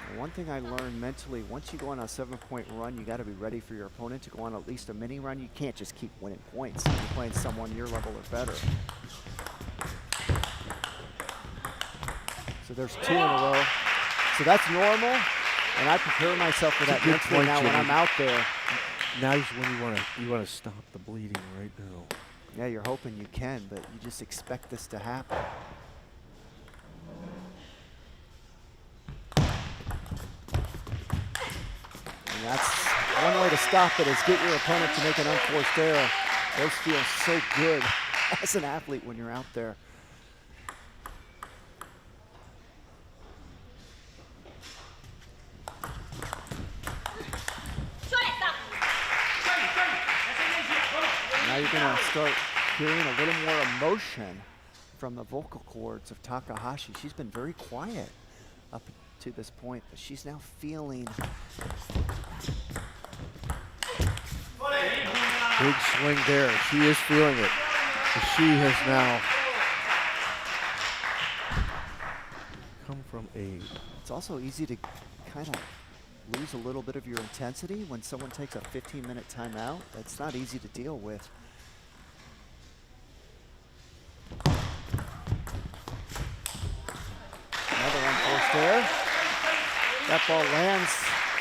And one thing I learned mentally, once you go on a 7-point run, you got to be ready for your opponent to go on at least a mini run. You can't just keep winning points. You're playing someone your level or better. So there's 2 in a row. So that's normal, and I prepare myself for that mentally now when I'm out there. Now is when you want to stop the bleeding right now. Yeah, you're hoping you can, but you just expect this to happen. And that's one way to stop it, is get your opponent to make an unforced error. Those feel so good as an athlete when you're out there. you're going to start hearing a little more emotion from the vocal cords of Takahashi. She's been very quiet up to this point, but she's now feeling. Big swing there. She is feeling it. She has now come from a. It's also easy to kind of lose a little bit of your intensity when someone takes a 15-minute timeout. That's not easy to deal with. Another unforced error. That ball lands.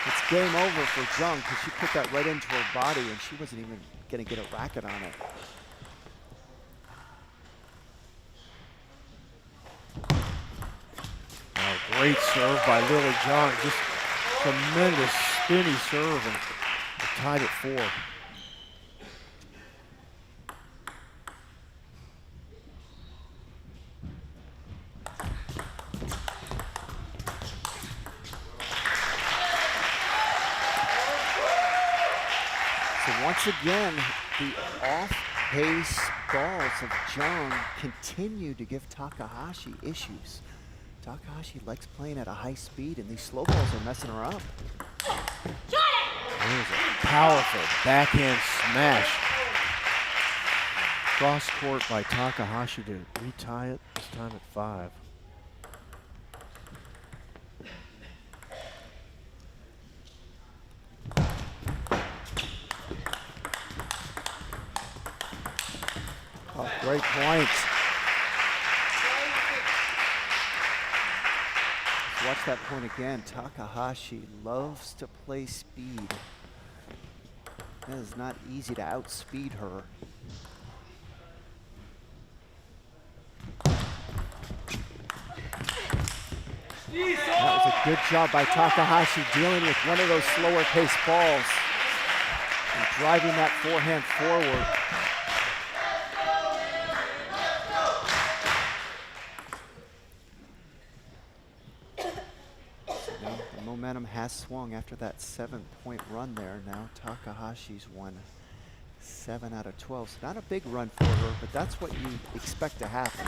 It's game over for Jung because she put that right into her body and she wasn't even going to get a racket on it. Oh, great serve by Lily Jung. Just tremendous spinny serve and tied at 4. Once again, the off-pace balls of Jung continue to give Takahashi issues. Takahashi likes playing at a high speed, and these slow balls are messing her up. There's a powerful backhand smash. Cross court by Takahashi to retie it, this time at 5. Oh, great point. Let's watch that point again. Takahashi loves to play speed. It is not easy to outspeed her. That was a good job by Takahashi dealing with one of those slower paced balls and driving that forehand forward. The momentum has swung after that 7-point run there. Now Takahashi's won 7 out of 12. So not a big run for her, but that's what you expect to happen.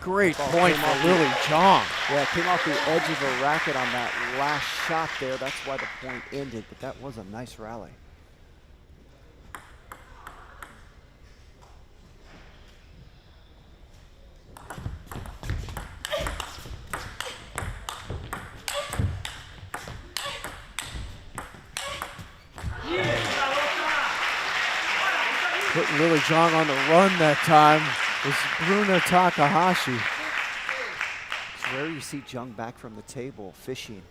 Great point for Lily Jung. Yeah, it came off the edge of her racket on that last shot there. That's why the point ended, but that was a nice rally. Putting Lily Jung on the run that time was Bruna Takahashi. It's rare you see Jung back from the table fishing.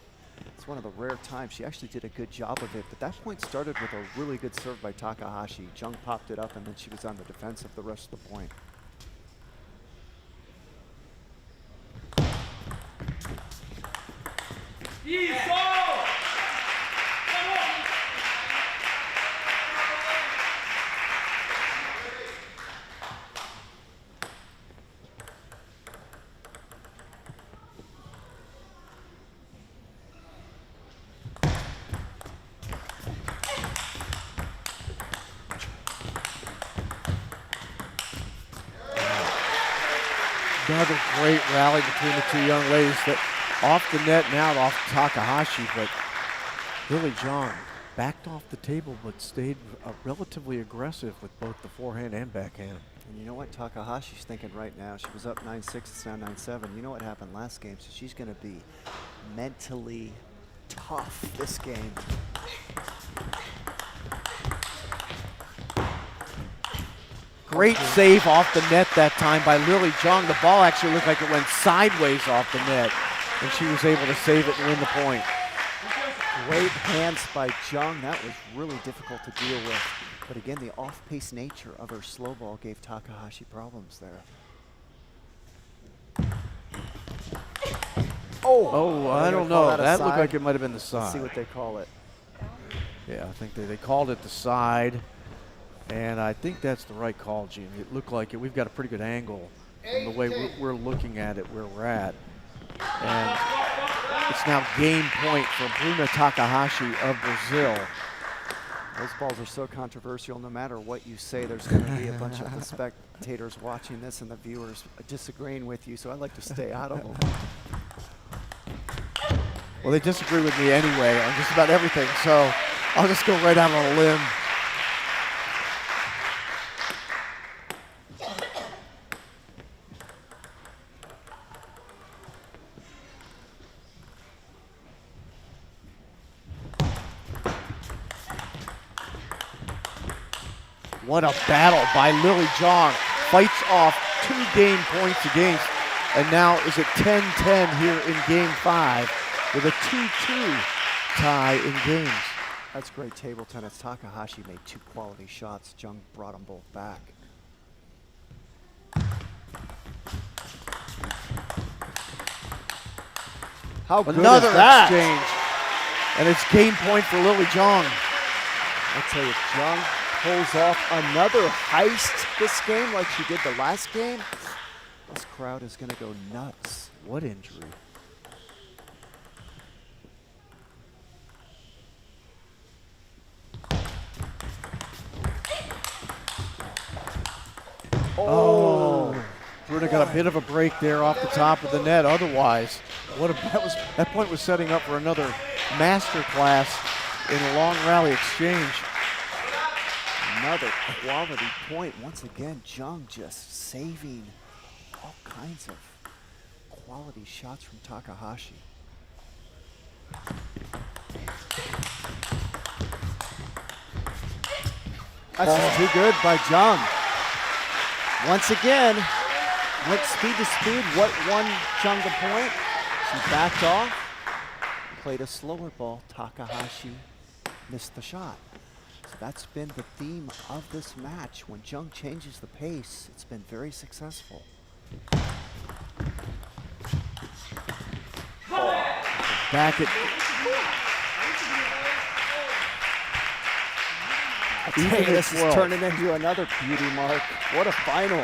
It's one of the rare times. She actually did a good job of it, but that point started with a really good serve by Takahashi. Jung popped it up, and then she was on the defensive the rest of the point. Another great rally between the two young ladies. That off the net now off Takahashi, but Lily Jung backed off the table but stayed relatively aggressive with both the forehand and backhand. And you know what Takahashi's thinking right now? She was up 9-6, it's now 9-7. You know what happened last game, so she's going to be mentally tough this game. Great save off the net that time by Lily Jung. The ball actually looked like it went sideways off the net, and she was able to save it and win the point. Great hands by Jung. That was really difficult to deal with. But again, the off-pace nature of her slow ball gave Takahashi problems there. Oh, I don't know. That looked like it might have been the side. Let's see what they call it. Yeah, I think they called it the side. And I think that's the right call, Gene. It looked like it. We've got a pretty good angle from the way we're looking at it where we're at. And it's now game point for Bruna Takahashi of Brazil. Those balls are so controversial. No matter what you say, there's going to be a bunch of the spectators watching this and the viewers disagreeing with you, so I'd like to stay out of them. Well, they disagree with me anyway on just about everything, so I'll just go right out on a limb. What a battle by Lily Zhang. Fights off 2 game points against, and now is it 10-10 here in game 5 with a 2-2 tie in games. That's great table tennis. Takahashi made 2 quality shots. Zhang brought them both back. How good Another is that? exchange, and it's game point for Lily Zhang. I tell you, Zhang pulls off another heist this game like she did the last game. This crowd is going to go nuts. What injury? Oh, Bruna got a bit of a break there off the top of the net. Otherwise, that point was setting up for another master class in a long rally exchange. Another quality point. Once again, Zhang just saving all kinds of quality shots from Takahashi. That's just too good by Zhang. Once again, went speed to speed. What won Zhang the point? She backed off, played a slower ball. Takahashi missed the shot. So that's been the theme of this match. When Zhang changes the pace, it's been very successful. Back at I tell you, this is turning into another beauty mark. What a final.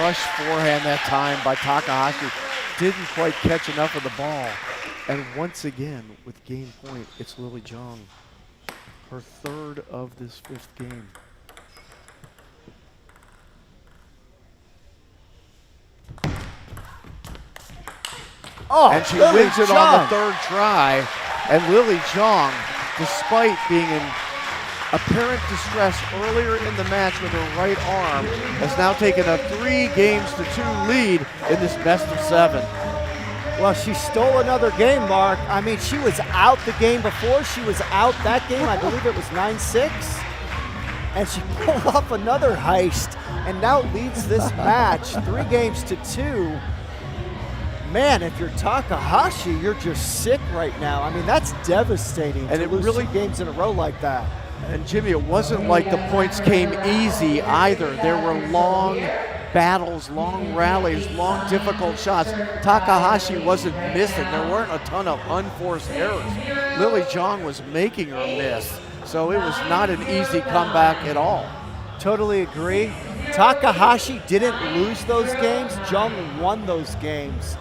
rush forehand that time by Takahashi. Didn't quite catch enough of the ball. And once again, with game point, it's Lily Zhang. Her 3rd of this 5th game. Oh, and she Lily wins it Zhang on the 3rd try. And Lily Zhang, despite being in apparent distress earlier in the match with her right arm, has now taken a 3-2 lead in this best of 7. Well, she stole another game, Mark. I mean, she was out the game before. She was out that game. I believe it was 9-6. And she pulled off another heist and now leads this match 3-2. Man, if you're Takahashi, you're just sick right now. I mean, that's devastating and to it lose really 2 games in a row like that. And Jimmy, it wasn't like the points came easy either. There were long battles, long rallies, long difficult shots. Takahashi wasn't missing. There weren't a ton of unforced errors. Lily Zhang was making her miss. So it was not an easy comeback at all. Totally agree. Takahashi didn't lose those games. Zhang won those games.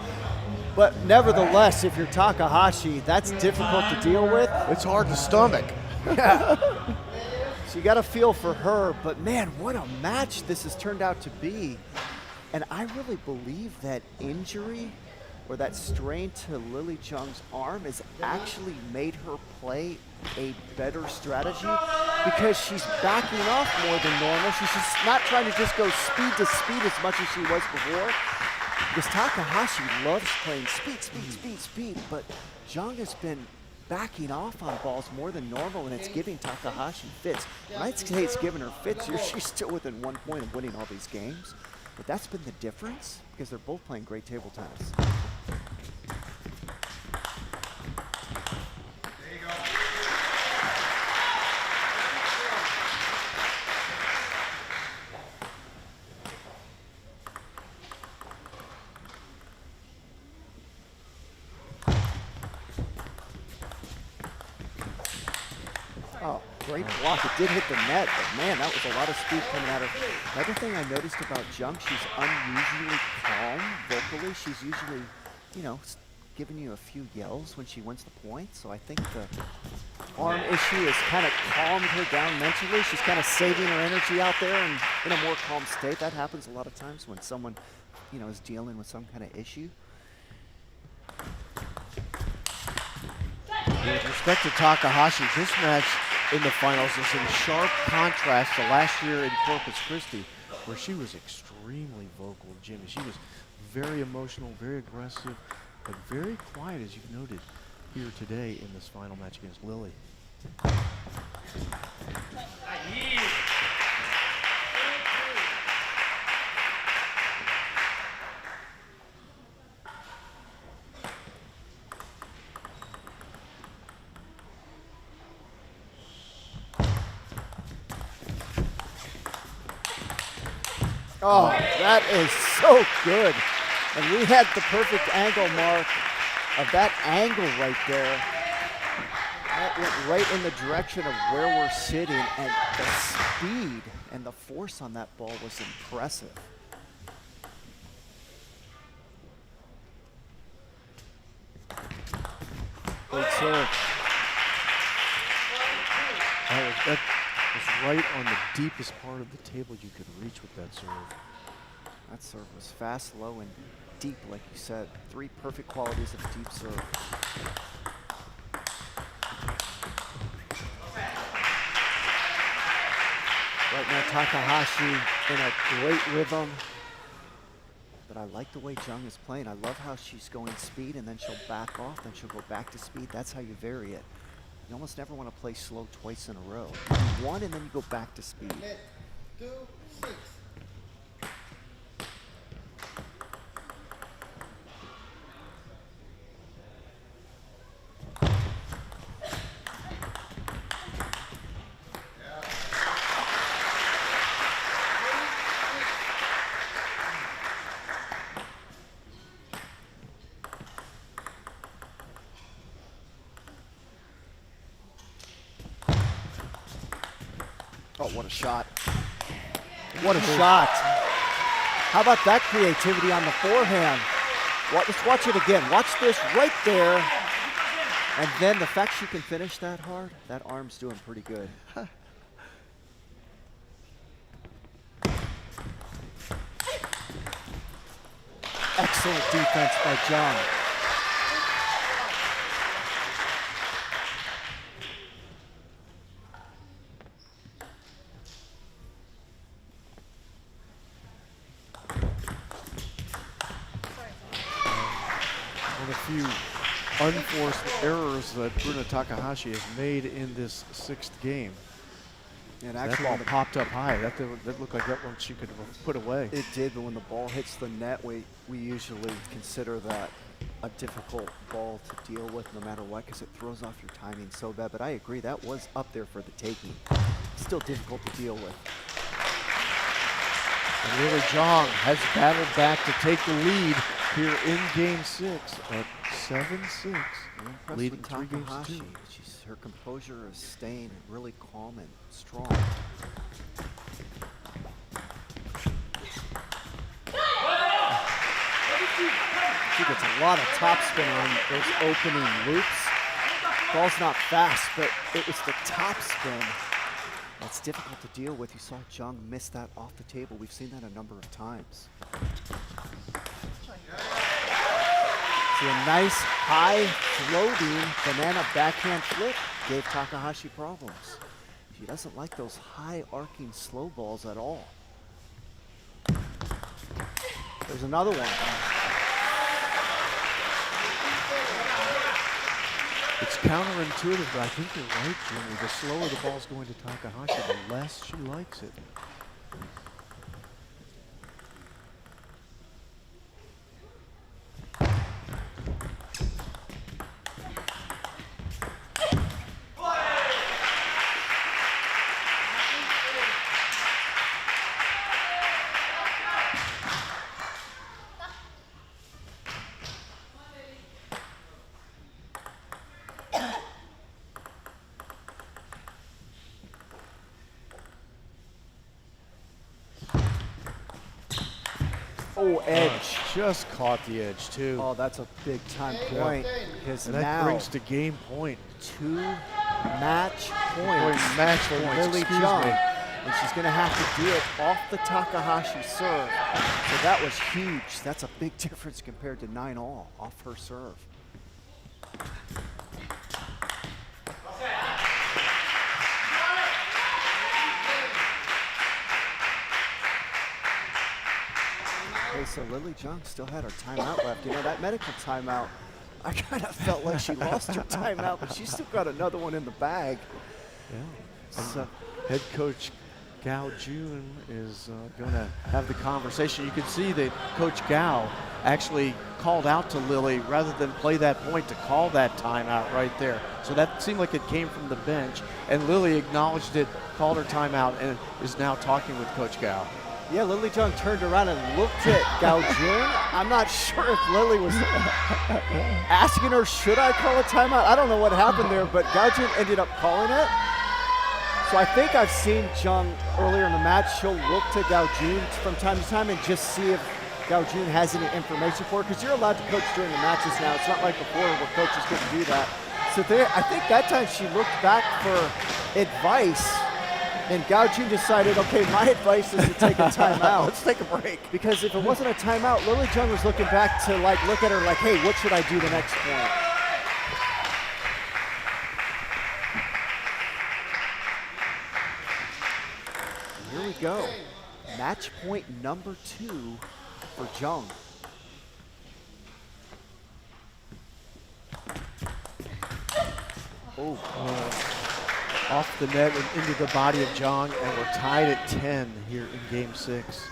But nevertheless, if you're Takahashi, that's difficult to deal with. It's hard to stomach. Yeah. So you got to feel for her. But man, what a match this has turned out to be. And I really believe that injury or that strain to Lily Zhang's arm has actually made her play a better strategy because she's backing off more than normal. She's just not trying to just go speed to speed as much as she was before. Because Takahashi loves playing speed, but Zhang has been backing off on balls more than normal, and it's giving Takahashi fits. When I say it's giving her fits, she's still within 1 point of winning all these games. But that's been the difference because they're both playing great table tennis. Great block. It did hit the net, but man, that was a lot of speed coming at her. Another thing I noticed about Jung, she's unusually calm vocally. She's usually, you know, giving you a few yells when she wins the point. So I think the arm issue has kind of calmed her down mentally. She's kind of saving her energy out there and in a more calm state. That happens a lot of times when someone, you know, is dealing with some kind of issue. With respect to Takahashi, this match in the finals is in sharp contrast to last year in Corpus Christi, where she was extremely vocal, Jimmy. She was very emotional, very aggressive, but very quiet, as you've noted here today in this final match against Lily. Oh, that is so good. And we had the perfect angle mark of that angle right there. That went right in the direction of where we're sitting, and the speed and the force on that ball was impressive. Good serve. That was right on the deepest part of the table you could reach with that serve. That serve was fast, low, and deep, like you said. 3 perfect qualities of a deep serve. Right now, Takahashi in a great rhythm. But I like the way Jung is playing. I love how she's going speed, and then she'll back off, then she'll go back to speed. That's how you vary it. You almost never want to play slow twice in a row. You do 1, and then you go back to speed. 2, 6. Oh, what a shot. What a shot. How about that creativity on the forehand? Let's watch it again. Watch this right there. And then the fact she can finish that hard, that arm's doing pretty good. Excellent defense by Jung. One of the few unforced errors that Bruna Takahashi has made in this 6th game. And That actually, ball popped up high. That looked like that one she could have put away. it did, but when the ball hits the net, we usually consider that a difficult ball to deal with no matter what, because it throws off your timing so bad. But I agree, that was up there for the taking. Still difficult to deal with. And Lily Zhang has battled back to take the lead here in Game 6 at 7-6, I'm impressed leading with 3 games to Takahashi. 2. Her composure is staying really calm and strong. She gets a lot of topspin on those opening loops. Ball's not fast, but it was the topspin that's difficult to deal with. You saw Jung miss that off the table. We've seen that a number of times. See, a nice high floating banana backhand flip gave Takahashi problems. She doesn't like those high arcing slow balls at all. There's another one. It's counterintuitive, but I think you're right, Jimmy. The slower the ball's going to Takahashi, the less she likes it. Oh, edge. Just caught the edge, too. Oh, that's a big time point. Because And that now brings to game point. 2 match points Match for points, Lily excuse Jung. me. And she's going to have to do it off the Takahashi serve. So that was huge. That's a big difference compared to 9-all off her serve. Okay, so Lily Jung still had her timeout left. You know, that medical timeout, I kind of felt like she lost her timeout, but she's still got another one in the bag. Yeah. So, Head coach Gao Jun is going to have the conversation. You can see that Coach Gao actually called out to Lily rather than play that point to call that timeout right there. So that seemed like it came from the bench, and Lily acknowledged it, called her timeout, and is now talking with Coach Gao. yeah, Lily Jung turned around and looked at Gao Jun. I'm not sure if Lily was asking her, should I call a timeout? I don't know what happened there, but Gao Jun ended up calling it. So I think I've seen Jung earlier in the match. She'll look to Gao Jun from time to time and just see if Gao Jun has any information for her, because you're allowed to coach during the matches now. It's not like before where coaches couldn't do that. So there, I think that time she looked back for advice, and Gao Jun decided, okay, my advice is to take a timeout. Let's take a break. Because if it wasn't a timeout, Lily Jung was looking back to like look at her like, hey, what should I do the next point? Here we go. Match point number 2 for Jung. Off the net and into the body of Jung, and we're tied at 10 here in game 6.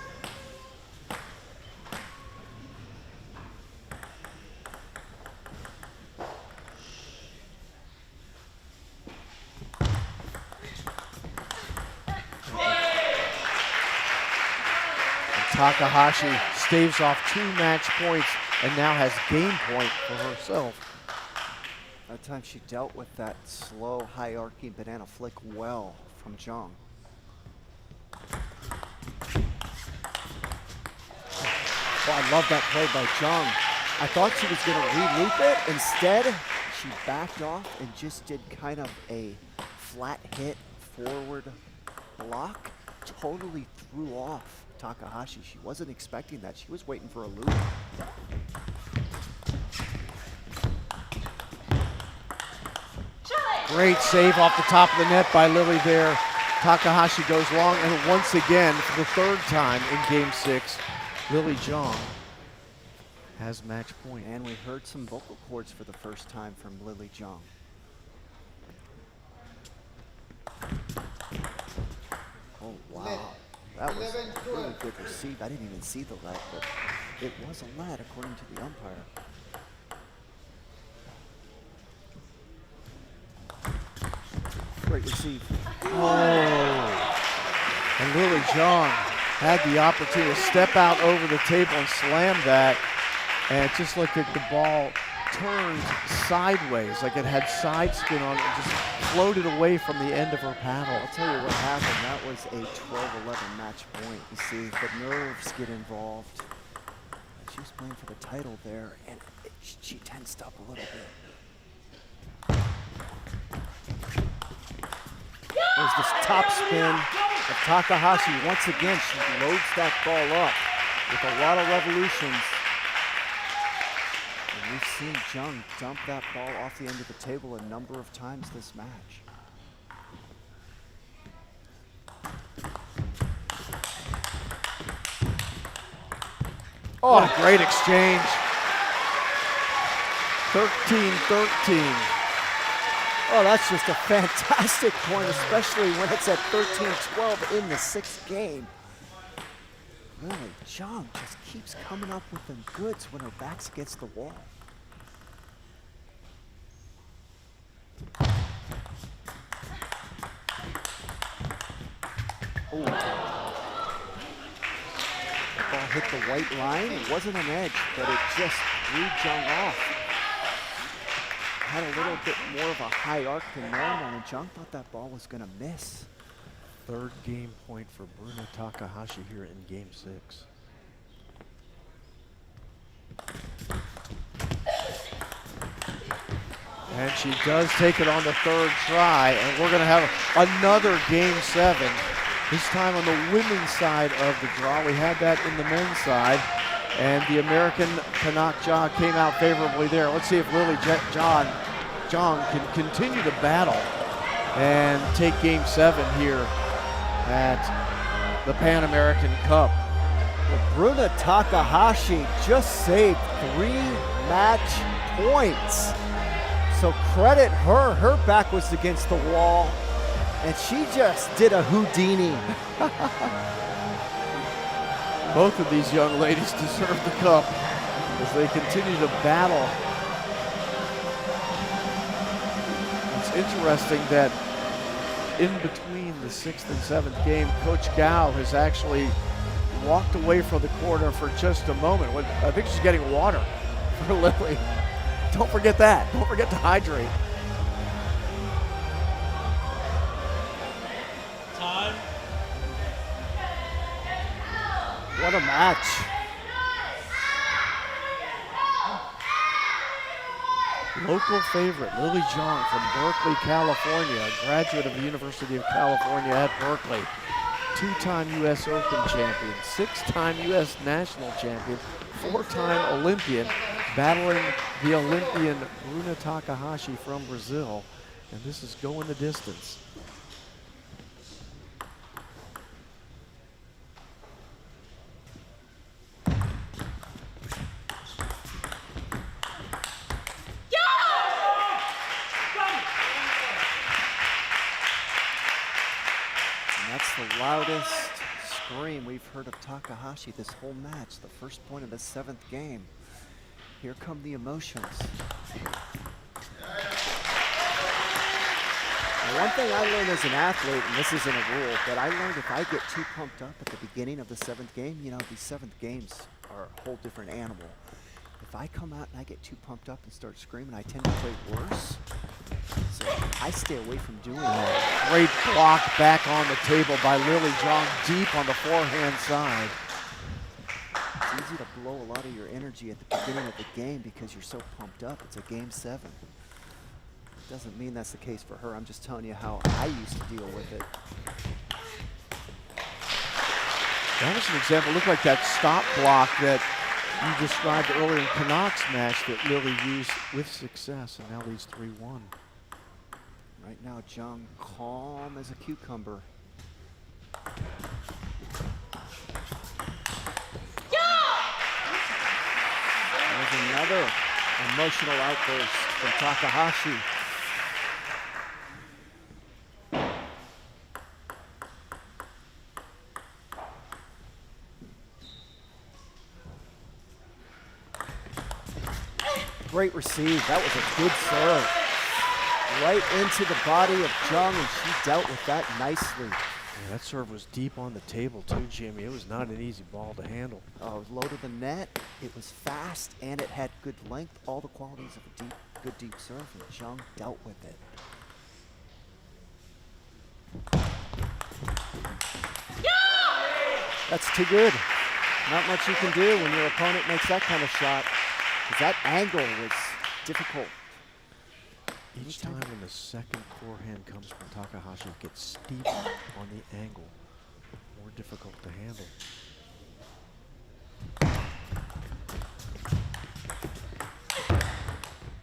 Takahashi staves off 2 match points and now has game point for herself. That time she dealt with that slow, high-arcing banana flick well from Jung. Oh, I love that play by Jung. I thought she was going to re-loop it. Instead, she backed off and just did kind of a flat hit forward block. Totally threw off Takahashi. She wasn't expecting that. She was waiting for a loop. Great save off the top of the net by Lily there. Takahashi goes long, and once again, for the 3rd time in game 6, Lily Jung has match point. And we heard some vocal cords for the first time from Lily Jung. Oh, wow. That was a really good receive. I didn't even see the lead, but it was a lead according to the umpire. Great receive. Oh. And Lily Jung had the opportunity to step out over the table and slam that. And it just looked like the ball turned sideways, like it had side spin on it, and just floated away from the end of her paddle. I'll tell you what happened. That was a 12-11 match point. You see, the nerves get involved. She was playing for the title there, and she tensed up a little bit. There's this top spin of Takahashi. Once again, she loads that ball up with a lot of revolutions. And we've seen Jung dump that ball off the end of the table a number of times this match. Oh, what a great exchange. 13-13. Oh, that's just a fantastic point, especially when it's at 13-12 in the 6th game. Really, Jung just keeps coming up with them goods when her back's against the wall. Oh. The ball hit the white line. It wasn't an edge, but it just threw Jung off. Had a little bit more of a high arc than normal, and Jung thought that ball was going to miss. 3rd game point for Bruna Takahashi here in game 6. And she does take it on the third try, and we're gonna have another game 7. This time on the women's side of the draw. We had that in the men's side, and the American Canuck Jong came out favorably there. Let's see if Lily Jong can continue to battle and take game 7 here at the Pan American Cup. Well, Bruna Takahashi just saved 3 match points. So credit her. Her back was against the wall, and she just did a Houdini. Both of these young ladies deserve the cup as they continue to battle. It's interesting that in between the 6th and 7th game, Coach Gao has actually walked away from the corner for just a moment. I think she's getting water for Lily. Don't forget that. Don't forget to hydrate. Time. What a match. Local favorite, Lily Jong from Berkeley, California, a graduate of the University of California at Berkeley. 2-time U.S. Open champion, 6-time U.S. national champion, 4-time Olympian, battling the Olympian Bruna Takahashi from Brazil, and this is going the distance. And that's the loudest scream we've heard of Takahashi this whole match, the first point of the 7th game. Here come the emotions. Now, one thing I learned as an athlete, and this isn't a rule, but I learned if I get too pumped up at the beginning of the 7th game, you know, these 7th games are a whole different animal. If I come out and I get too pumped up and start screaming, I tend to play worse. So I stay away from doing that. Great block back on the table by Lily Jong, deep on the forehand side. It's easy to blow a lot of your energy at the beginning of the game because you're so pumped up. It's a game 7. Doesn't mean that's the case for her. I'm just telling you how I used to deal with it. That was an example. Looked like that stop block that you described earlier in Canucks match that Lily used with success, and now leads 3-1. Right now, Jung calm as a cucumber. There's another emotional outburst from Takahashi. Great receive. That was a good serve. Right into the body of Jung, and she dealt with that nicely. Yeah, that serve was deep on the table too, Jimmy. It was not an easy ball to handle. Oh, it was low to the net. It was fast, and it had good length. All the qualities of a good deep serve, and Jung dealt with it. That's too good. Not much you can do when your opponent makes that kind of shot. Because that angle was difficult. Each time when the second forehand comes from Takahashi, it gets steep on the angle. More difficult to handle.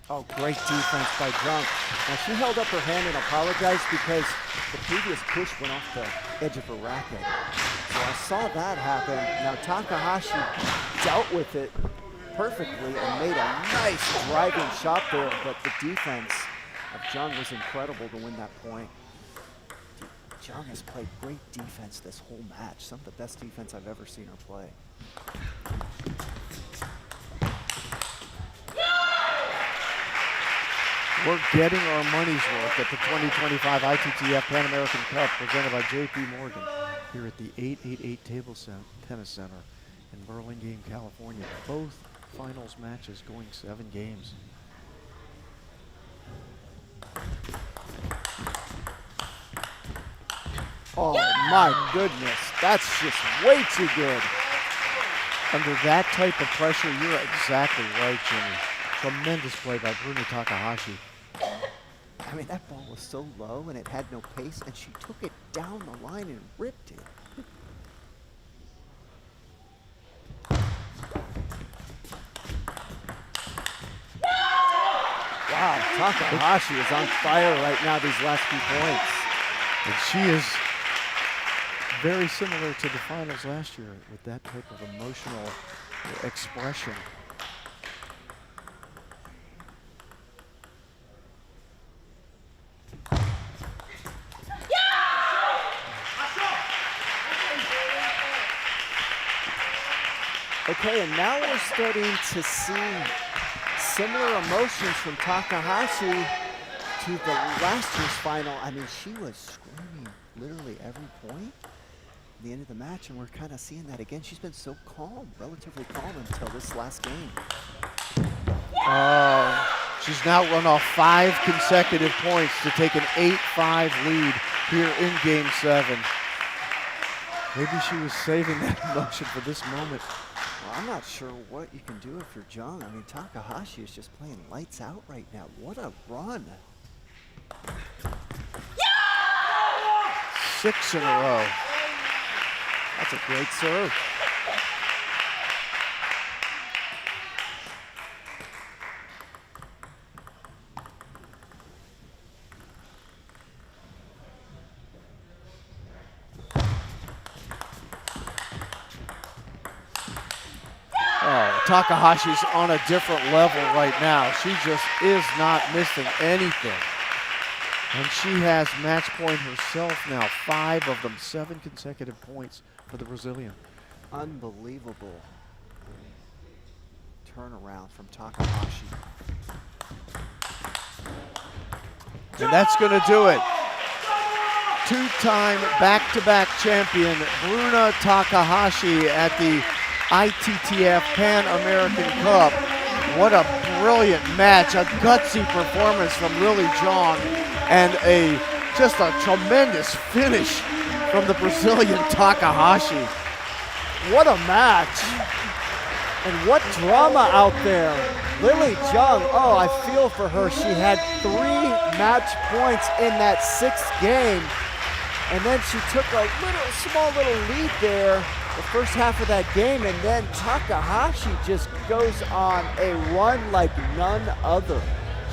Oh, great defense by Jung. Now she held up her hand and apologized because the previous push went off the edge of her racket. So I saw that happen. Now Takahashi dealt with it perfectly and made a nice driving shot there, but the defense of Jung was incredible to win that point. Jung has played great defense this whole match. Some of the best defense I've ever seen her play. We're getting our money's worth at the 2025 ITTF Pan American Cup presented by J.P. Morgan here at the 888 Table Tennis Center in Burlingame, California. Both finals matches going 7 games. Oh my goodness, that's just way too good. Under that type of pressure, you're exactly right, Jimmy. Tremendous play by Bruna Takahashi. I mean, that ball was so low and it had no pace, and she took it down the line and ripped it. Wow, Takahashi is on fire right now these last few points. And she is very similar to the finals last year with that type of emotional expression. Okay, and now we're starting to see similar emotions from Takahashi to the last year's final. I mean, she was screaming literally every point at the end of the match, and we're kind of seeing that again. She's been so calm, relatively calm until this last game. She's now run off 5 consecutive points to take an 8-5 lead here in Game 7. Maybe she was saving that emotion for this moment. Well, I'm not sure what you can do if you're Jung. I mean, Takahashi is just playing lights out right now. What a run. 6 in a row. That's a great serve. Takahashi's on a different level right now. She just is not missing anything. And she has match point herself now, 5 of them, 7 consecutive points for the Brazilian. Unbelievable turnaround from Takahashi. And that's going to do it. 2-time back-to-back champion Bruna Takahashi at the ITTF Pan American Cup. What a brilliant match, a gutsy performance from Lily Zhang, and just a tremendous finish from the Brazilian Takahashi. What a match. And what drama out there. Lily Zhang, oh, I feel for her. She had 3 match points in that 6th game, and then she took a small little lead there the first half of that game, and then Takahashi just goes on a run like none other.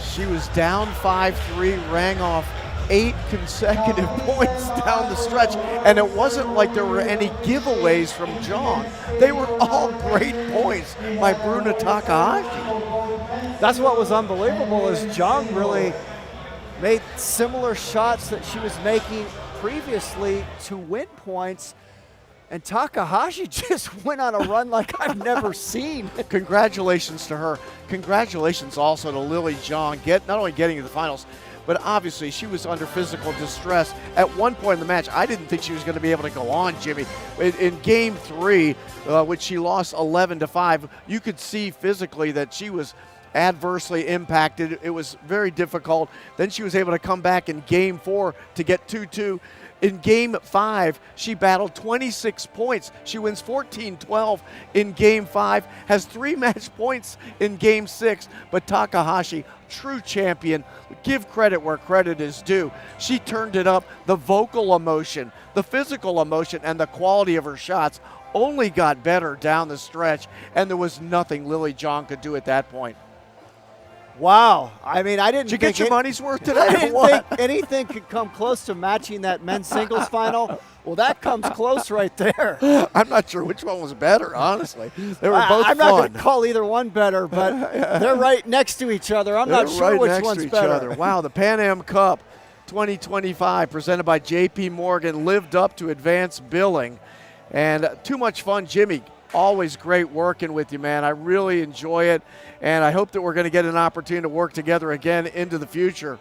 She was down 5-3, rang off 8 consecutive points down the stretch, and it wasn't like there were any giveaways from Zhang. They were all great points by Bruna Takahashi. That's what was unbelievable, is Zhang really made similar shots that she was making previously to win points, and Takahashi just went on a run like I've never seen. Congratulations to her. Congratulations also to Lily Zhang, not only getting to the finals, but obviously she was under physical distress. At one point in the match, I didn't think she was going to be able to go on, Jimmy. In Game 3, which she lost 11-5, you could see physically that she was adversely impacted. It was very difficult. Then she was able to come back in Game 4 to get 2-2. In Game 5, she battled 26 points. She wins 14-12 in Game 5, has 3 match points in Game 6. But Takahashi, true champion, give credit where credit is due. She turned it up. The vocal emotion, the physical emotion, and the quality of her shots only got better down the stretch, and there was nothing Lily Zhang could do at that point. Wow. I mean, I didn't Did you think get your money's worth today? I didn't think anything could come close to matching that men's singles final. Well, that comes close right there. I'm not sure which one was better, honestly. They were both I'm fun. not going to call either one better, but they're right next to each other. I'm not sure which one's better. Wow, the Pan Am Cup 2025 presented by JP Morgan lived up to advanced billing. And too much fun, Jimmy. Always great working with you, man. I really enjoy it, and I hope that we're going to get an opportunity to work together again into the future.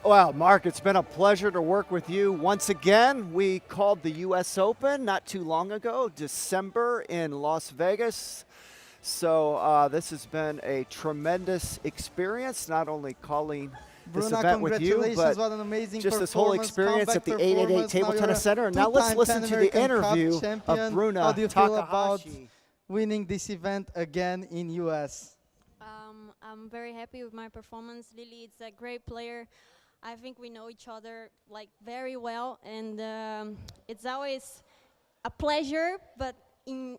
Well, Mark, it's been a pleasure to work with you once again. We called the U.S. Open not too long ago, December in Las Vegas. So this has been a tremendous experience, not only calling this Bruna, event with you, congratulations, but what an amazing just this whole performance, experience at the comeback 888 performance. Table Now you're Tennis a Center. And now let's two-time listen Pan to the American Cup interview champion. of Bruna How do you feel about Takahashi. winning this event again in US? I'm very happy with my performance. Lily is a great player. I think we know each other like very well, and it's always a pleasure, but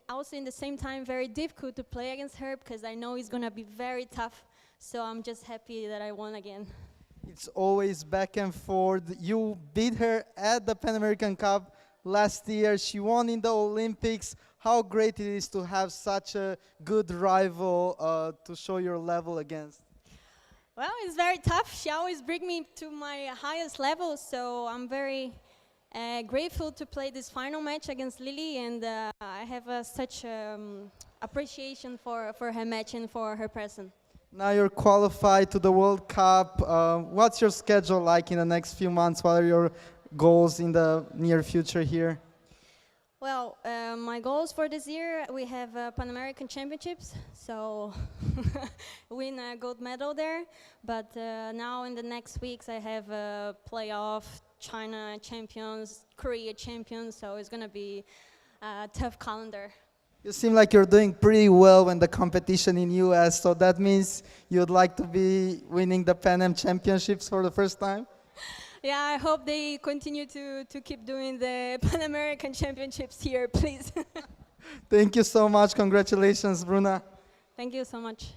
also in the same time very difficult to play against her because I know it's gonna be very tough. So I'm just happy that I won again. It's always back and forth. You beat her at the Pan American Cup last year. She won in the Olympics. How great it is to have such a good rival to show your level against. Well, it's very tough. She always brings me to my highest level, so I'm very grateful to play this final match against Lily, and I have such appreciation for her match and for her presence. Now you're qualified to the World Cup. What's your schedule like in the next few months? What are your goals in the near future here? Well, my goals for this year, we have Pan American Championships, so win a gold medal there. But now in the next weeks, I have a playoff, China champions, Korea champions, so it's going to be a tough calendar. You seem like you're doing pretty well when the competition in US, so that means you'd like to be winning the Pan Am Championships for the first time? Yeah, I hope they continue to keep doing the Pan American Championships here, please. Thank you so much. Congratulations, Bruna. Thank you so much.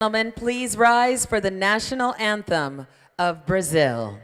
Gentlemen, please rise for the national anthem of Brazil.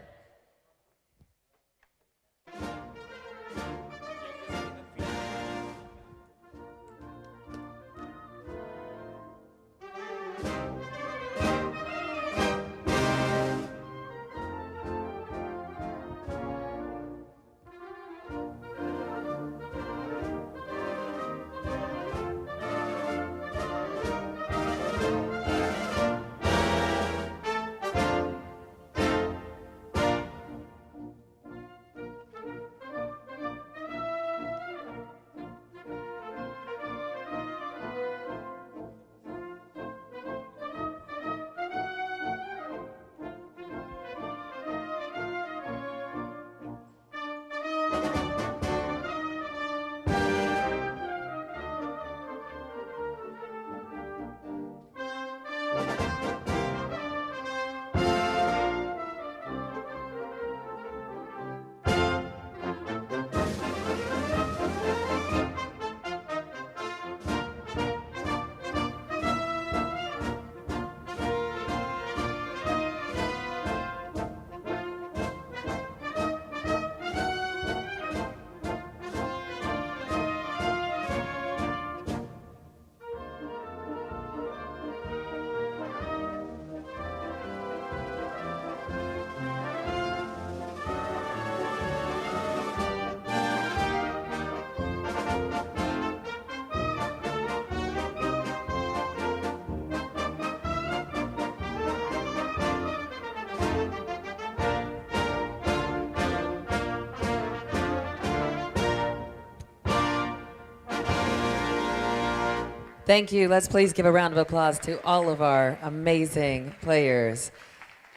Thank you. Let's please give a round of applause to all of our amazing players.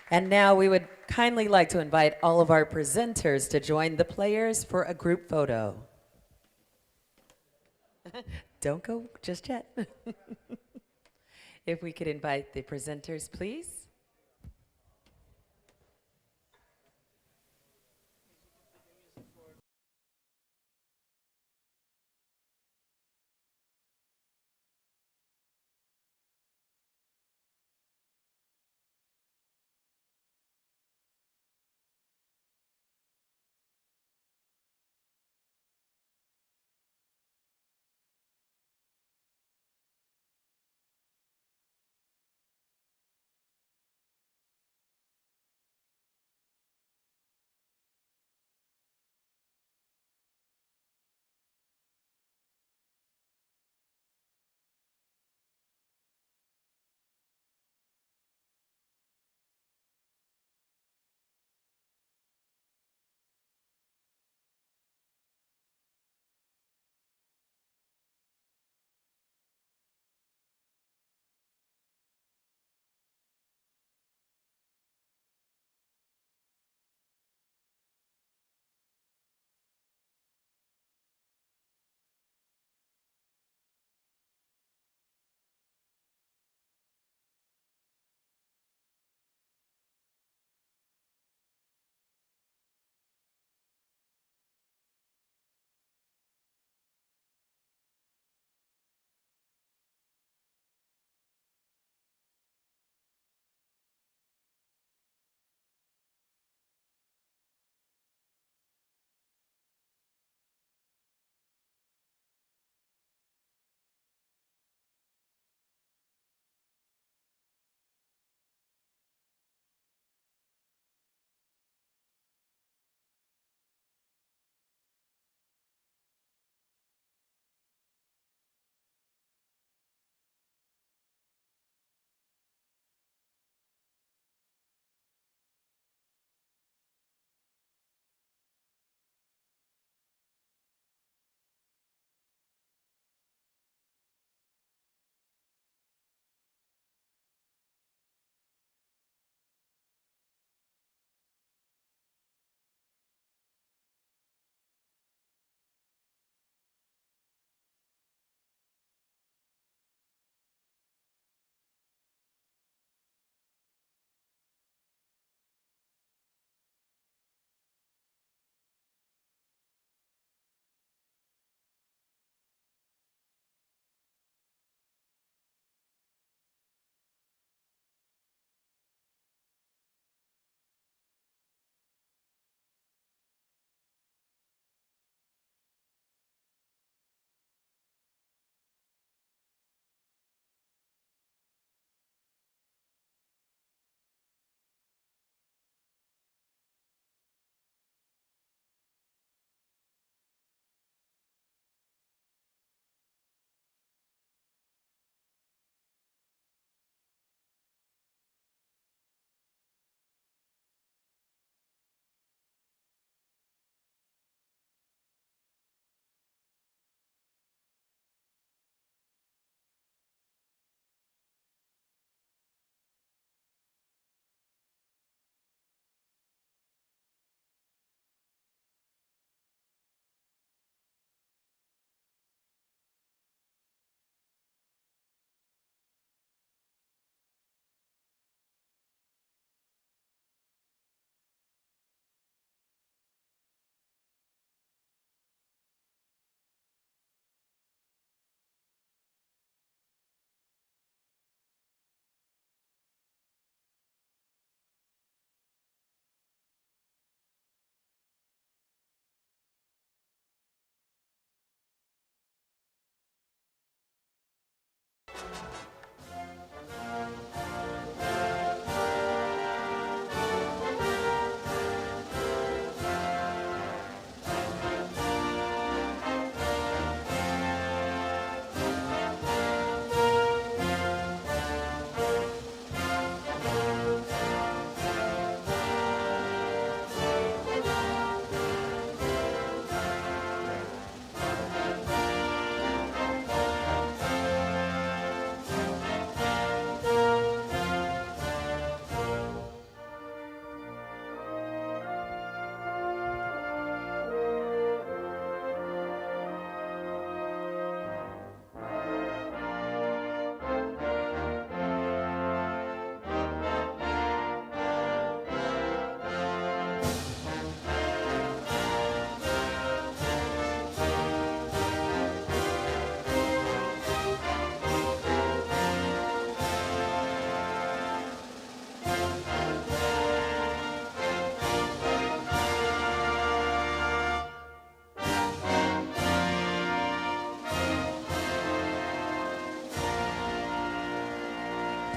And now we would kindly like to invite all of our presenters to join the players for a group photo. Don't go just yet. If we could invite the presenters, please.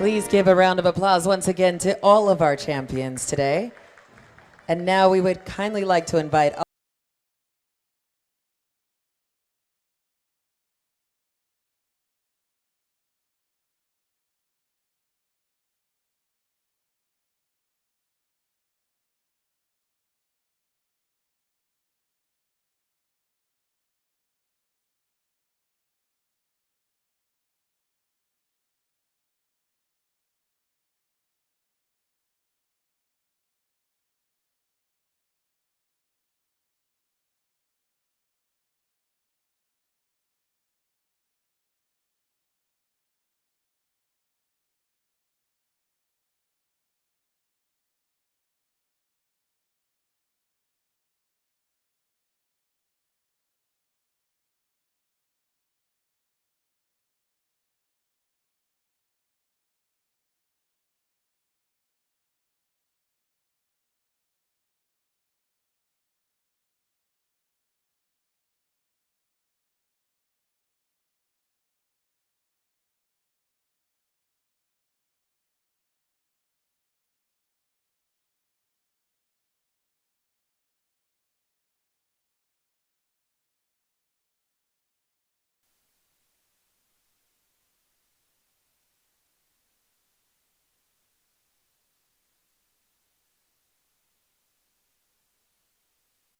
Please give a round of applause once again to all of our champions today. And now we would kindly like to invite